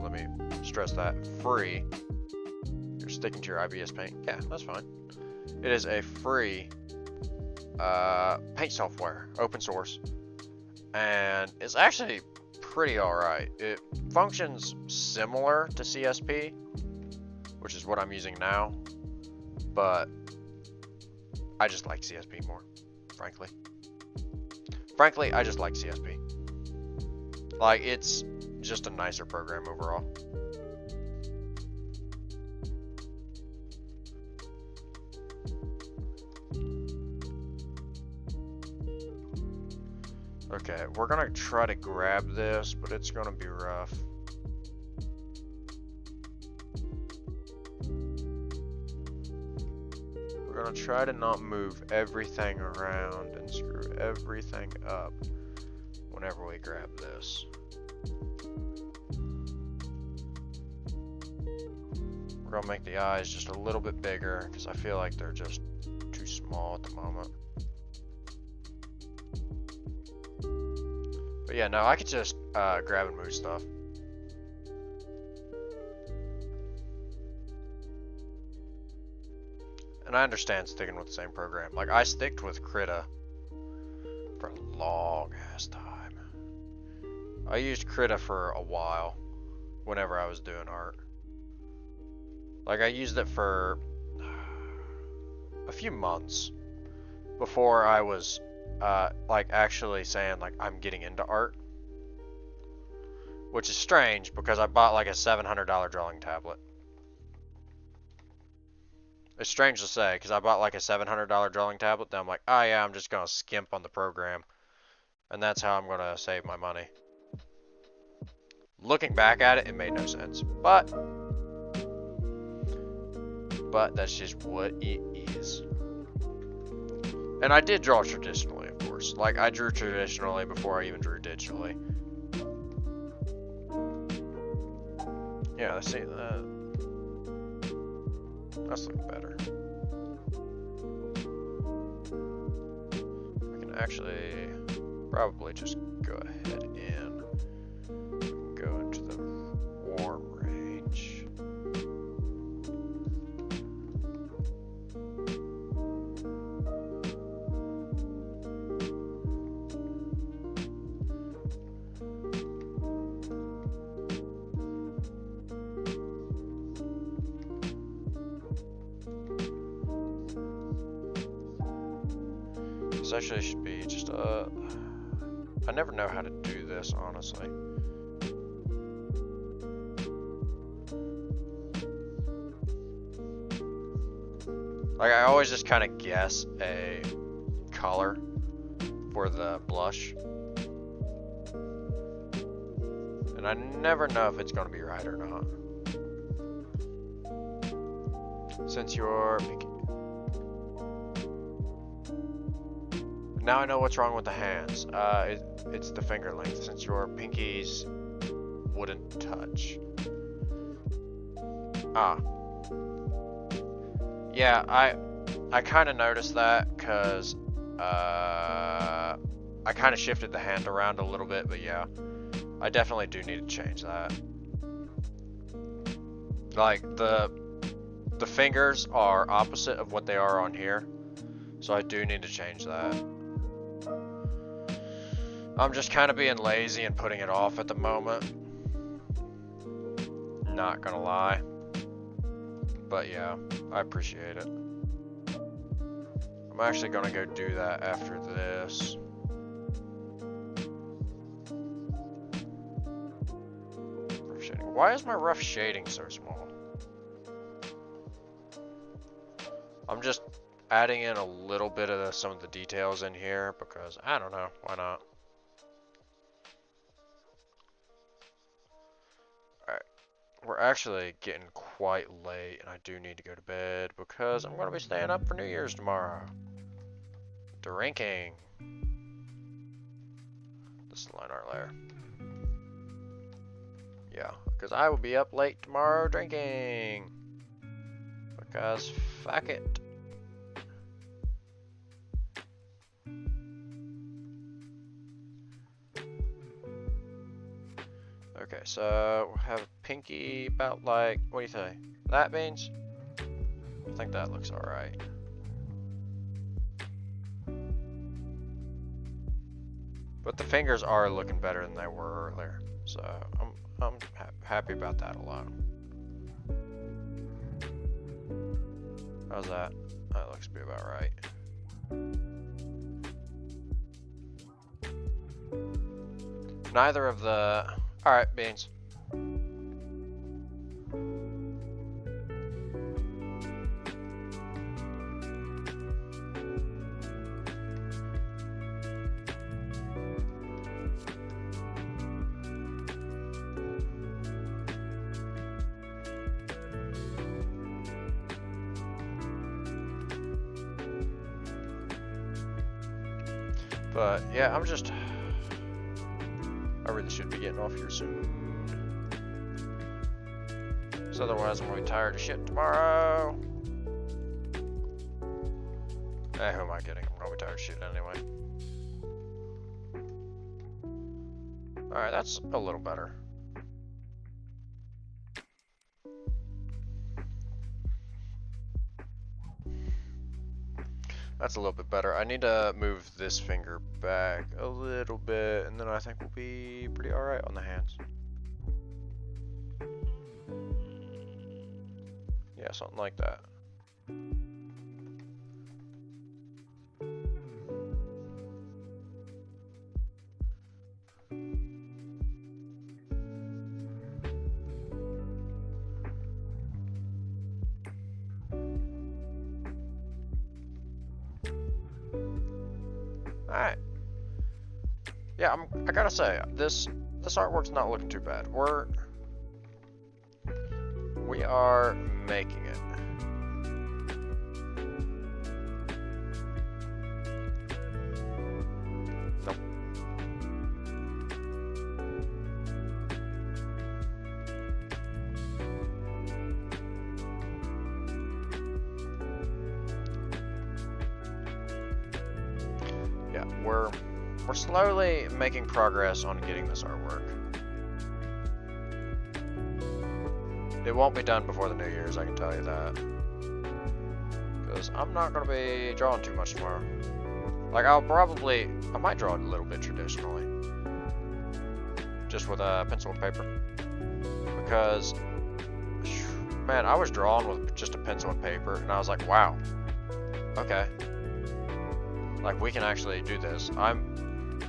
let me stress that, free. You're sticking to your IBS Paint. Yeah, that's fine. It is a free paint software, open source. And it's actually pretty alright. It functions similar to CSP, which is what I'm using now, but I just like CSP more, frankly. Frankly, I just like CSP. Like, it's just a nicer program overall. Okay, we're gonna try to grab this, but it's gonna be rough. We're gonna try to not move everything around and screw everything up whenever we grab this. We're gonna make the eyes just a little bit bigger because I feel like they're just too small at the moment. But yeah, no, I could just grab and move stuff. And I understand sticking with the same program. Like, I sticked with Krita for a long ass time. I used Krita for a while whenever I was doing art. Like, I used it for a few months before I was like actually saying like I'm getting into art, which is strange because I bought like a $700 drawing tablet. It's strange to say because I bought like a $700 drawing tablet, then I'm like, oh yeah, I'm just gonna skimp on the program, and that's how I'm gonna save my money. Looking back at it, it made no sense, but that's just what it is. And I did draw traditionally, of course. Like, I drew traditionally before I even drew digitally. Yeah, let's see that. That's looking better. I can actually probably just go ahead and go into the warm range. This actually should be just I never know how to do this, honestly. Like, I always just kind of guess a color for the blush, and I never know if it's going to be right or not. Since you're picking... Now I know what's wrong with the hands. It's the finger length, since your pinkies wouldn't touch. Ah. Yeah, I kind of noticed that because I kind of shifted the hand around a little bit, but yeah, I definitely do need to change that. Like, the fingers are opposite of what they are on here, so I do need to change that. I'm just kind of being lazy and putting it off at the moment. Not gonna lie. But yeah, I appreciate it. I'm actually gonna go do that after this. Rough shading. Why is my rough shading so small? I'm just adding in a little bit of some of the details in here because I don't know, why not? We're actually getting quite late, and I do need to go to bed because I'm going to be staying up for New Year's tomorrow. Drinking. This is the line art layer. Yeah, because I will be up late tomorrow drinking. Because fuck it. Okay, so we'll have pinky about like, what do you think? That means? I think that looks alright. But the fingers are looking better than they were earlier, so I'm happy about that alone. How's that? That looks to be about right. Neither of the... Alright, beans. But yeah, I really should be getting off here soon. So Because otherwise I'm going to be tired of shit tomorrow. Eh, who am I kidding? I'm going to be tired of shit anyway. Alright, that's a little better. That's a little bit better. I need to move this finger back a little bit, and then I think we'll be pretty alright on the hands. Yeah, something like that. Alright. Yeah, I gotta say, this artwork's not looking too bad. We are making it. Nope. Yeah, we're slowly making progress on getting this artwork. It won't be done before the New Year's, I can tell you that. Because I'm not going to be drawing too much tomorrow. Like, I might draw it a little bit traditionally. Just with a pencil and paper. Because, man, I was drawing with just a pencil and paper, and I was like, wow. Okay. Like, we can actually do this. I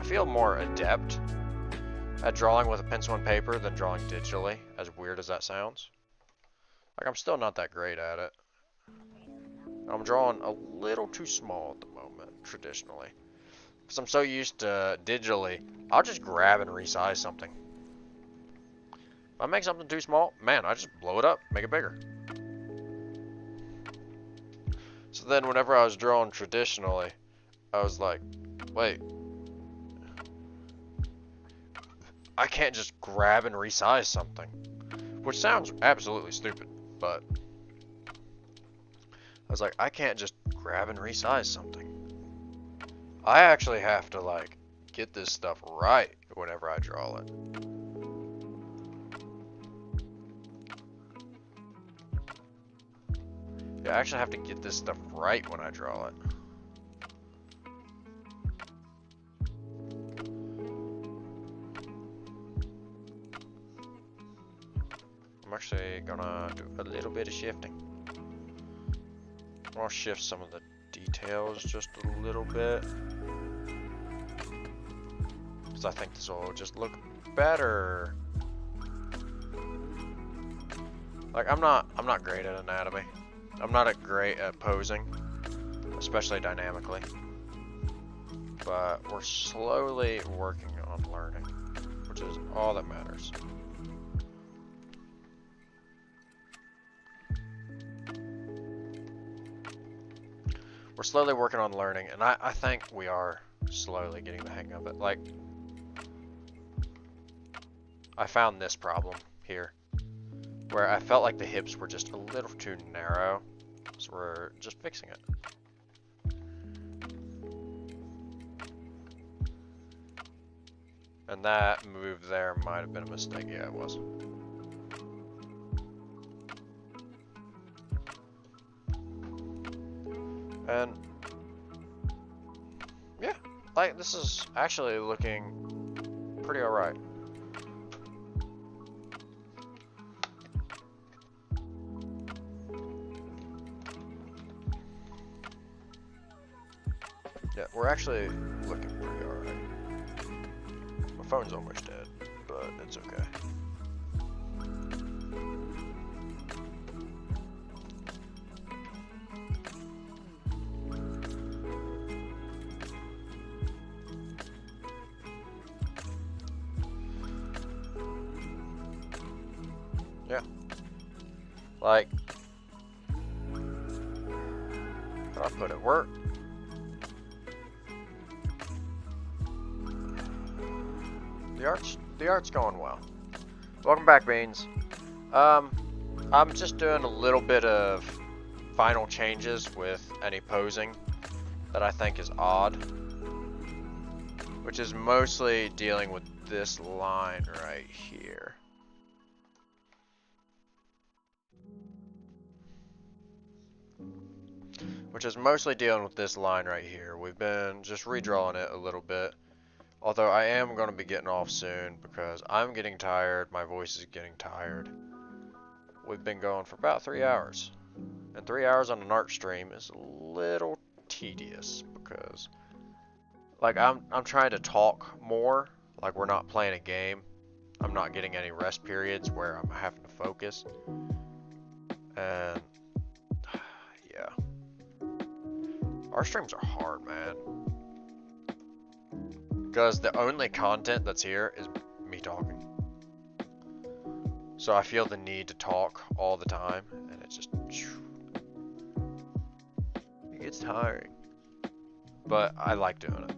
feel more adept at drawing with a pencil and paper than drawing digitally, as weird as that sounds. Like, I'm still not that great at it. I'm drawing a little too small at the moment, traditionally. Because I'm so used to digitally, I'll just grab and resize something. If I make something too small, man, I just blow it up, make it bigger. So then whenever I was drawing traditionally, I was like, wait. I can't just grab and resize something. Which sounds absolutely stupid, but I was like, I can't just grab and resize something. I actually have to, like, get this stuff right whenever I draw it. Yeah, I actually have to get this stuff right when I draw it. I'm actually gonna do a little bit of shifting. I'll shift some of the details just a little bit. Because I think this will just look better. Like, I'm not great at anatomy. I'm not great at posing, especially dynamically. But we're slowly working on learning, which is all that matters. We're slowly working on learning, and I think we are slowly getting the hang of it. Like, I found this problem here, where I felt like the hips were just a little too narrow, so we're just fixing it. And that move there might have been a mistake. Yeah, it was. And yeah, like, this is actually looking pretty alright. Yeah, we're actually looking pretty alright. My phone's almost dead, but it's okay. Yeah. Like, how do I put it? The art's going well. Welcome back, Beans. I'm just doing a little bit of final changes with any posing that I think is odd, which is mostly dealing with this line right here. Which is mostly dealing with this line right here. We've been just redrawing it a little bit. Although I am going to be getting off soon because I'm getting tired, my voice is getting tired. We've been going for about 3 hours. And 3 hours on an art stream is a little tedious because like I'm trying to talk more, like we're not playing a game. I'm not getting any rest periods where I'm having to focus. And yeah. Our streams are hard, man. Because the only content that's here is me talking. So I feel the need to talk all the time, and it's just... it gets tiring. But I like doing it.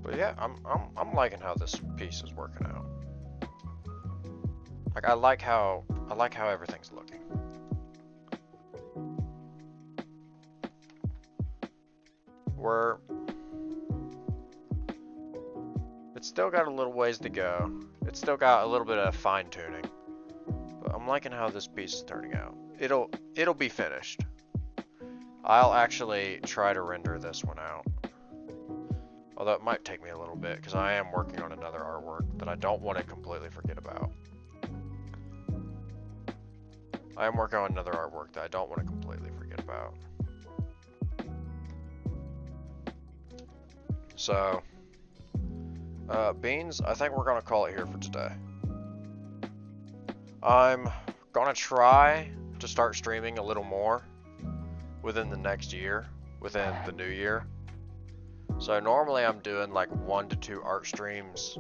But yeah, I'm liking how this piece is working out. Like I like how everything's looking. It's still got a little ways to go. It's still got a little bit of fine tuning. But I'm liking how this piece is turning out. It'll be finished. I'll actually try to render this one out. Although it might take me a little bit because I am working on another artwork that I don't want to completely forget about. I am working on another artwork that I don't want to completely forget about. So, Beans, I think we're going to call it here for today. I'm going to try to start streaming a little more within the next year, within the new year. So normally I'm doing like 1 to 2 art streams.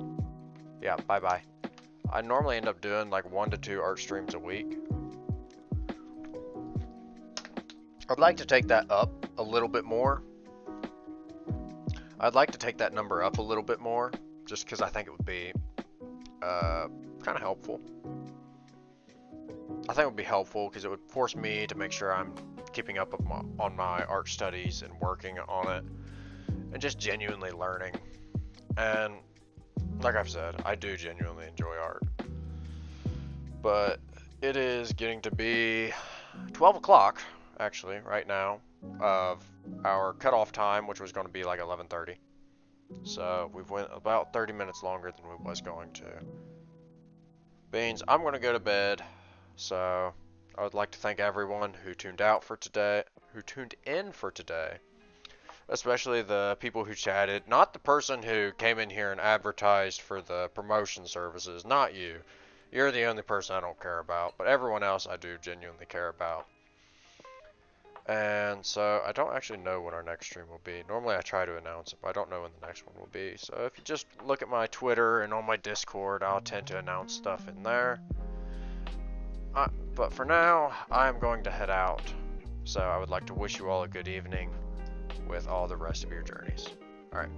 Yeah, bye-bye. I normally end up doing like 1 to 2 art streams a week. I'd like to take that up a little bit more. I'd like to take that number up a little bit more, just because I think it would be kind of helpful. I think it would be helpful because it would force me to make sure I'm keeping up on my art studies and working on it. And just genuinely learning. And like I've said, I do genuinely enjoy art. But it is getting to be 12 o'clock, actually, right now, of our cutoff time, which was going to be like 11:30. So we've went about 30 minutes longer than we was going to. Beans, I'm going to go to bed. So I would like to thank everyone who tuned in for today. Especially the people who chatted, not the person who came in here and advertised for the promotion services, not you. You're the only person I don't care about, but everyone else I do genuinely care about. And so I don't actually know when our next stream will be. Normally I try to announce it, but I don't know when the next one will be. So if you just look at my Twitter and on my Discord, I'll tend to announce stuff in there. But for now, I'm going to head out. So I would like to wish you all a good evening with all the rest of your journeys. Alright.